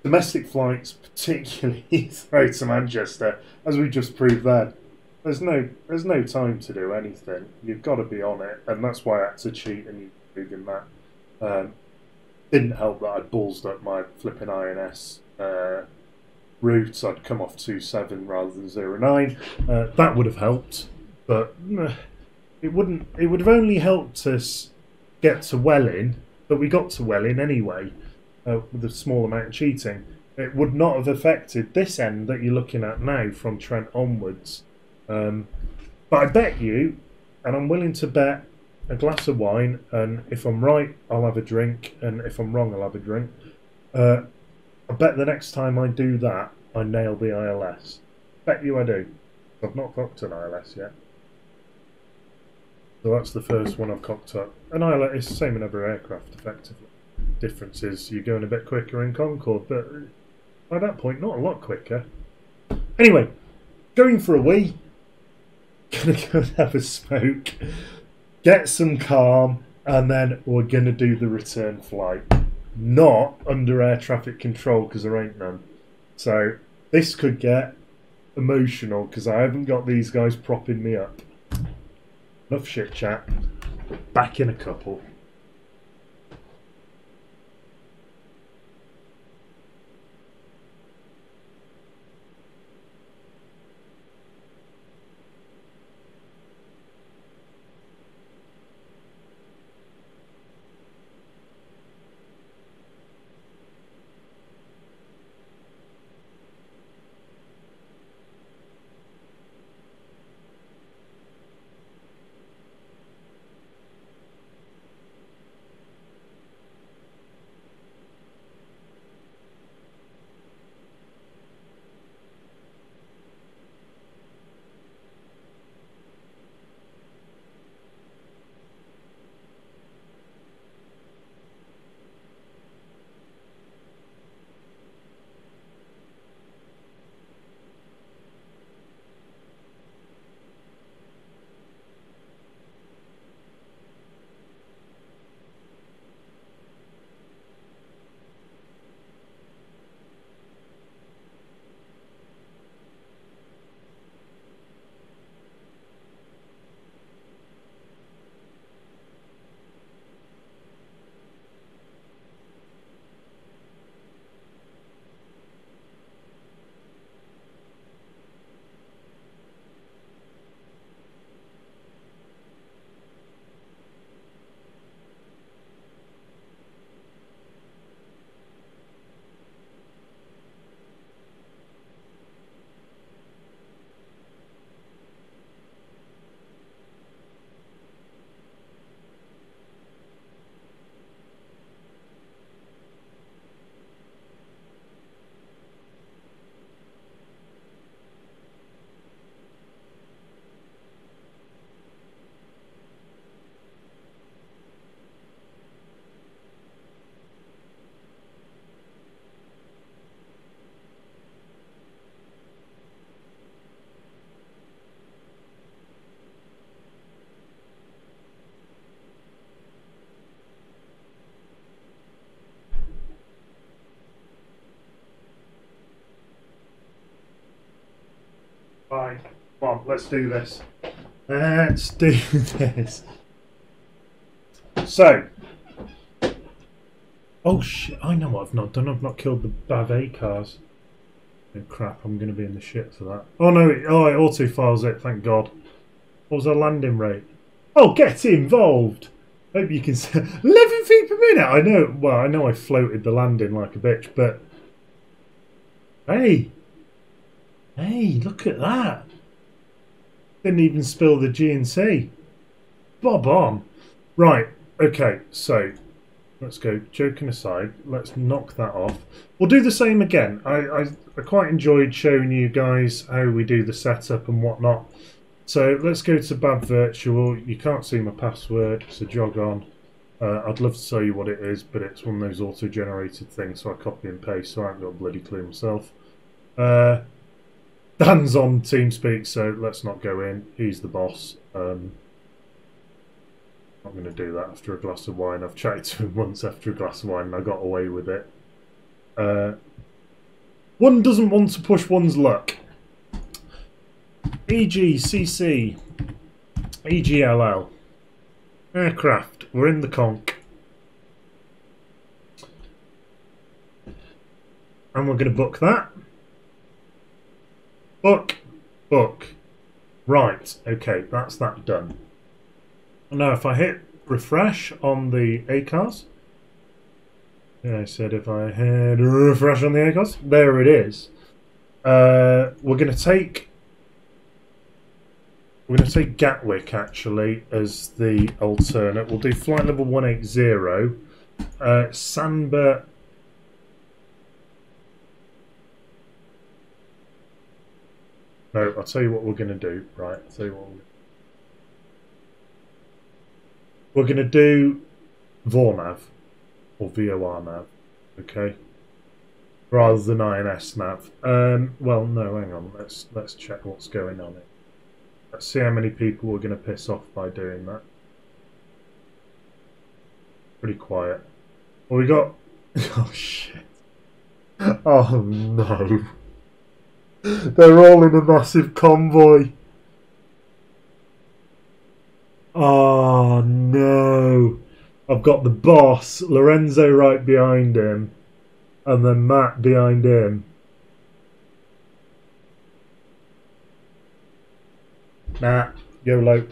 Domestic flights, particularly Heathrow to Manchester, as we just proved there, there's no time to do anything. You've got to be on it, and that's why I had to cheat and proving that. Didn't help that I'd ballsed up my flipping INS route. I'd come off 27 rather than 09. That would have helped, but it wouldn't. It would have only helped us get to Welling, but we got to Welling anyway with a small amount of cheating. It would not have affected this end that you're looking at now from Trent onwards. But I bet you and I'm willing to bet a glass of wine, and if I'm right, I'll have a drink, and if I'm wrong, I'll have a drink. I bet the next time I do that, I nail the ILS. Bet you I do. I've not cocked an ILS yet. So that's the first one I've cocked up. An ILS is the same in every aircraft, effectively. Difference is you're going a bit quicker in Concorde, but by that point, not a lot quicker. Anyway, going for a wee. Gonna go and have a smoke, get some calm, and then we're gonna do the return flight. Not under air traffic control, because there ain't none. So this could get emotional because I haven't got these guys propping me up. Enough shit chat. Back in a couple. Fine. Come on, let's do this. Let's do this. So. Oh shit, I know what I've not done. I've not killed the BAV cars. Oh crap, I'm going to be in the shit for that. Oh no, it auto-files it, thank God. What was our landing rate? Oh, get involved! Hope you can say 11 feet per minute! I know, well, I know I floated the landing like a bitch, but... Hey! Hey, look at that! Didn't even spill the G&C. Bob on! Right, okay, so... Let's go, joking aside, let's knock that off. We'll do the same again. I quite enjoyed showing you guys how we do the setup and whatnot. So let's go to Bad Virtual. You can't see my password, so jog on. I'd love to tell you what it is, but it's one of those auto-generated things, so I copy and paste, so I haven't got a bloody clue myself. Dan's on TeamSpeak, so let's not go in. He's the boss. I'm going to do that after a glass of wine. I've chatted to him once after a glass of wine and I got away with it. One doesn't want to push one's luck. EGCC. EGLL. Aircraft. We're in the conch. And we're going to book that. Book. Right, okay, that's that done. Now if I hit refresh on the ACARS, yeah, I said if I hit refresh on the ACARS, there it is. We're going to take We're going to take Gatwick actually as the alternate. We'll do flight level 180. Samba. No, I'll tell you what we're going to do. Right, I'll tell you what we're going to do. VORNAV or VORNAV, okay, rather than INS nav. Well, no, hang on. Let's check what's going on here. Let's see how many people we're going to piss off by doing that. Pretty quiet. Well, we got. Oh shit! Oh no! They're all in a massive convoy. Oh no! I've got the boss, Lorenzo, right behind him, and then Matt behind him. Nah, YOLO.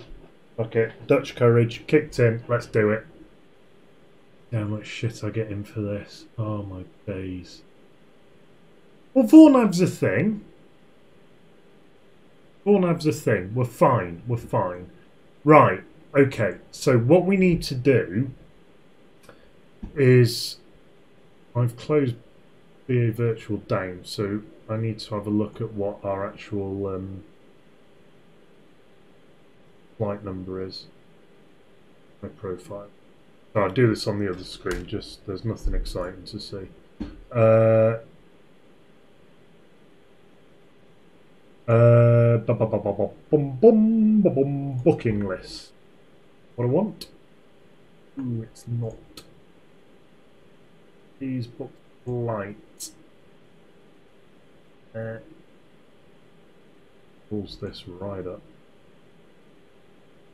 Fuck it. Dutch courage. Kicked in. Let's do it. How much shit I get in for this. Oh my days. Well, VORNAV's a thing. VORNAV's a thing. We're fine. We're fine. Right. Okay. So what we need to do is I've closed BA Virtual down, so I need to have a look at what our actual flight number is. My profile. Oh, I'll do this on the other screen, just there's nothing exciting to see. Booking list. What I want? Ooh, it's not. Please book flight. Pulls this right up.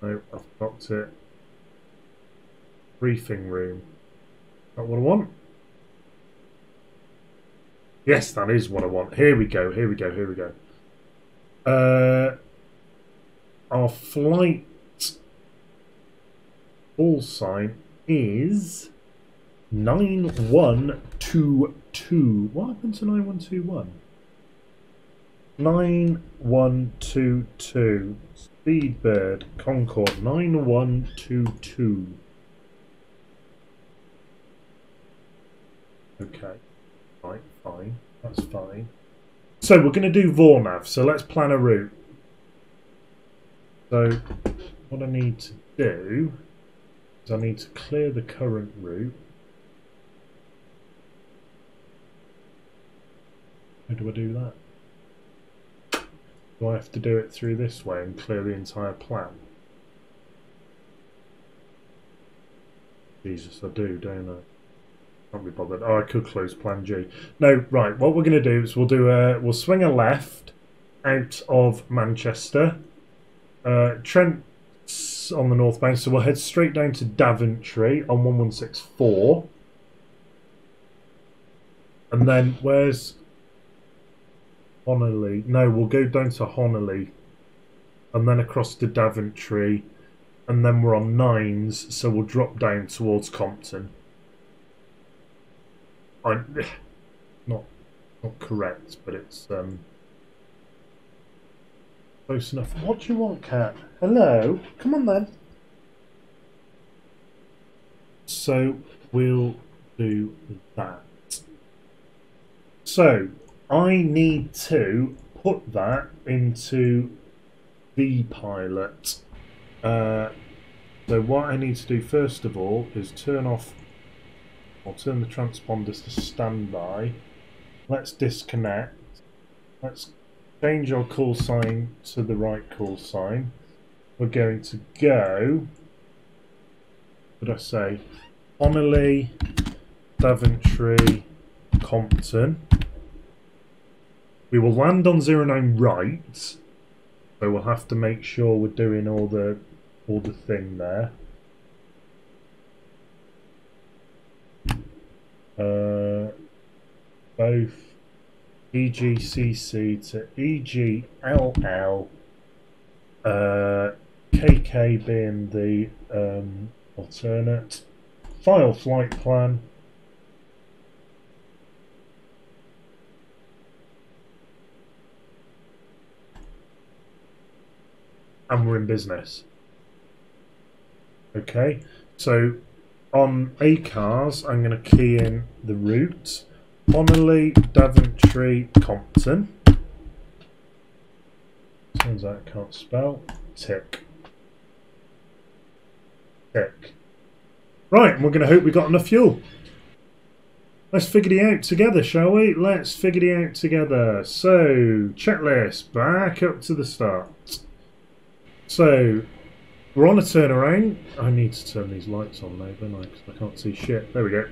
No, I've got it. Briefing room. Is that what I want? Yes, that is what I want. Here we go, here we go, here we go. Our flight call sign is 9122. What happened to 9121? 9122. Speedbird Concorde 9122. Okay, right, fine, that's fine. So we're going to do VORNAV, so let's plan a route. So what I need to do is I need to clear the current route. How do I do that? Do I have to do it through this way and clear the entire plan? Jesus, I do, don't I? Can't be bothered. Oh, I could close Plan G. No, right. What we're going to do is we'll swing a left out of Manchester. Trent's on the northbound, so we'll head straight down to Daventry on 1164. And then where's Honolulu? No, we'll go down to Honolulu and then across to Daventry, and then we're on 9s, so we'll drop down towards Compton. Not correct, but it's close enough. What do you want, cat? Hello? Come on then. So we'll do that. So I need to put that into VPilot. So what I need to do first of all is turn the transponders to standby. Let's disconnect. Let's change our call sign to the right call sign. We're going to go, what did I say? Honolulu, Daventry, Compton. We will land on 09 right, so we'll have to make sure we're doing all the thing there. Both EGCC to EGLL, KK being the alternate. File flight plan. and we're in business. Okay, so on ACARS, I'm going to key in the route. Honolulu, Daventry, Compton. Turns out I can't spell. Tick. Tick. Right, and we're going to hope we got enough fuel. Let's figure it out together, shall we? Let's figure it out together. So, checklist, back up to the start. So, we're on a turnaround. I need to turn these lights on now, don't I? Because I can't see shit. There we go.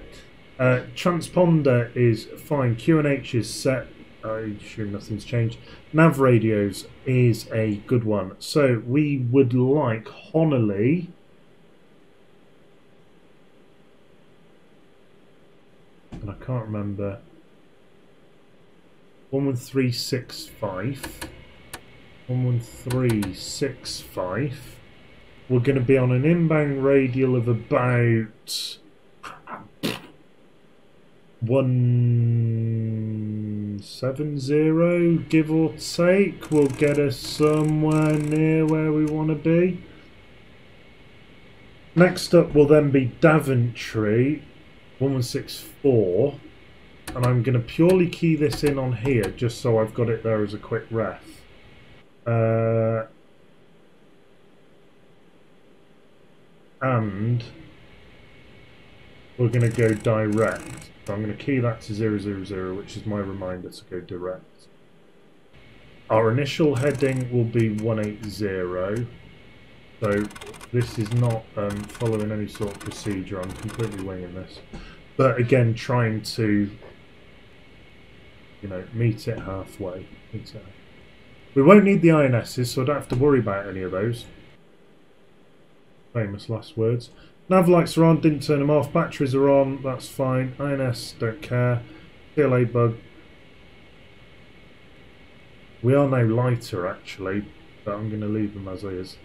Transponder is fine. QNH is set. I assume nothing's changed. Nav radios is a good one. So, we would like Honolulu. And I can't remember. 11365. 11365. We're going to be on an inbound radial of about 170, give or take. Will get us somewhere near where we want to be. Next up will then be Daventry. 1164, and I'm going to purely key this in on here just so I've got it there as a quick ref. And we're going to go direct. So I'm going to key that to 000, which is my reminder to go direct. Our initial heading will be 180. So this is not following any sort of procedure. I'm completely winging this, but again, trying to, you know, meet it halfway. We won't need the INSs, so I don't have to worry about any of those. Famous last words. Nav lights are on. Didn't turn them off. Batteries are on. That's fine. INS don't care. CLA bug. We are now lighter actually, but I'm going to leave them as is.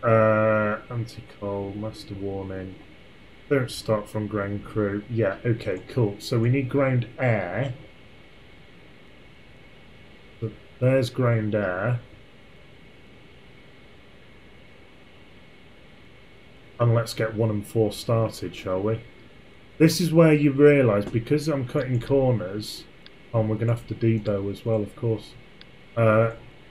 Anti-coal, master warning, don't start from ground crew. Yeah, okay, cool. So we need ground air. So there's ground air. And let's get 1 and 4 started, shall we? This is where you realise, because I'm cutting corners, and we're going to have to debow as well, of course,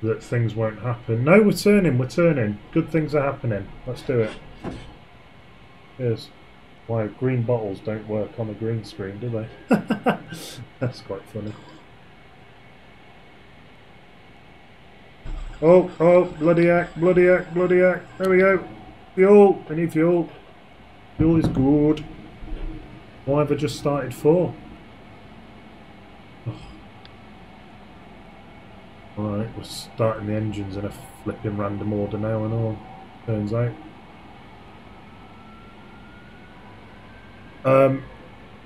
that things won't happen. No, we're turning. Good things are happening. Let's do it. Here's why green bottles don't work on a green screen, do they? That's quite funny. Oh, bloody heck. There we go. Fuel. We need fuel. Fuel is good. Why have I just started 4? Alright, we're starting the engines in a flipping random order now and all, turns out.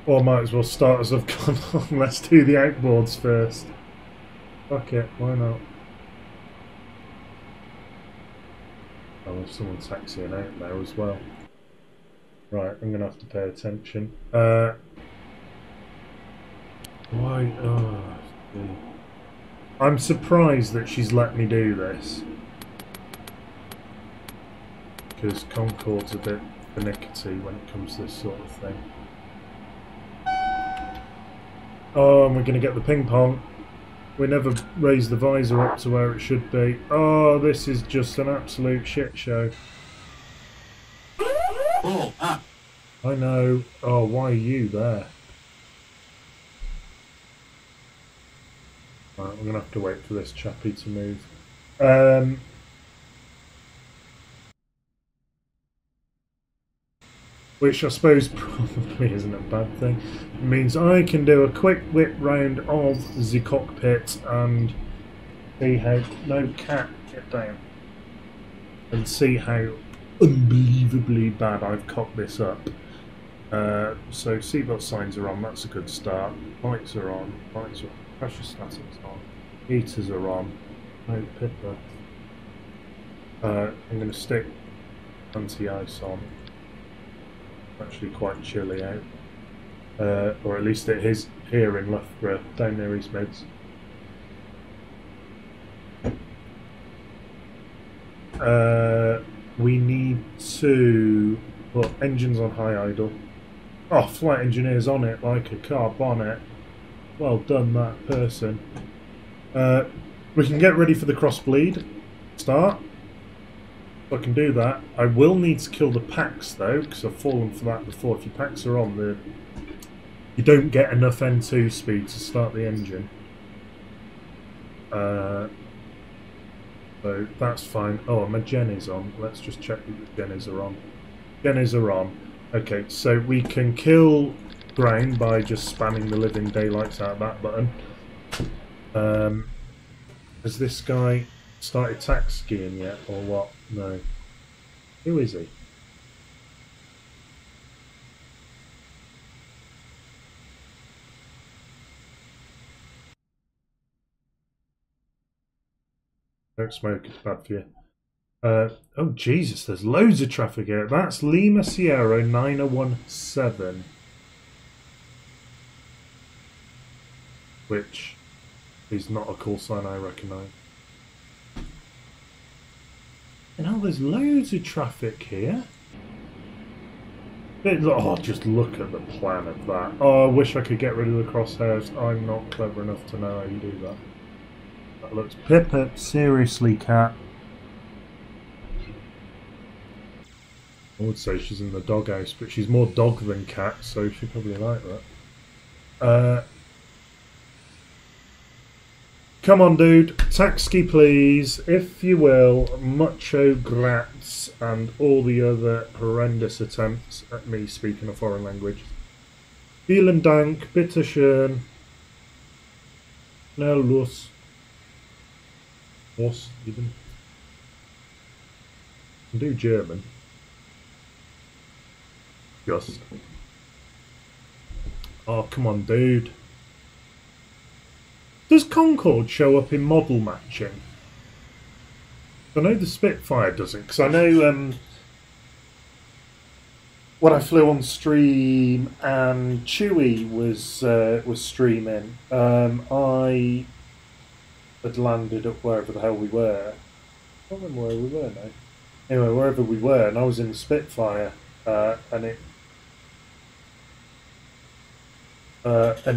Well, I might as well start as I've gone on. Let's do the outboards first. Fuck it, why not? Oh, there's someone taxiing out now as well. Right, I'm going to have to pay attention. Why? Oh, gee. I'm surprised that she's let me do this, because Concorde's a bit finicky when it comes to this sort of thing. Oh, and we're going to get the ping pong. We never raised the visor up to where it should be. Oh, this is just an absolute shit show. I know. Oh, why are you there? Right, I'm going to have to wait for this chappie to move. Which I suppose probably isn't a bad thing. It means I can do a quick whip round of the cockpit and see how... No, cat, get down. And see how unbelievably bad I've cocked this up. So seatbelt signs are on, that's a good start. Lights are on, pressure statics on, heaters are on, no pipper. I'm going to stick anti-ice on. Actually quite chilly out. Or at least it is here in Loughborough, down near East Mids. we need to put engines on high idle. Oh, flight engineer's on it like a car bonnet. Well done, that person. We can get ready for the crossbleed. Start. So I can do that. I will need to kill the packs though, because I've fallen for that before. If your packs are on, you don't get enough N2 speed to start the engine. So that's fine. Oh, my Jennies on. Let's just check that the Jennies are on. Jennies are on. Okay, so we can kill ground by just spamming the living daylights out of that button. Has this guy started tax skiing yet, or what? No. Who is he? Don't smoke, it's bad for you. Oh Jesus, there's loads of traffic here. That's Lima Sierra 9017. Which is not a call sign I recognise. And now there's loads of traffic here. Oh, just look at the plan of that. Oh, I wish I could get rid of the crosshairs. I'm not clever enough to know how you do that. That looks Pippa, seriously, cat. I would say she's in the doghouse, but she's more dog than cat, so she'd probably like that. Come on, dude. Taxi, please. If you will. Mucho grats and all the other horrendous attempts at me speaking a foreign language. Vielen Dank, bitteschön. No los. Was, even. I can do German. Just. Oh, come on, dude. Does Concorde show up in model matching? I know the Spitfire doesn't, because I know when I flew on stream and Chewie was streaming, I had landed up wherever the hell we were. I can't remember where we were now. Anyway, wherever we were, and I was in the Spitfire, and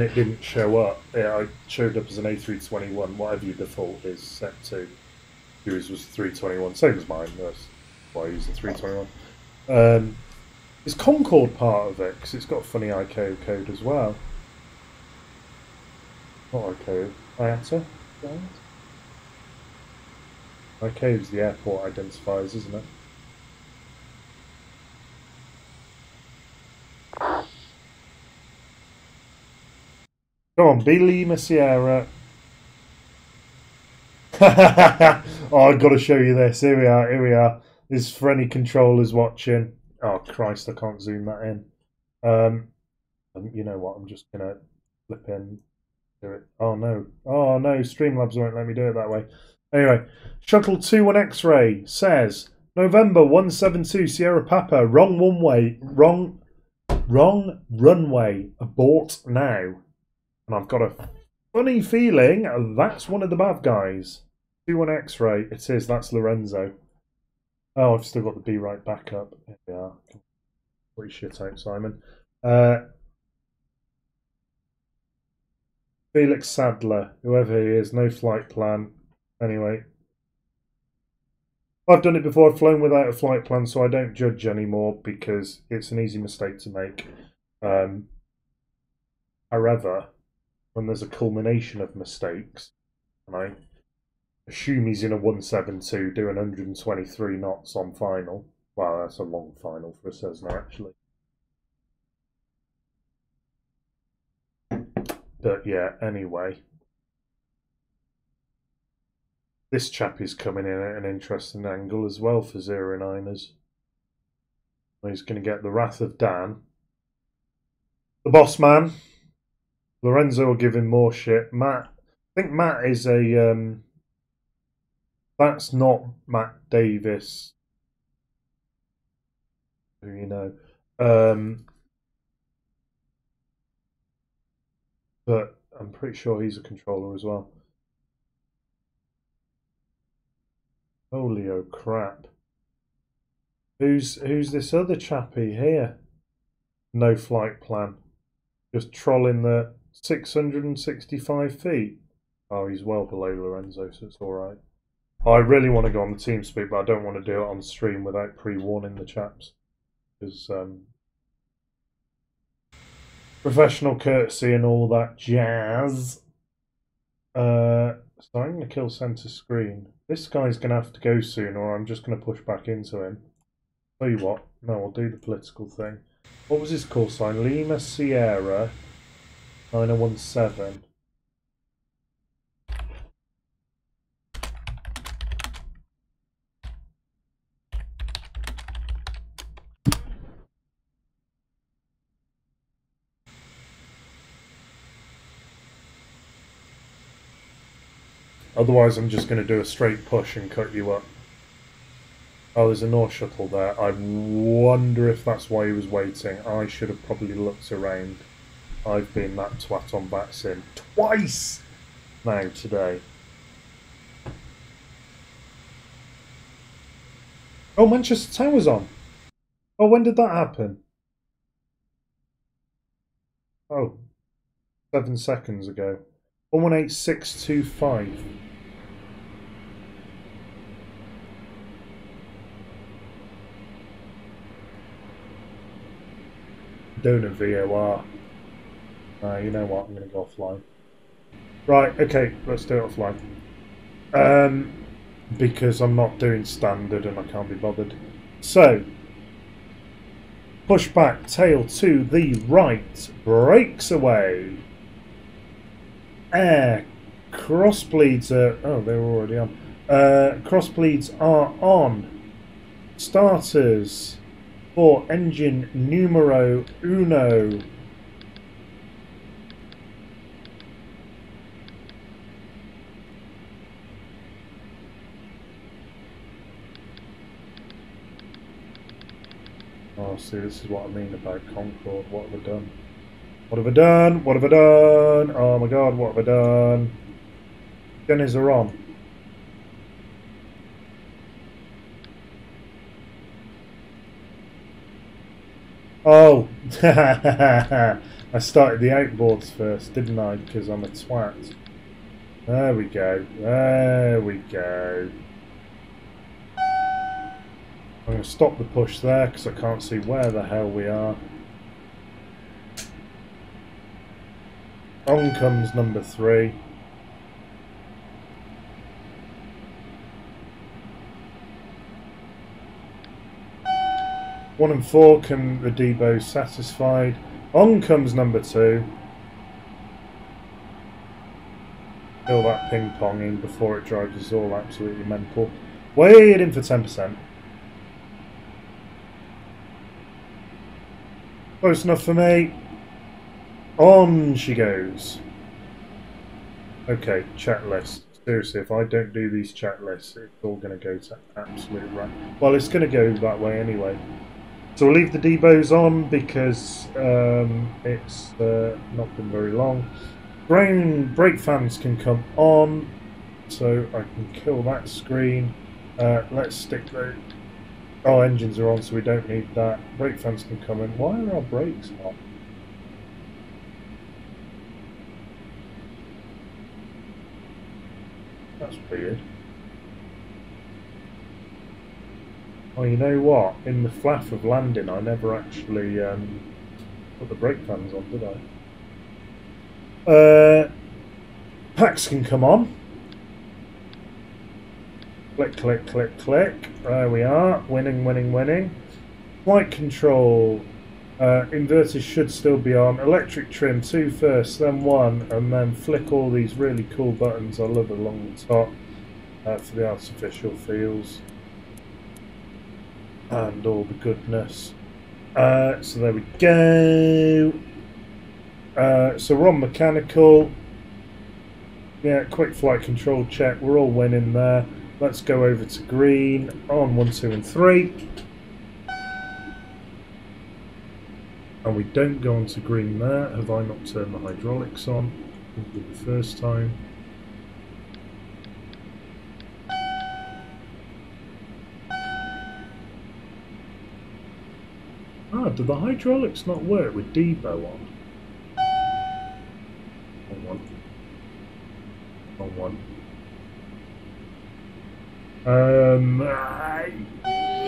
it didn't show up. Yeah, I showed up as an A321, whatever your default is set to. Yours was 321, same as mine. That's why I use the 321. Is Concorde part of it? Because it's got a funny ICAO code as well. Not ICAO, IATA? ICAO is the airport identifiers, isn't it? Go on, be Lima Sierra. Oh, I've got to show you this. Here we are, here we are. This is for any controllers watching. Oh, Christ, I can't zoom that in. You know what, I'm just going to flip in. Do it. Oh, no. Oh, no, Streamlabs won't let me do it that way. Anyway, Shuttle 21 X-Ray says, November 172 Sierra Papa, wrong runway, abort now. And I've got a funny feeling that's one of the bad guys. 21 X-Ray, it is, that's Lorenzo. Oh, I've still got the B right back up. Here we are. Pretty shit out, Simon. Felix Sadler, whoever he is, no flight plan. Anyway. I've done it before, I've flown without a flight plan, so I don't judge anymore because it's an easy mistake to make. However, when there's a culmination of mistakes, and I assume he's in a 172 doing 123 knots on final. Wow, that's a long final for a Cessna, actually. But yeah, anyway. This chap is coming in at an interesting angle as well for 09ers. He's going to get the wrath of Dan. The boss man. Lorenzo will give him more shit. Matt, I think Matt is a... that's not Matt Davis. Who you know. But I'm pretty sure he's a controller as well. Holy oh crap. Who's this other chappie here? No flight plan. Just trolling the 665 feet. Oh, he's well below Lorenzo, so it's alright. I really want to go on the TeamSpeak, but I don't want to do it on stream without pre-warning the chaps. Because professional courtesy and all that jazz. So I'm going to kill center screen. This guy's going to have to go soon, or I'm just going to push back into him. Tell you what, no, I'll do the political thing. What was his call sign? Lima Sierra 9017. Otherwise, I'm just going to do a straight push and cut you up. Oh, there's a North Shuttle there. I wonder if that's why he was waiting. I should have probably looked around. I've been that twat on Batsim twice now today. Oh, Manchester Tower's on. Oh, when did that happen? Oh, 7 seconds ago. 118625. Donor VOR. You know what? I'm going to go offline. Right, okay, let's do it offline. Because I'm not doing standard and I can't be bothered. So, push back, tail to the right, brakes away. Air, crossbleeds are... Oh, they were already on. Crossbleeds are on. Starters for engine numero uno. Oh, see, this is what I mean about Concorde. What have I done? What have I done? What have I done? Oh my god, what have I done? Gunners are on. Oh! I started the outboards first, didn't I? Because I'm a twat. There we go. There we go. I'm going to stop the push there because I can't see where the hell we are. On comes number 3. One and 4 can the debo satisfied. On comes number 2. Kill that ping pong in before it drives us all absolutely mental. Waiting for 10%. Close enough for me. On she goes. Okay, chat list. Seriously, if I don't do these chat lists, it's all going to go to absolute right. Well, it's going to go that way anyway. So we'll leave the debos on because it's not been very long. Ground brake fans can come on, so I can kill that screen. Let's stick the... Oh, engines are on, so we don't need that. Brake fans can come in. Why are our brakes on? That's weird. Oh, you know what? In the flaff of landing, I never actually put the brake fans on, did I? Packs can come on. Click, click, click, click. There we are. Winning, winning, winning. Flight control. Inverters should still be on. Electric trim, 2 first, then 1, and then flick all these really cool buttons I love along the top for the artificial feels and all the goodness. So there we go. So we're on mechanical. Yeah, quick flight control check. We're all winning there. Let's go over to green on 1, 2, and 3. And we don't go on to green there. Have I not turned the hydraulics on? For the first time. Ah, do the hydraulics not work with Debo on? Wrong one.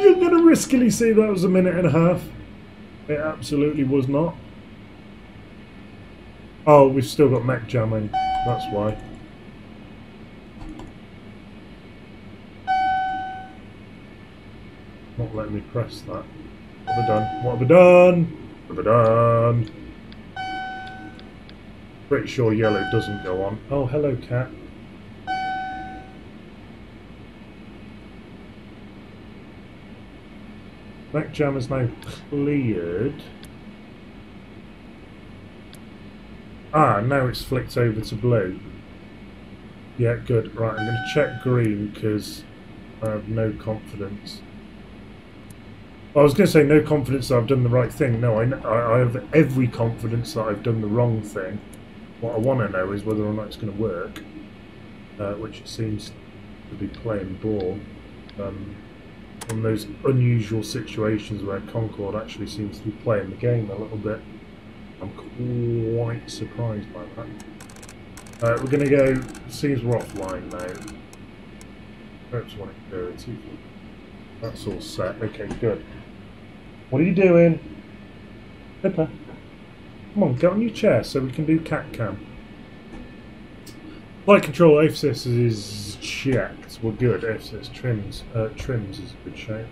You're going to riskily say that was a minute and a half. It absolutely was not. Oh, we've still got mech jamming. That's why. Not letting me press that. What have I done? What have I done? What have I done? Pretty sure yellow doesn't go on. Oh, hello, cat. Mech jam is now cleared. Ah, now it's flicked over to blue. Yeah, good. Right, I'm going to check green because I have no confidence. I was going to say no confidence that I've done the right thing. No, I have every confidence that I've done the wrong thing. What I want to know is whether or not it's going to work, which it seems to be playing ball. On those unusual situations where Concorde actually seems to be playing the game a little bit. I'm quite surprised by that. We're going to go, seems we're offline now. Perhaps 1:30. That's all set. Okay, good. What are you doing? Pippa. Come on, get on your chair so we can do cat cam. Flight control, FSX is checked. We're good. FSX trims is in good shape.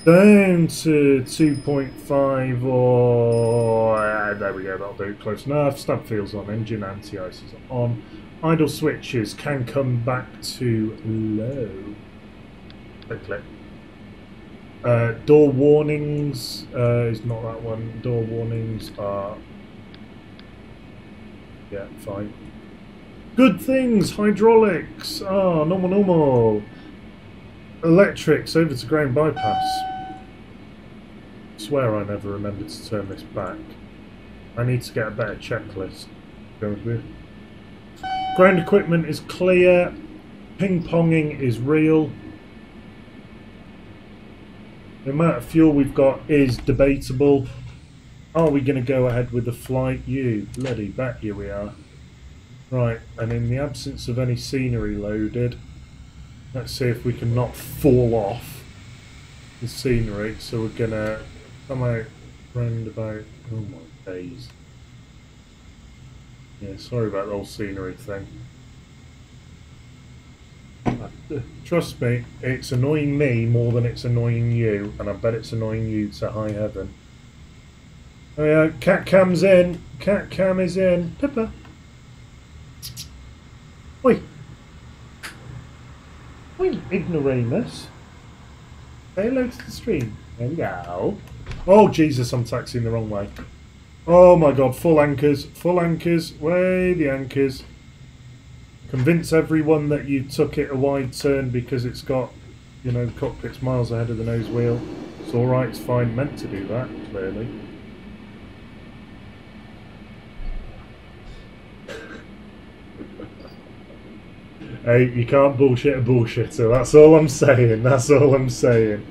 Down to 2.5 or... there we go, that'll do. Close enough. Stab fields on. Engine anti-ice is on. Idle switches can come back to low. Click. Door warnings is not that one. Door warnings are... yeah, fine. Good things! Hydraulics! Ah, normal. Electrics over to ground bypass. I swear I never remembered to turn this back. I need to get a better checklist. Goes with. Ground equipment is clear. Ping-ponging is real. The amount of fuel we've got is debatable. Are we going to go ahead with the flight? You bloody bet you we are. Right, and in the absence of any scenery loaded, let's see if we can not fall off the scenery. So we're going to come out round about... oh my days. Yeah, sorry about the whole scenery thing. Trust me, it's annoying me more than it's annoying you, and I bet it's annoying you to high heaven. Oh yeah, cat cam's in. Cat cam is in. Pippa. Oi. Oi, ignoramus. Say hello to the stream. Hello. Oh Jesus, I'm taxiing the wrong way. Oh my god, full anchors. Full anchors. Way the anchors. Convince everyone that you took it a wide turn because it's got, you know, the cockpit's miles ahead of the nose wheel. It's alright, it's fine. Meant to do that, clearly. Hey, you can't bullshit a bullshitter. That's all I'm saying. That's all I'm saying.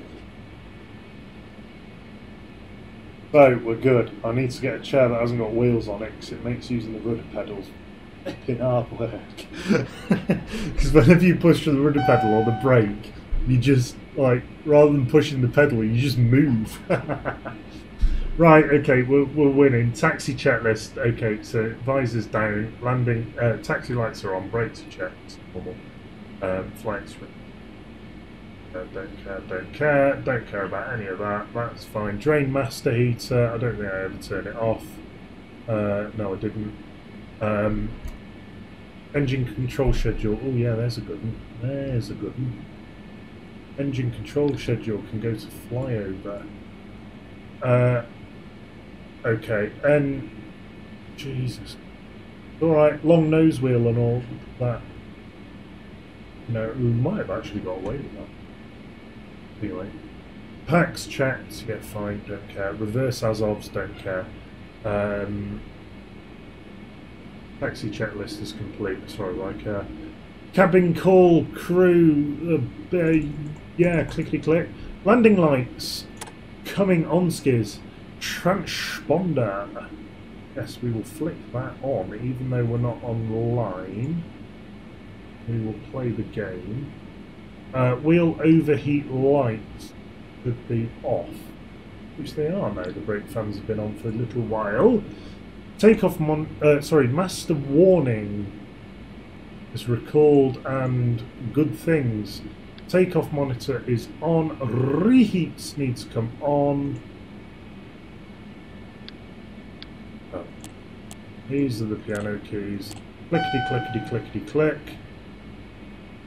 So, we're good. I need to get a chair that hasn't got wheels on it because it makes using the rudder pedals in hard work. Because whenever you push the rudder pedal or the brake, you just, like, rather than pushing the pedal, you just move. Right, okay, we're winning. Taxi checklist. Okay, so visors down, landing, taxi lights are on, brakes are checked. Normal. Flights. Don't care about any of that. That's fine. Drain master heater. I don't think I ever turned it off. No, I didn't. Engine control schedule. Oh yeah, there's a good one. There's a good one. Engine control schedule can go to flyover. Okay, and Jesus. Alright, long nose wheel and all that. No, we might have actually got away with that. Anyway. Packs checked, yeah, fine, don't care. Reverse as ofs, don't care. Taxi checklist is complete, as far as I care. Cabin call, crew, yeah, clickety click. Landing lights. incoming on-skiz transponder. Yes, we will flick that on, even though we're not online. We will play the game. Wheel overheat lights should be off, which they are now. The brake fans have been on for a little while. Takeoff master warning is recalled and good things. Takeoff monitor is on. Reheats needs to come on. Oh. These are the piano keys. Clickety clickety clickety click.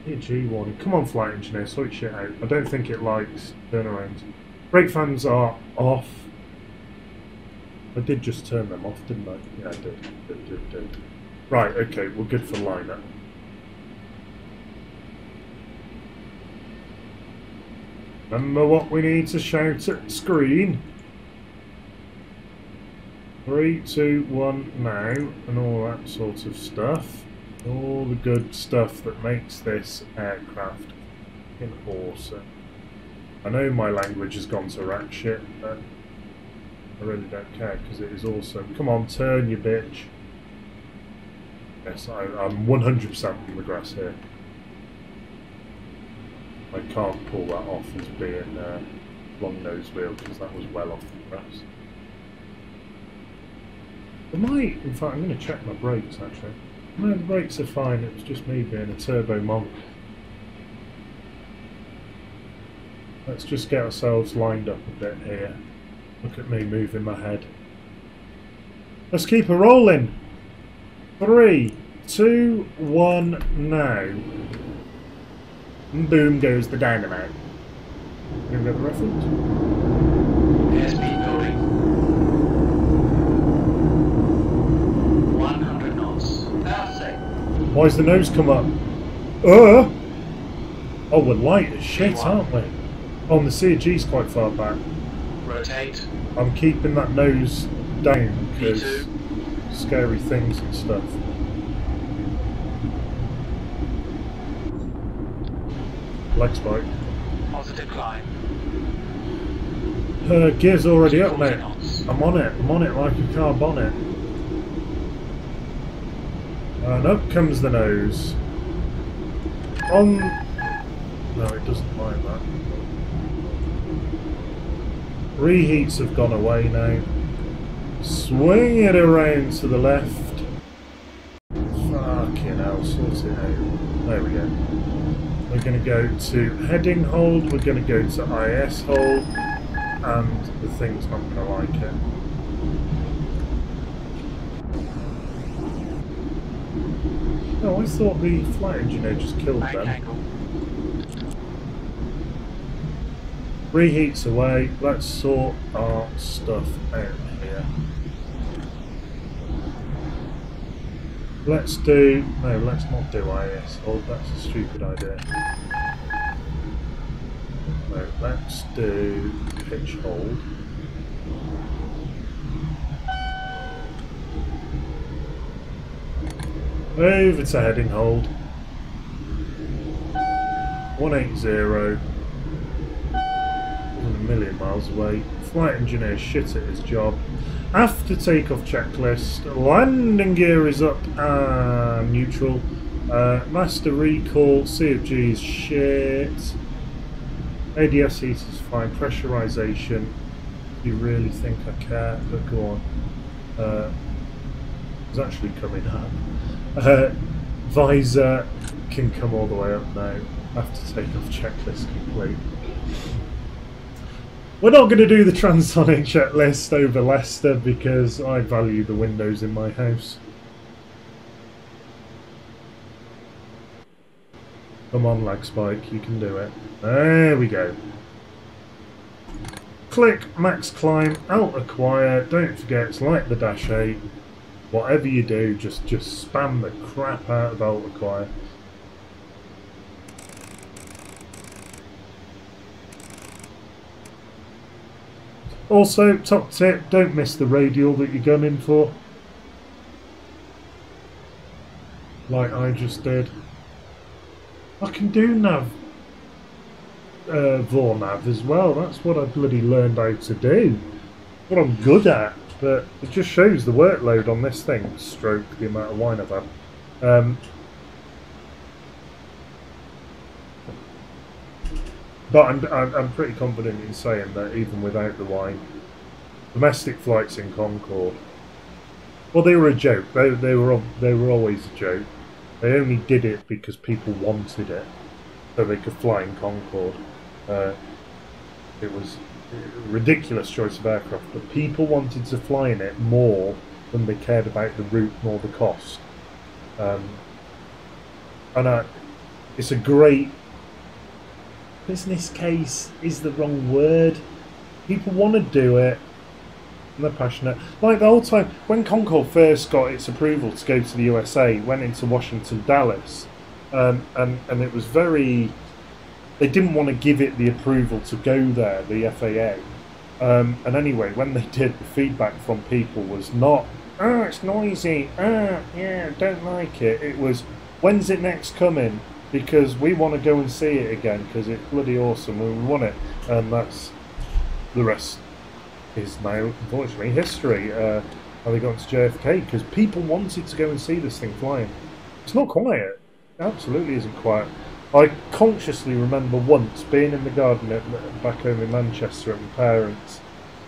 EG warning. Come on, flight engineer, sort shit out. I don't think it likes turnarounds. Brake fans are off. I did just turn them off, didn't I? Yeah, I did. Right, okay, we're good for liner. Remember what we need to shout at the screen. 3, 2, 1 now, and all that sort of stuff. All the good stuff that makes this aircraft awesome. I know my language has gone to rat shit, but I really don't care because it is awesome. Come on, turn, you bitch. Yes, I'm 100% on the grass here. I can't pull that off as being long nose wheel because that was well off the grass. In fact, I'm going to check my brakes actually. No, the brakes are fine, it was just me being a turbo monk. Let's just get ourselves lined up a bit here. Look at me moving my head. Let's keep her rolling. 3, 2, 1, now. And boom goes the dynamite. You get the reference? Airspeed building. 100 knots. That's safe. Why's the nose come up? Oh, we're light as shit, aren't we? Oh, and the CG's quite far back. Rotate. I'm keeping that nose down because V2. scary things and stuff. Leg spike. Positive climb. Gear's already up, 40 mate. knots. I'm on it like a car bonnet. And up comes the nose. On. No, it doesn't mind that. Reheats have gone away now. Swing it around to the left. Fucking hell, sort it out. There we go. We're going to go to heading hold, we're going to go to IS hold, and the thing's not going to like it. Oh, I thought the flight engineer just killed Bank them. angle. Reheats away, let's sort our stuff out here. Let's not do IS hold, that's a stupid idea. No, let's do pitch hold. Over to heading hold. 180. Wasn't a million miles away. Flight engineer shit at his job. After takeoff checklist, landing gear is up and neutral. Master recall, C of G is shit. ADS heat is fine. Pressurization. You really think I care? But go on. It's actually coming up. Visor can come all the way up now. After takeoff checklist complete. We're not going to do the transonic checklist over Leicester because I value the windows in my house. Come on, lag spike, you can do it. There we go. Click max climb, alt acquire. Don't forget, it's like the Dash 8. Whatever you do, just spam the crap out of alt acquire. Also, top tip, don't miss the radial that you're gunning for. Like I just did. I can do nav. VorNav as well. That's what I bloody learned how to do. What I'm good at. But it just shows the workload on this thing, stroke the amount of wine I've had. But I'm pretty confident in saying that even without the wine, domestic flights in Concorde, well, they were a joke. They were always a joke. They only did it because people wanted it, so they could fly in Concorde. It was a ridiculous choice of aircraft, but people wanted to fly in it more than they cared about the route nor the cost. It's a great business case. Is the wrong word. People want to do it. And they're passionate. Like the whole time, when Concorde first got its approval to go to the USA, it went into Washington, Dallas, and it was very... They didn't want to give it the approval to go there, the FAA. And anyway, when they did, the feedback from people was not, "Oh, it's noisy, yeah, don't like it." It was, "When's it next coming? Because we want to go and see it again, because it's bloody awesome, we want it." And that's... The rest is now, unfortunately, history. How they got to JFK, because people wanted to go and see this thing flying. It's not quiet. It absolutely isn't quiet. I consciously remember once being in the garden back home in Manchester at my parents'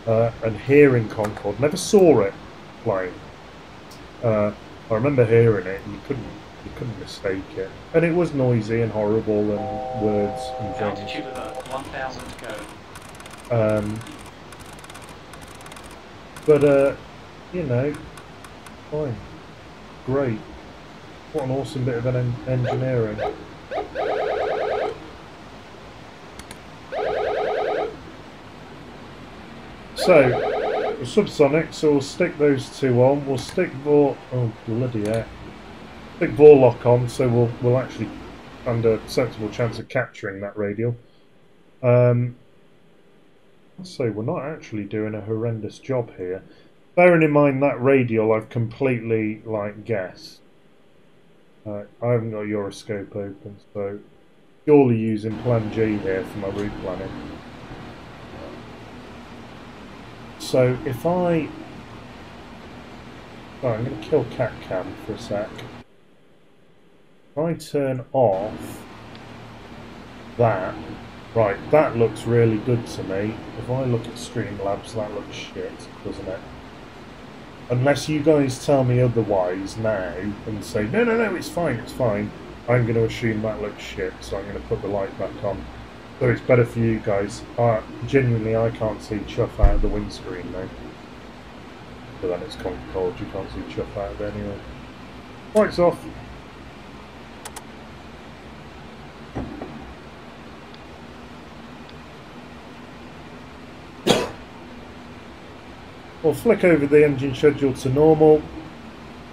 and hearing Concorde. Never saw it flying. I remember hearing it, and you couldn't mistake it. And it was noisy and horrible and words and things. Altitude alert, 1,000 to go. But you know, fine, great. What an awesome bit of engineering. So, we're subsonic, so we'll stick those two on. We'll stick oh bloody heck. Stick Vorlock on, so we'll actually stand a sensible chance of capturing that radial. So we're not actually doing a horrendous job here. Bearing in mind that radial I've completely guessed. I haven't got Euroscope open, so purely using Plan G here for my route planning. So if I'm going to kill CatCam for a sec. If I turn off that, right, that looks really good to me. If I look at Streamlabs, that looks shit, doesn't it? Unless you guys tell me otherwise now and say, no, it's fine, I'm going to assume that looks shit, so I'm going to put the light back on. So it's better for you guys. Genuinely, I can't see chuff out of the windscreen now. But then it's cold, you can't see chuff out of it anyway. Lights off. We'll flick over the engine schedule to normal.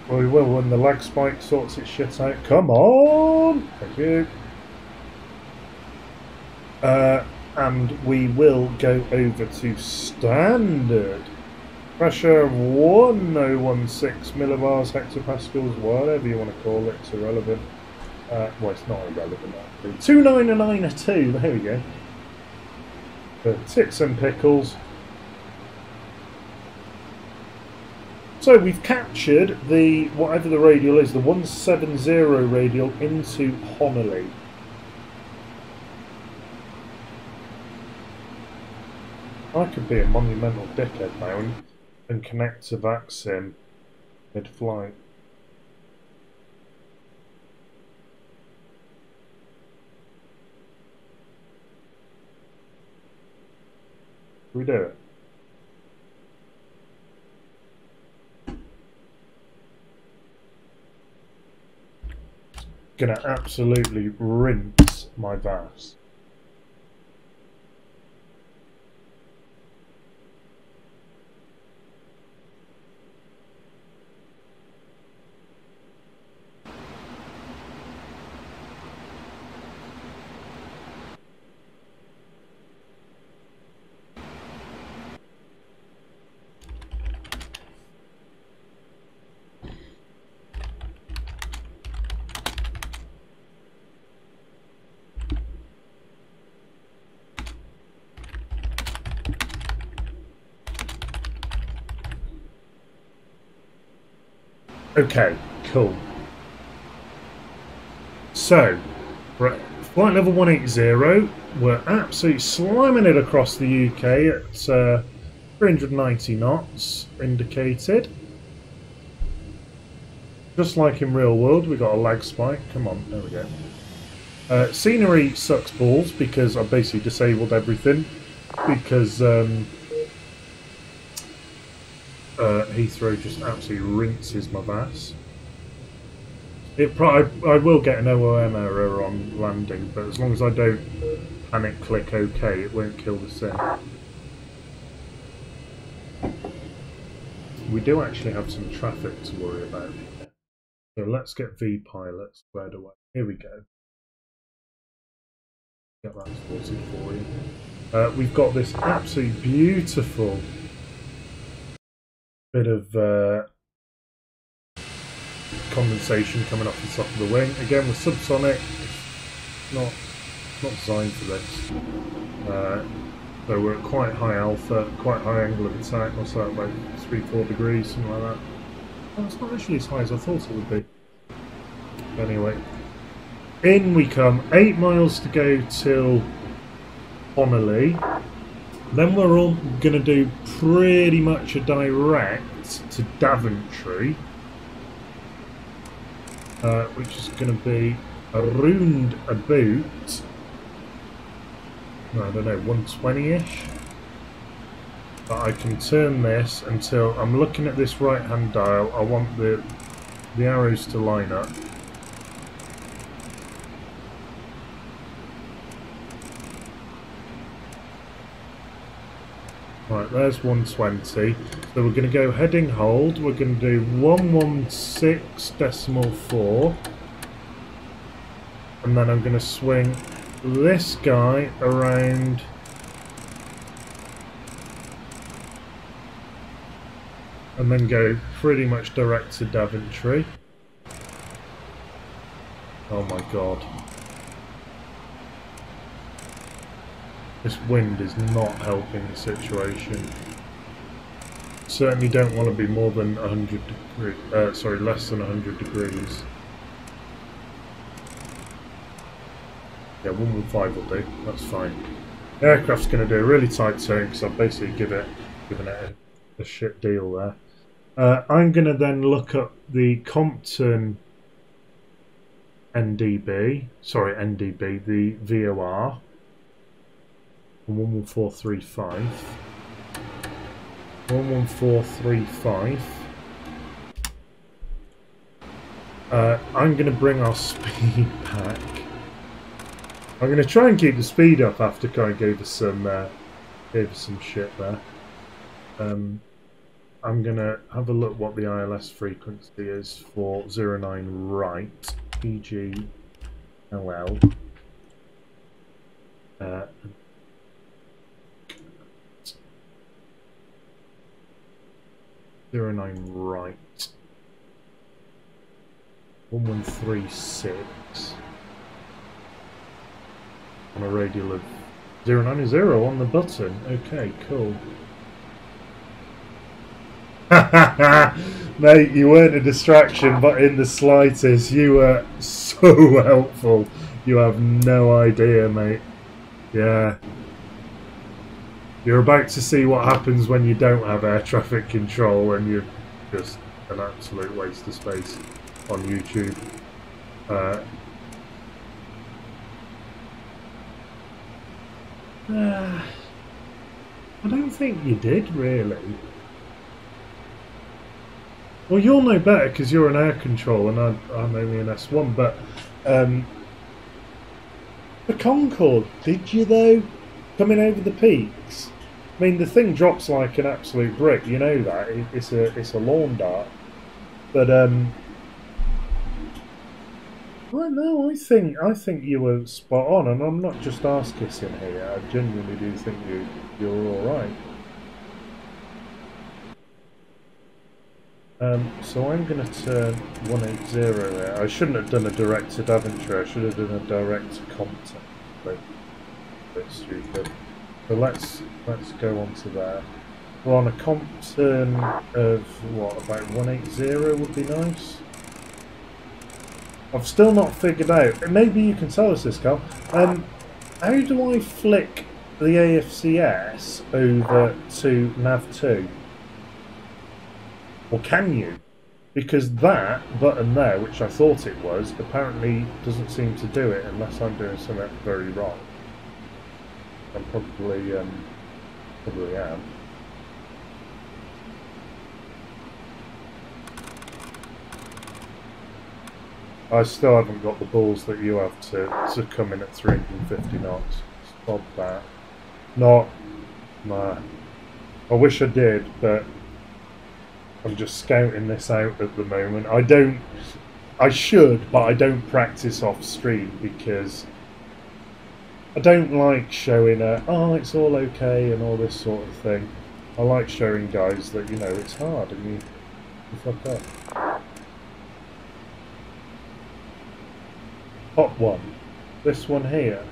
Well, we will when the lag spike sorts its shit out. Come on! Thank you. And we will go over to standard. Pressure 1016 millibars, hectopascals, whatever you want to call it. It's irrelevant. Well, it's not irrelevant actually. 29992, there we go. For tits and pickles. So we've captured the, whatever the radial is, the 170 radial into Honolulu. I could be a monumental dickhead now and connect to VACSIM mid-flight. Can we do it? Gonna absolutely rinse my VAS. Okay, cool. So, right, flight level 180, we're absolutely slamming it across the UK at 390 knots indicated. Just like in real world, we got a lag spike. Come on, there we go. Scenery sucks balls because I basically disabled everything because Heathrow just absolutely rinses my ass. I will get an OOM error on landing, but as long as I don't panic click OK, it won't kill the sim. We do actually have some traffic to worry about here. So let's get V-Pilot squared away. Here we go. Get that sorted for you. We've got this absolutely beautiful bit of condensation coming off the top of the wing. Again, with subsonic, it's not designed for this. So we're at quite high alpha, quite high angle of attack. What's that, about 3-4 degrees, something like that. Oh, it's not actually as high as I thought it would be. Anyway, in we come. 8 miles to go till Honolulu. Then we're all going to do pretty much a direct to Daventry, which is going to be around about, I don't know, 120-ish. But I can turn this until I'm looking at this right-hand dial. I want the arrows to line up. Right, there's 120. So we're going to go heading hold. We're going to do 116.4. And then I'm going to swing this guy around and then go pretty much direct to Daventry. Oh my god. This wind is not helping the situation. Certainly don't want to be more than 100 degrees, sorry, less than 100 degrees. Yeah, 115 will do, that's fine. The aircraft's going to do a really tight turn because I've basically given it a shit deal there. I'm going to then look up the Compton NDB, the VOR. 11435. 11435. I'm going to bring our speed back. I'm going to try and keep the speed up after Kai gave us some shit there. I'm going to have a look what the ILS frequency is for 09 right, EGLL. 09 right. 1136. On a radial of 090 on the button. Okay, cool. Mate, you weren't a distraction, but in the slightest. You were so helpful. You have no idea, mate. Yeah. You're about to see what happens when you don't have air traffic control and you're just an absolute waste of space on YouTube. I don't think you did, really. Well, you'll know better because you're an air control and I'm only an S1, but the Concorde, did you though? Coming over the peaks? I mean, the thing drops like an absolute brick, you know that. It's a lawn dart. But well, no, I think you were spot on, and I'm not just ass kissing here. I genuinely do think you're all right. So I'm going to turn 180 there. I shouldn't have done a direct to Daventry. I should have done a direct to Compton. But a bit stupid. So let's go on to there. We're on a Compton of, what, about 180 would be nice. I've still not figured out, and maybe you can tell us this, Carl, how do I flick the AFCS over to nav2? Or can you? Because that button there, which I thought it was, apparently doesn't seem to do it unless I'm doing something very wrong. I probably am. I still haven't got the balls that you have to come in at 350 knots. Stop that. Nah. I wish I did, but I'm just scouting this out at the moment. I should, but I don't practice off stream because I don't like showing oh, it's all okay and all this sort of thing. I like showing guys that, you know, it's hard and you fuck up. Hot one. This one here.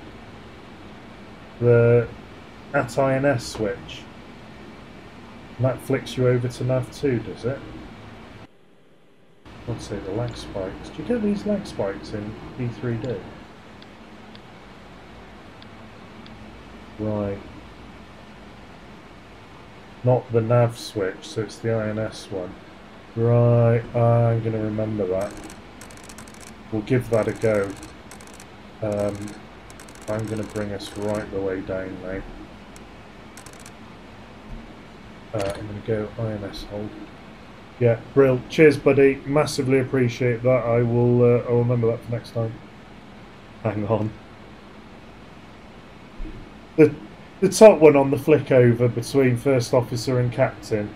The @INS switch. And that flicks you over to nav2, does it? I'd say the lag spikes. Do you get these lag spikes in P3D? Right. Not the nav switch, so it's the INS one. Right, I'm going to remember that. We'll give that a go. I'm going to bring us right the way down now. I'm going to go INS hold. Yeah, brill. Cheers, buddy. Massively appreciate that. I'll remember that for next time. Hang on. The top one on the flick over between first officer and captain,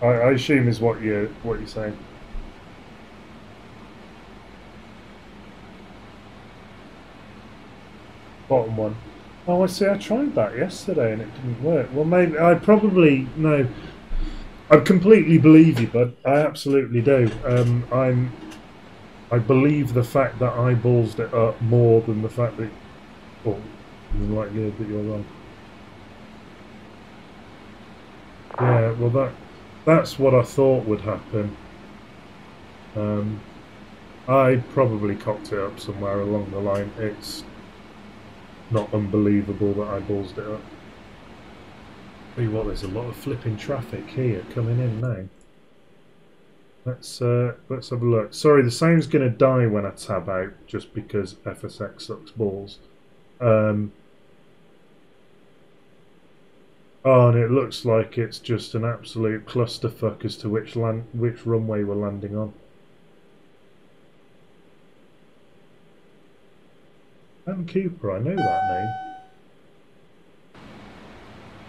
I assume is what you're saying. Bottom one. Oh, I see. I tried that yesterday and it didn't work. Well, maybe I probably no. I completely believe you, bud. I absolutely do. I believe the fact that I ballsed it up more than the fact that, well, the likelihood that you're wrong. Yeah, well, that's what I thought would happen. I probably cocked it up somewhere along the line. It's not unbelievable that I ballsed it up. Tell you what, there's a lot of flipping traffic here coming in now. Let's have a look. Sorry, the sound's going to die when I tab out just because FSX sucks balls. Oh, and it looks like it's just an absolute clusterfuck as to which runway we're landing on. Dan Cooper, I know that name.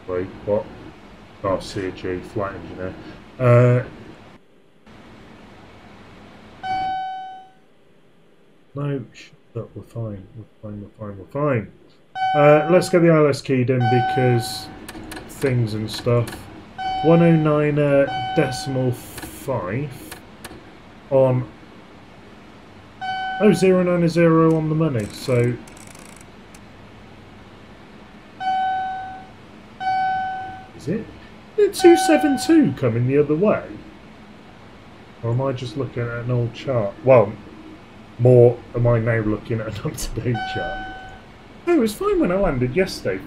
Wait, what? Oh, CG, flight engineer. No, shut up, we're fine. We're fine. Let's get the ILS keyed in because things and stuff. 109.5 on 090 on the money, so is it? Did 272 coming the other way? Or am I just looking at an old chart? Well, more am I now looking at an up-to-date chart? No, it was fine when I landed yesterday.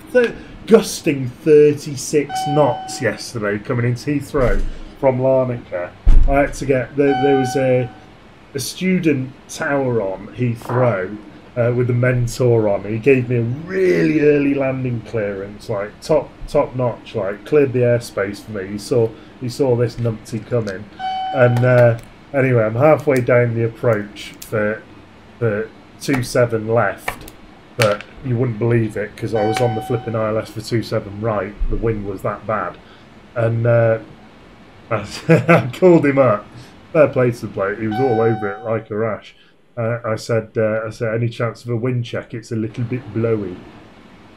Gusting 36 knots yesterday coming into Heathrow from Larnaca. I had to get there was a student tower on Heathrow with a mentor on. He gave me a really early landing clearance, like top notch, like cleared the airspace for me. He saw this numpty coming, and anyway, I'm halfway down the approach for 27 left, but you wouldn't believe it because I was on the flipping ILS for 27 right. The wind was that bad, and I called him up. Fair play to the bloke. He was all over it like a rash. I said, any chance of a wind check? It's a little bit blowy.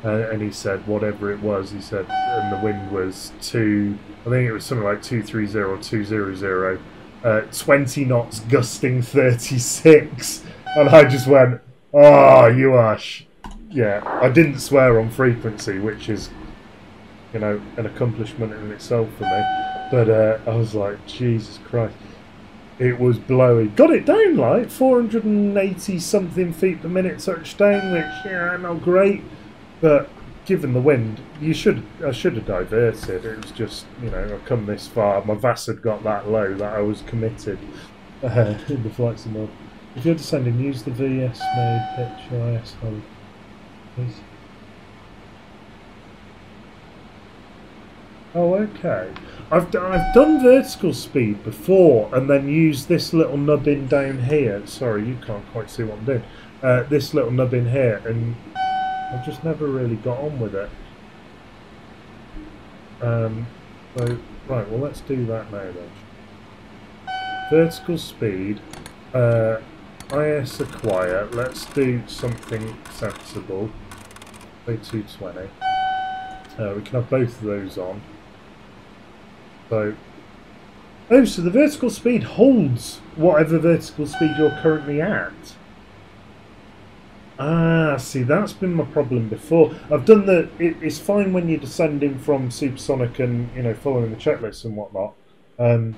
And he said, whatever it was, he said, and the wind was I think it was something like 230 or 200, 20 knots, gusting 36. And I just went, oh, you ash. Yeah, I didn't swear on frequency, which is you know, an accomplishment in itself for me. But I was like, Jesus Christ. It was blowy. Got it down like 480 something feet per minute touchdown, which, yeah, not great. But given the wind, I should have diverted. It was just, you know, I've come this far. My VAS had got that low that I was committed in the flight sim mode. If you're descending, use the VS mode pitch IS hold, please. Oh, okay. I've done vertical speed before and then used this little nubbin down here. Sorry, you can't quite see what I'm doing. This little nubbin here, and I've just never really got on with it. So, right, well, let's do that now then. Vertical speed, IS acquire. Let's do something sensible. Say 220. We can have both of those on. So the vertical speed holds whatever vertical speed you're currently at. Ah, see, that's been my problem before. I've done the... It's fine when you're descending from supersonic and, you know, following the checklists and whatnot. But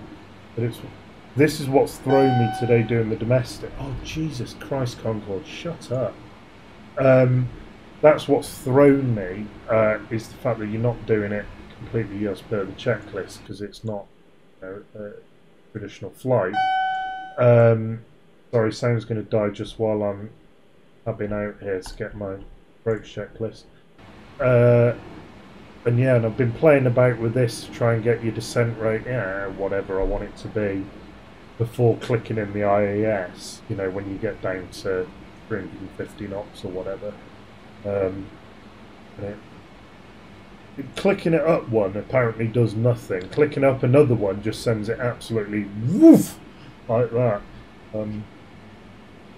this is what's thrown me today doing the domestic. Oh, Jesus Christ, Concorde, shut up. That's what's thrown me, is the fact that you're not doing it completely as per the checklist, because it's not, you know, a traditional flight. Sorry, sound's going to die just while I've been out here to get my approach checklist. And yeah, and I've been playing about with this to try and get your descent rate, yeah, whatever I want it to be, before clicking in the IAS, you know, when you get down to 350 knots or whatever. Clicking it up one apparently does nothing. Clicking up another one just sends it absolutely woof, like that. To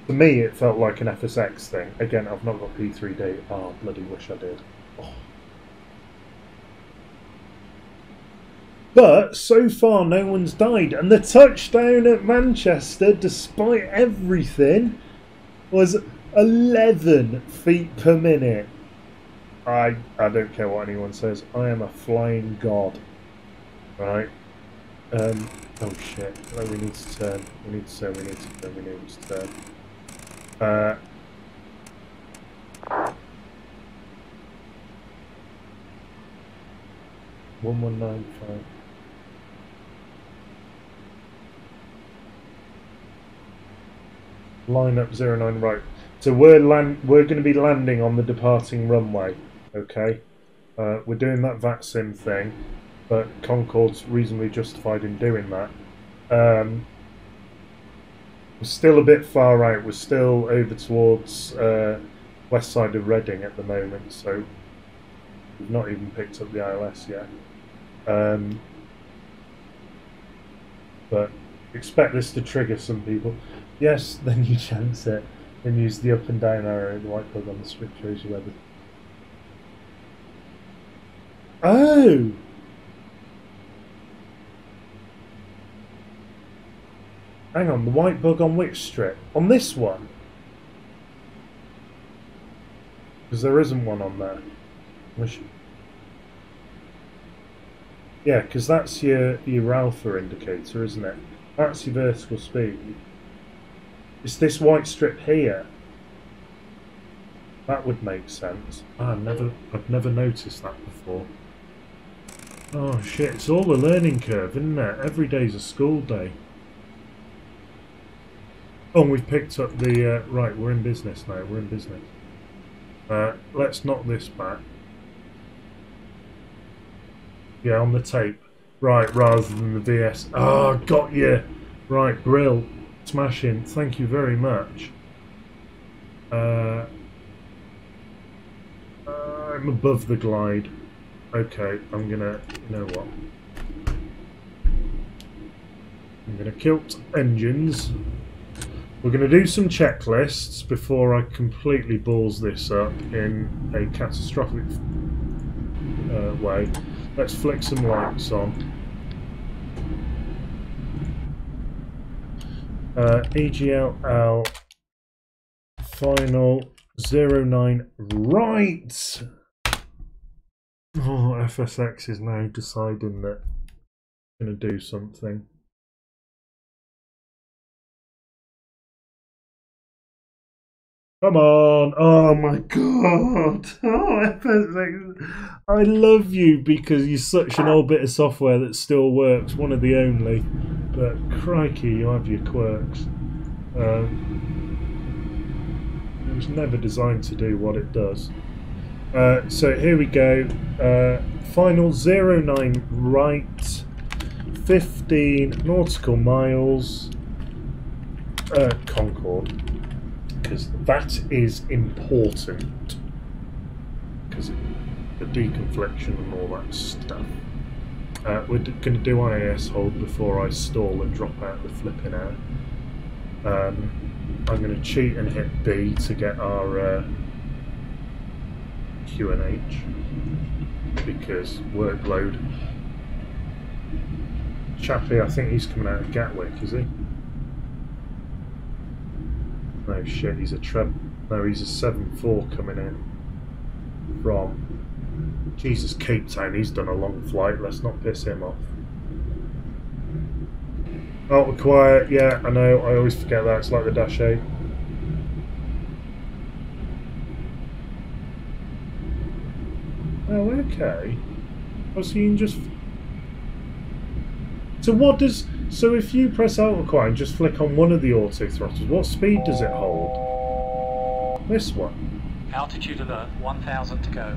me, it felt like an FSX thing. Again, I've not got P3D. Oh, bloody wish I did. Oh. But so far, no one's died, and the touchdown at Manchester, despite everything, was 11 feet per minute. I don't care what anyone says. I am a flying god. Right? Oh shit. Oh, we need to turn. We need to turn. We need to turn. We need to turn. 1195. Line up 09 right. So we're going to be landing on the departing runway. Okay, we're doing that VATSIM thing, but Concorde's reasonably justified in doing that. We're still a bit far out. We're still over towards west side of Reading at the moment, so we've not even picked up the ILS yet. But expect this to trigger some people. Yes, then you chance it. Then use the up and down arrow, the white plug on the switch shows you where the... Oh! Hang on, the white bug on which strip? On this one? Because there isn't one on there. Yeah, because that's your alpha indicator, isn't it? That's your vertical speed. It's this white strip here. That would make sense. I've never noticed that before. Oh shit, it's all a learning curve, isn't it? Every day's a school day. Oh, and we've picked up the... right, we're in business now, we're in business. Let's knock this back. Yeah, on the tape. Right, rather than the VS. Oh, got you! Right, brill. Smashing. Thank you very much. I'm above the glide. Okay, I'm gonna... You know what? I'm gonna kilt engines. We're gonna do some checklists before I completely balls this up in a catastrophic way. Let's flick some lights on. EGLL final 09 right. Oh, FSX is now deciding that it's going to do something. Come on! Oh my god! Oh, FSX! I love you because you're such an old bit of software that still works, one of the only. But crikey, you have your quirks. It was never designed to do what it does. So here we go. Final 09 right, 15 nautical miles, Concorde. Because that is important. Because the deconfliction and all that stuff. We're going to do IAS hold before I stall and drop out the flipping air. I'm going to cheat and hit B to get our QNH because workload. Chappie, I think he's coming out of Gatwick, is he? No shit, he's a no, he's a 7-4 coming in from Jesus, Cape Town. He's done a long flight. Let's not piss him off. Oh, we're quiet. Yeah, I know. I always forget that. It's like the Dash 8. Oh, okay. Oh, so you can just... So what does... So if you press auto quiet and just flick on one of the auto throttles, what speed does it hold? This one. Altitude alert, 1000 to go.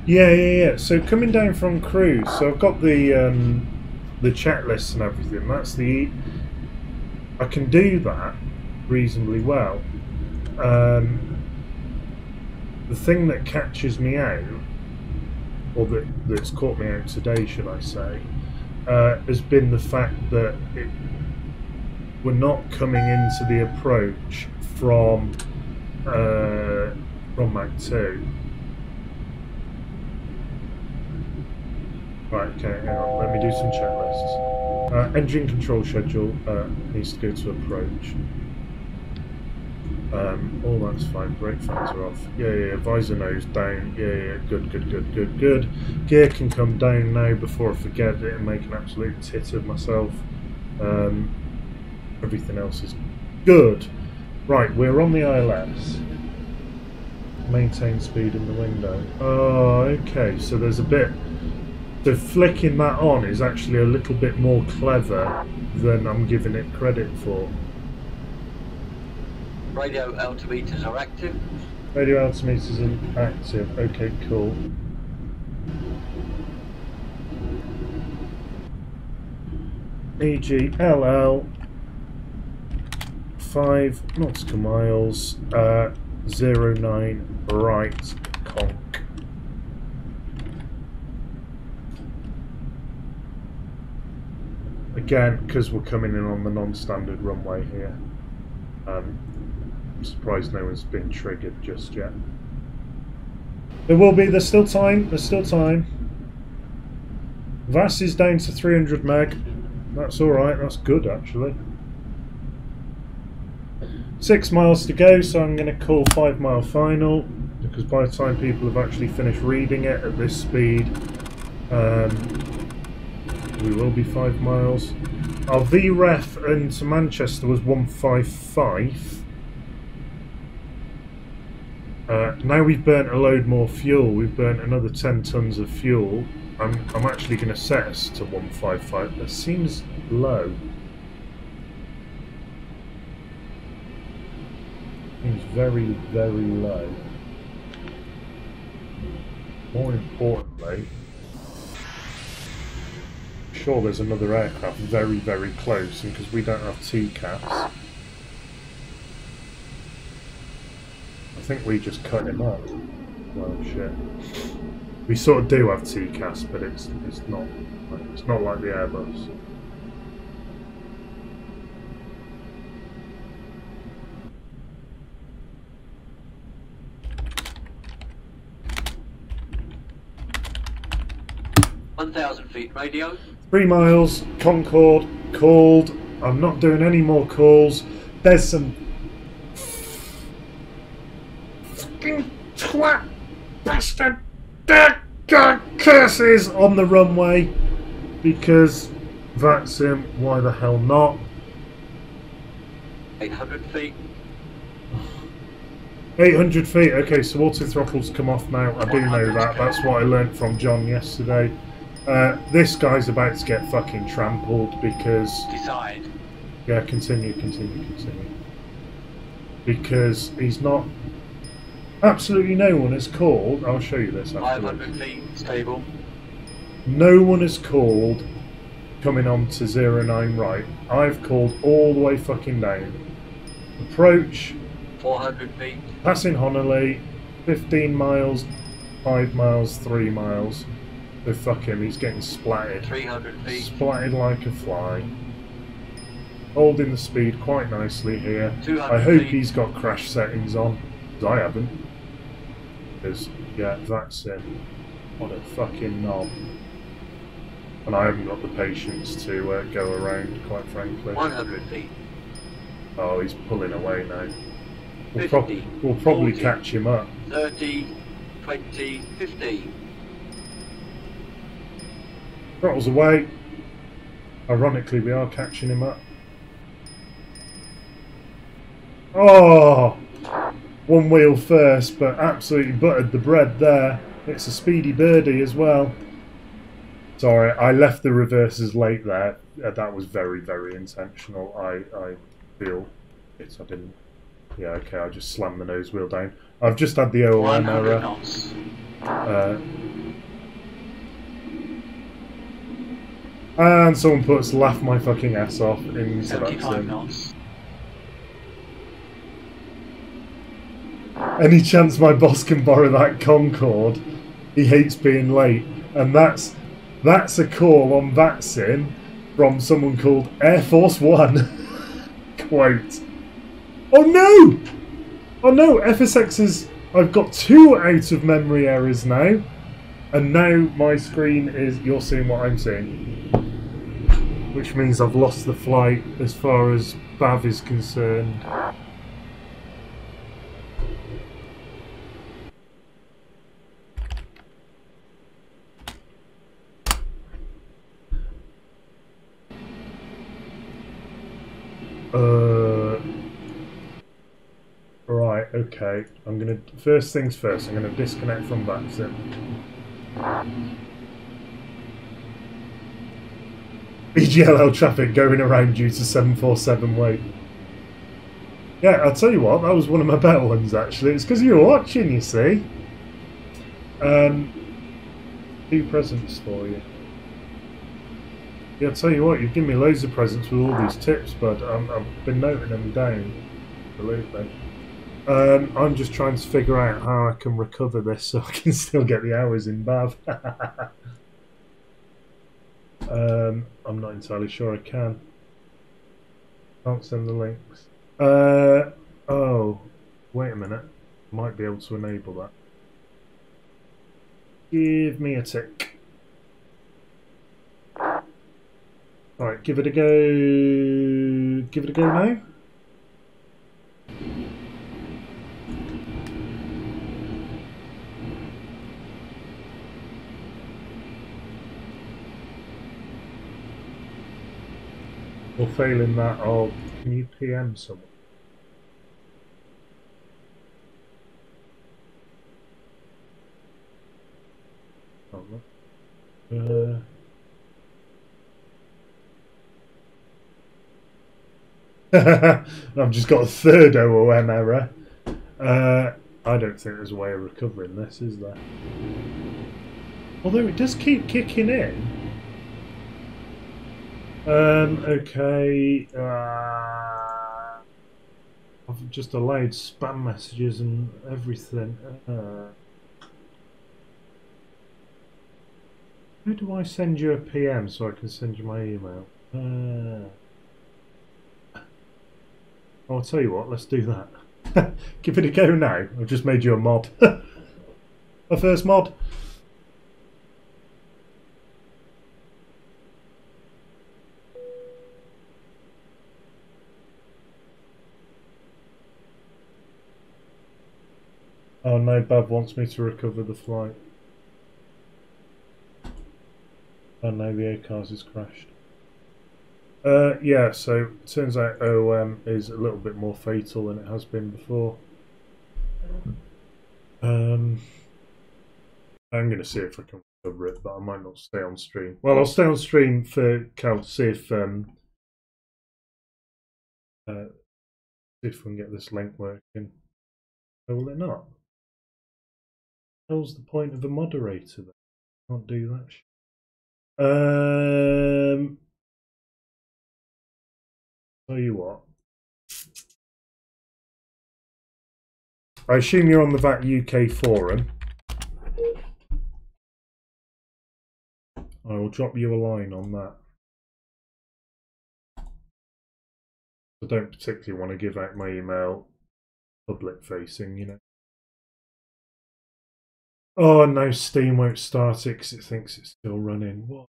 Yeah. So coming down from cruise, so I've got the checklist and everything. That's the... I can do that reasonably well. The thing that catches me out, or that's caught me out today, should I say, has been the fact that we're not coming into the approach from Mach 2. Right, okay, hang on, let me do some checklists. Engine control schedule needs to go to approach. All that's fine, brake fans are off. Yeah, visor nose down. Yeah, good. Gear can come down now before I forget it and make an absolute tit of myself. Everything else is good. Right, we're on the ILS. Maintain speed in the window. Oh, okay, so there's a bit... So flicking that on is actually a little bit more clever than I'm giving it credit for. Radio altimeters are active. Radio altimeters are active. Okay, cool. EGLL 5 nautical miles 09 right conch. Again, because we're coming in on the non-standard runway here. I'm surprised no one's been triggered just yet. There will be, there's still time, VAS is down to 300 meg. That's alright, that's good actually. 6 miles to go, so I'm going to call 5 mile final, because by the time people have actually finished reading it at this speed, we will be 5 miles. Our VREF into Manchester was 155. Now we've burnt a load more fuel. We've burnt another 10 tons of fuel. I'm actually going to set us to 155. That seems low. Seems very, very low. More importantly, sure there's another aircraft very, very close, and because we don't have TCAS, I think we just cut him up. Well, shit. We sort of do have TCAS, but it's not like the Airbus. 1,000 feet radio. 3 miles, Concorde, called. I'm not doing any more calls. There's some fucking twat bastard curses on the runway because that's him. Why the hell not? 800 feet. 800 feet. Okay, so auto throttle's come off now. I do know that. That's what I learnt from John yesterday. This guy's about to get fucking trampled because... Decide. Yeah, continue. Because he's not... Absolutely no one has called... I'll show you this afterwards. 500 feet, stable. No one has called coming on to 09 right. I've called all the way fucking down. Approach... 400 feet. Passing Honolulu, 15 miles, 5 miles, 3 miles. So fuck him, he's getting splattered. 300 feet. Splattered like a fly. Holding the speed quite nicely here. 200 I hope feet. he's got crash settings on, because I haven't. Because, yeah, that's him. What a fucking knob. And I haven't got the patience to go around, quite frankly. 100 feet. Oh, he's pulling away now. We'll 50, probably 40, catch him up. 30, 20, 15. Throttles away. Ironically, we are catching him up. Oh! One wheel first, but absolutely buttered the bread there. It's a speedy birdie as well. Sorry, I left the reverses late there. That was very, very intentional. I feel I didn't. Yeah, okay, I just slammed the nose wheel down. I've just had the OOM 100 error. knots. And someone puts laugh my fucking ass off in 75 knots. Any chance my boss can borrow that Concorde? He hates being late. And that's a call on VATSIM from someone called Air Force One. Quote. Oh no! Oh no, FSX is... I've got 2 out of memory errors now. And now my screen is... You're seeing what I'm seeing. Which means I've lost the flight as far as BAV is concerned. Right, okay. I'm gonna... First things first, I'm gonna disconnect from VATSIM. EGLL traffic going around due to 747 wait. Yeah, I'll tell you what, that was one of my better ones actually. It's because you were watching, you see. 2 presents for you. Yeah, I'll tell you what, you've given me loads of presents with all these tips, but I've been noting them down. Believe me. I'm just trying to figure out how I can recover this so I can still get the hours in BAV. I'm not entirely sure I can. Can't send the links. Oh, wait a minute. Might be able to enable that. Give me a tick. Alright, give it a go. Give it a go now. Or failing that, oh, can you PM someone? I've just got a 3rd OOM error. I don't think there's a way of recovering this, is there? Although it does keep kicking in. Okay. I've just allowed spam messages and everything. How do I send you a PM so I can send you my email? I'll tell you what, let's do that. Give it a go now. I've just made you a mod. A first mod. No, Bav wants me to recover the flight. Oh no, the A-Cars has crashed. Yeah, so it turns out OM is a little bit more fatal than it has been before. I'm going to see if I can recover it, but I might not stay on stream. Well, I'll stay on stream for Cal to see if we can get this link working. Or will it not? What's the point of a moderator then? Can't do that shit. Tell you what. I assume you're on the VAT UK forum. I will drop you a line on that. I don't particularly want to give out my email public facing, you know. Oh no, Steam won't start it because it thinks it's still running. What?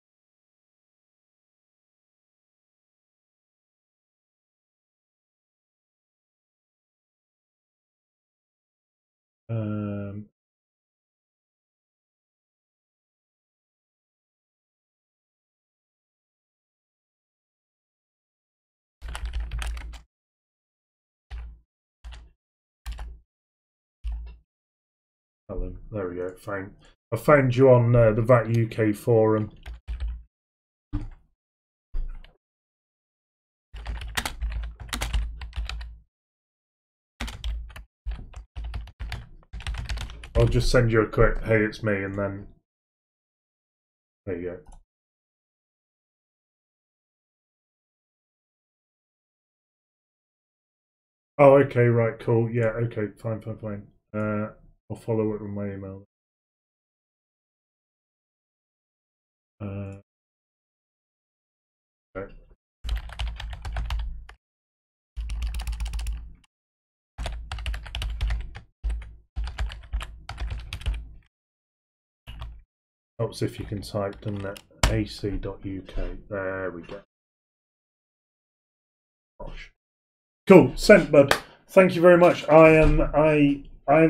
There we go. I found you on the VAT UK forum. I'll just send you a quick "Hey, it's me," and then there you go. Oh, okay, right, cool. Yeah, okay, fine. I'll follow it with my email. Okay. Helps if you can type, doesn't it? ac.uk. There we go. Gosh. Cool, sent, bud. Thank you very much. I am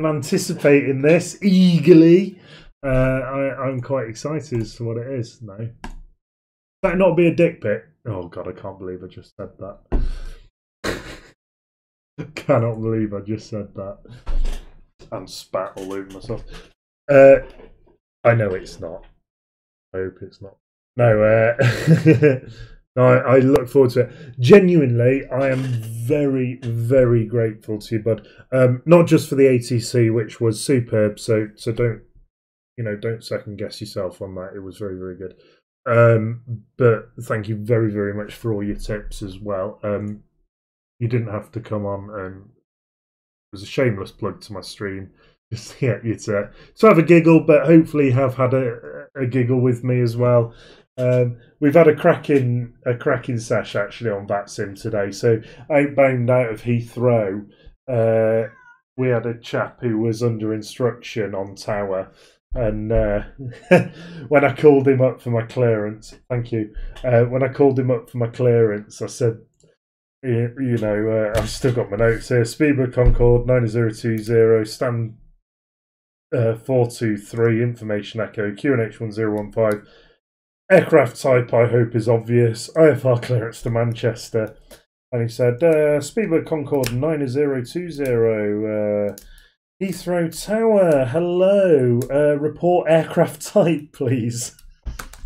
anticipating this eagerly. I'm quite excited as to what it is. No, that not be a dick pic. Oh god, I can't believe I just said that. Cannot believe I just said that and spat all over myself. I know it's not. I hope it's not. No, no, I look forward to it. Genuinely, I am very, very grateful to you, bud. Not just for the ATC, which was superb. So don't second guess yourself on that. It was very, very good. But thank you very, very much for all your tips as well. You didn't have to come on, and it was a shameless plug to my stream. Just to get you to have a giggle, but hopefully have had a giggle with me as well. We've had a cracking sesh actually on VatSim today. So outbound out of Heathrow, we had a chap who was under instruction on tower, and when I called him up for my clearance, thank you. When I called him up for my clearance, I said, I've still got my notes here. Speedbird Concorde 9020, stand 423, information echo, QNH 1015. Aircraft type, I hope, is obvious. IFR clearance to Manchester. And he said, Speedbird Concorde 9020, Heathrow Tower, hello. Report aircraft type, please.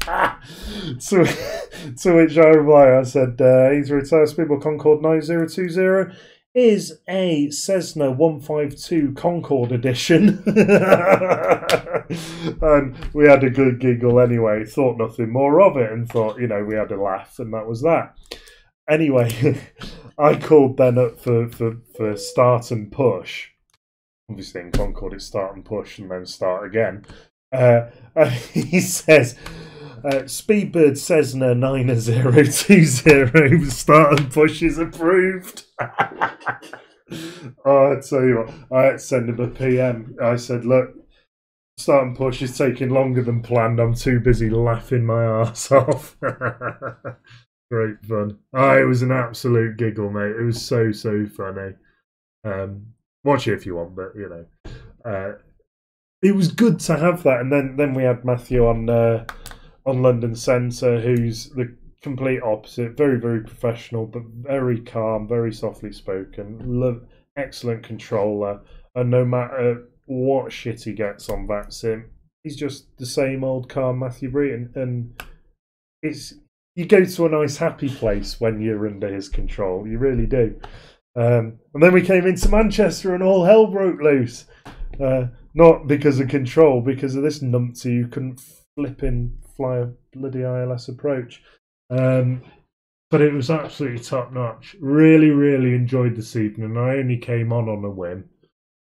To which I reply, I said, Heathrow Tower, Speedbird Concorde 9020 is a Cessna 152 Concorde edition. And we had a good giggle anyway, thought nothing more of it, and thought, we had a laugh, and that was that. Anyway, I called then up for start and push. Obviously in Concorde it's start and push and then start again. He says, Speedbird Cessna 9020, start and push is approved. Oh, I tell you what, I had to send him a PM. I said, look, start and push is taking longer than planned. I'm too busy laughing my arse off. Great fun. Oh, it was an absolute giggle, mate. It was so funny. Watch it if you want, but it was good to have that. And then we had Matthew on London Centre, who's the complete opposite. Very, very professional, but very calm, very softly spoken. Excellent controller, and no matter what shit he gets on VATSIM, he's just the same old calm Matthew Breton. And you go to a nice happy place when you're under his control. You really do. And then we came into Manchester and all hell broke loose. Not because of control, because of this numpty who couldn't fly a bloody ILS approach. But it was absolutely top notch. Really, really enjoyed this evening. I only came on a whim.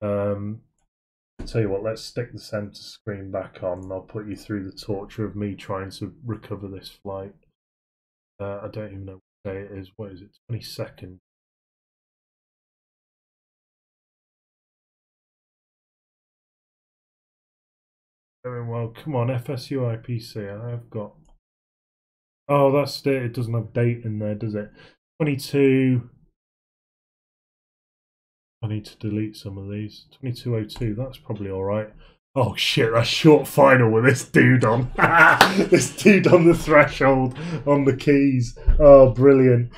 Tell you what, let's stick the centre screen back on and I'll put you through the torture of me trying to recover this flight. I don't even know what day it is. What is it? 22nd. Going well. Come on, FSU IPC. I have got. Oh, that's it. It doesn't have date in there, does it? 22. I need to delete some of these. 2202. That's probably all right. Oh shit! That's short final with this dude on. This dude on the threshold on the keys. Oh, brilliant!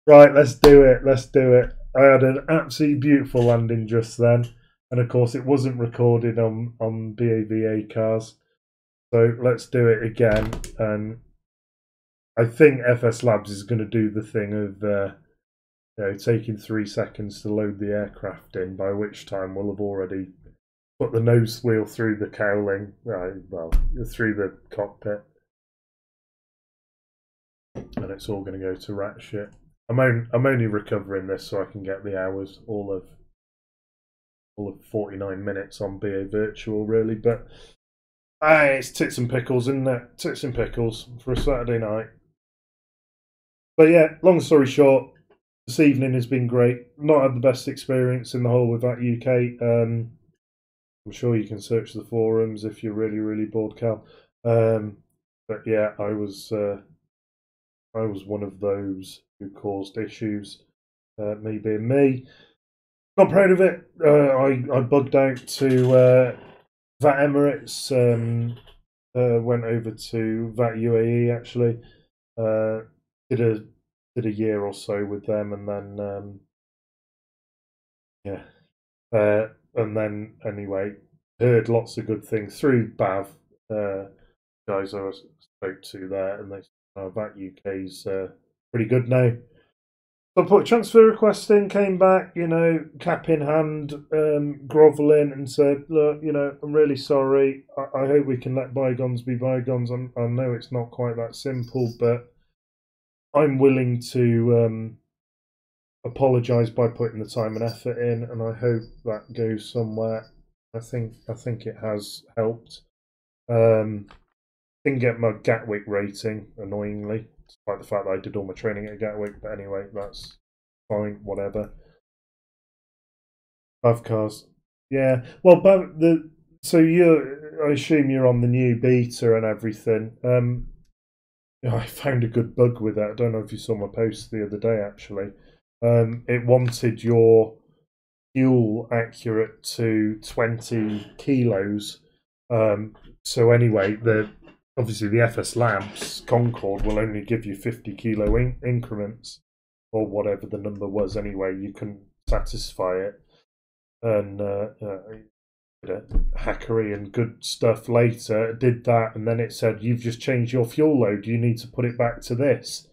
Right, let's do it. Let's do it. I had an absolutely beautiful landing just then. And of course, it wasn't recorded on BAVA cars. So let's do it again. And I think FS Labs is going to do the thing of taking 3 seconds to load the aircraft in, by which time we'll have already put the nose wheel through the cowling, well, through the cockpit. And it's all going to go to rat shit. I'm only recovering this so I can get the hours, all of 49 minutes on BA Virtual, really, but it's tits and pickles, isn't it? Tits and pickles for a Saturday night. But yeah, long story short, this evening has been great. Not had the best experience in the whole with that UK. I'm sure you can search the forums if you're really, really bored, Cal. But yeah, I was one of those who caused issues. Me being me. Not proud of it. I bugged out to VAT Emirates. Went over to VAT UAE actually. Did a year or so with them, and then and then anyway, heard lots of good things through BAV guys I spoke to there, and they said VAT UK's pretty good now. So I put a transfer request in, came back, cap in hand, grovelling, and said, look, I'm really sorry. I hope we can let bygones be bygones. I know it's not quite that simple, but I'm willing to apologise by putting the time and effort in, and I hope that goes somewhere. I think it has helped. Didn't get my Gatwick rating, annoyingly, despite the fact that I did all my training at Gatwick, but anyway, that's fine, whatever. BAV cars. Yeah, well, so I assume you're on the new beta and everything. I found a good bug with that. I don't know if you saw my post the other day, actually. It wanted your fuel accurate to 20 kilos. So anyway, obviously the FS Labs Concorde will only give you 50 kilo increments, or whatever the number was anyway. You couldn't satisfy it. And hackery and good stuff later did that, and then it said, you've just changed your fuel load, you need to put it back to this.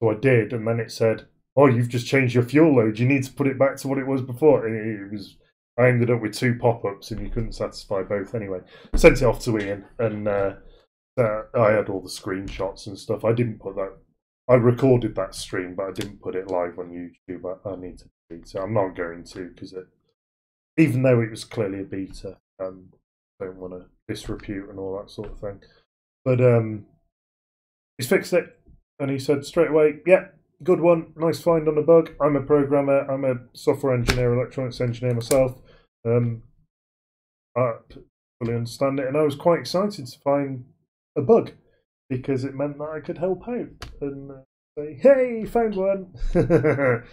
So I did, and then it said, oh, you've just changed your fuel load, you need to put it back to what it was before. I ended up with 2 pop-ups and you couldn't satisfy both anyway. Sent it off to Ian, and I had all the screenshots and stuff. I didn't put that, I recorded that stream, but I didn't put it live on YouTube. I need to delete it. I'm not going to, because even though it was clearly a beta, don't want to disrepute and all that sort of thing. But he's fixed it, and he said straight away, yeah, good one, nice find on a bug. I'm a programmer, I'm a software engineer, electronics engineer myself. I fully understand it, and I was quite excited to find a bug, because it meant that I could help out and say, hey, found one. Tell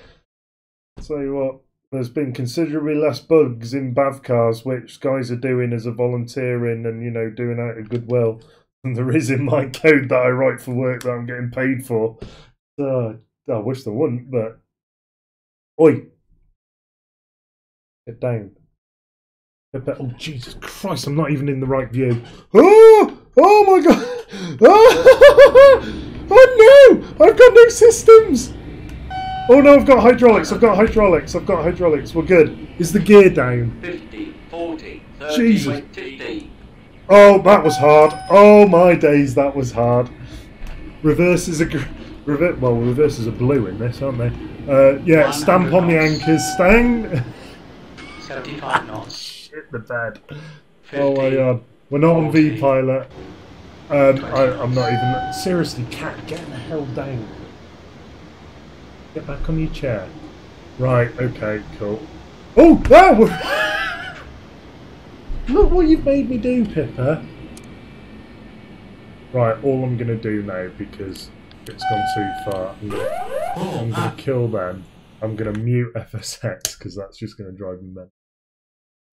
you what, there's been considerably less bugs in BAV cars, which guys are doing as a volunteering and, you know, doing out of goodwill, than there is in my code that I write for work that I'm getting paid for. So, I wish there wouldn't, but... Oi! Get down. Oh, Jesus Christ, I'm not even in the right view. Oh! Oh my God! Oh no! I've got no systems! Oh no, I've got hydraulics, I've got hydraulics. We're good. Is the gear down? 50, 40, 30, Jesus. 50. Oh, that was hard. Oh my days, that was hard. Reverses are... reverses are blue in this, aren't they? Yeah, stamp on the anchors. Stang! 75 knots. Shit the bed. 50, Oh my God. We're not on 40, V-Pilot. I'm not even... Seriously, cat, get the hell down. Get back on your chair. Right, okay, cool. Oh, wow! Look what you've made me do, Pippa. Right, all I'm going to do now, because it's gone too far, I'm going to kill them. I'm going to mute FSX, because that's just going to drive me mad.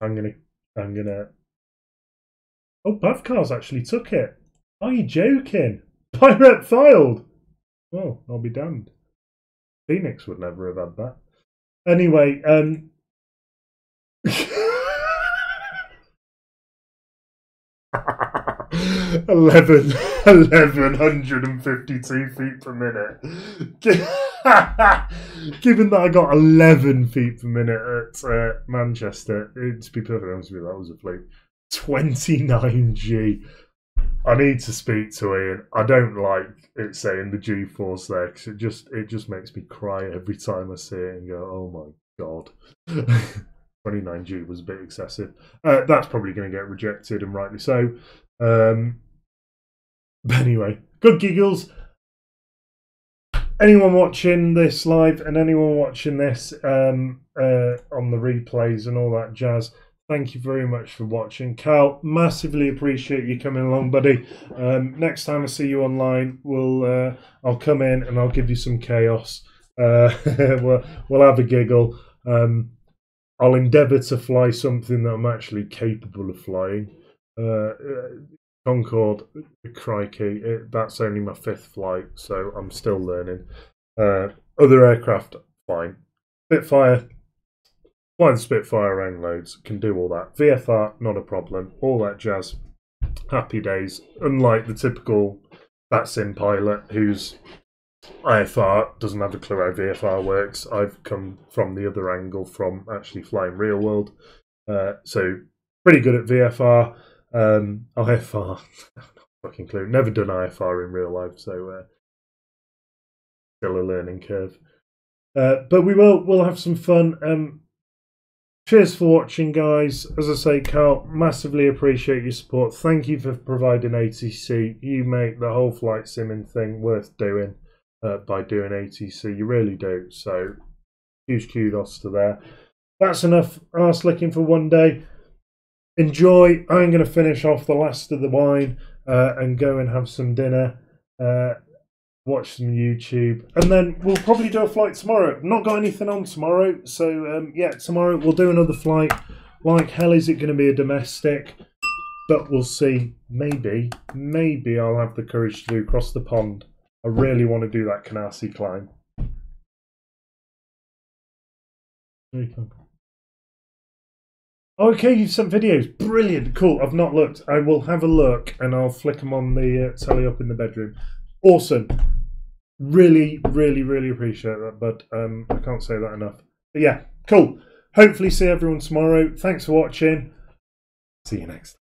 I'm going to... Oh, Bavcar's actually took it. Are you joking? Pirate filed! Oh, I'll be damned. Phoenix would never have had that. Anyway, 1152 feet per minute. Given that I got 11 feet per minute at Manchester, to be perfectly honest with you, that was a fluke. 29G. I need to speak to Ian. I don't like it saying the G-force there, because it just makes me cry every time I see it and go, oh my God. 29G was a bit excessive. That's probably going to get rejected, and rightly so. But anyway, good giggles. Anyone watching this live and anyone watching this on the replays and all that jazz, thank you very much for watching. Cal, massively appreciate you coming along, buddy. Next time I see you online, I'll come in and I'll give you some chaos. We'll have a giggle. I'll endeavour to fly something that I'm actually capable of flying. Concorde, crikey, that's only my 5th flight, so I'm still learning. Other aircraft, fine. Spitfire, flying Spitfire around loads, can do all that. VFR, not a problem. All that jazz. Happy days. Unlike the typical Batsim pilot who's IFR doesn't have a clue how VFR works. I've come from the other angle from actually flying real world. So pretty good at VFR. IFR, no fucking clue. Never done IFR in real life, so still a learning curve. But we'll have some fun. Cheers for watching, guys. As I say, Carl, massively appreciate your support. Thank you for providing ATC. You make the whole flight simming thing worth doing by doing ATC. You really do. So huge kudos to there. That's enough arse licking for one day. Enjoy. I'm going to finish off the last of the wine and go and have some dinner, watch some YouTube, and then we'll probably do a flight tomorrow. Not got anything on tomorrow, so yeah, tomorrow we'll do another flight. Like hell, is it going to be a domestic? But we'll see. Maybe I'll have the courage to do across the pond. I really want to do that Canarsie climb. Okay, you've sent videos. Brilliant. Cool. I've not looked. I will have a look and I'll flick them on the telly up in the bedroom. Awesome. Really, really, really appreciate that, but I can't say that enough. But yeah, cool. Hopefully see everyone tomorrow. Thanks for watching. See you next time.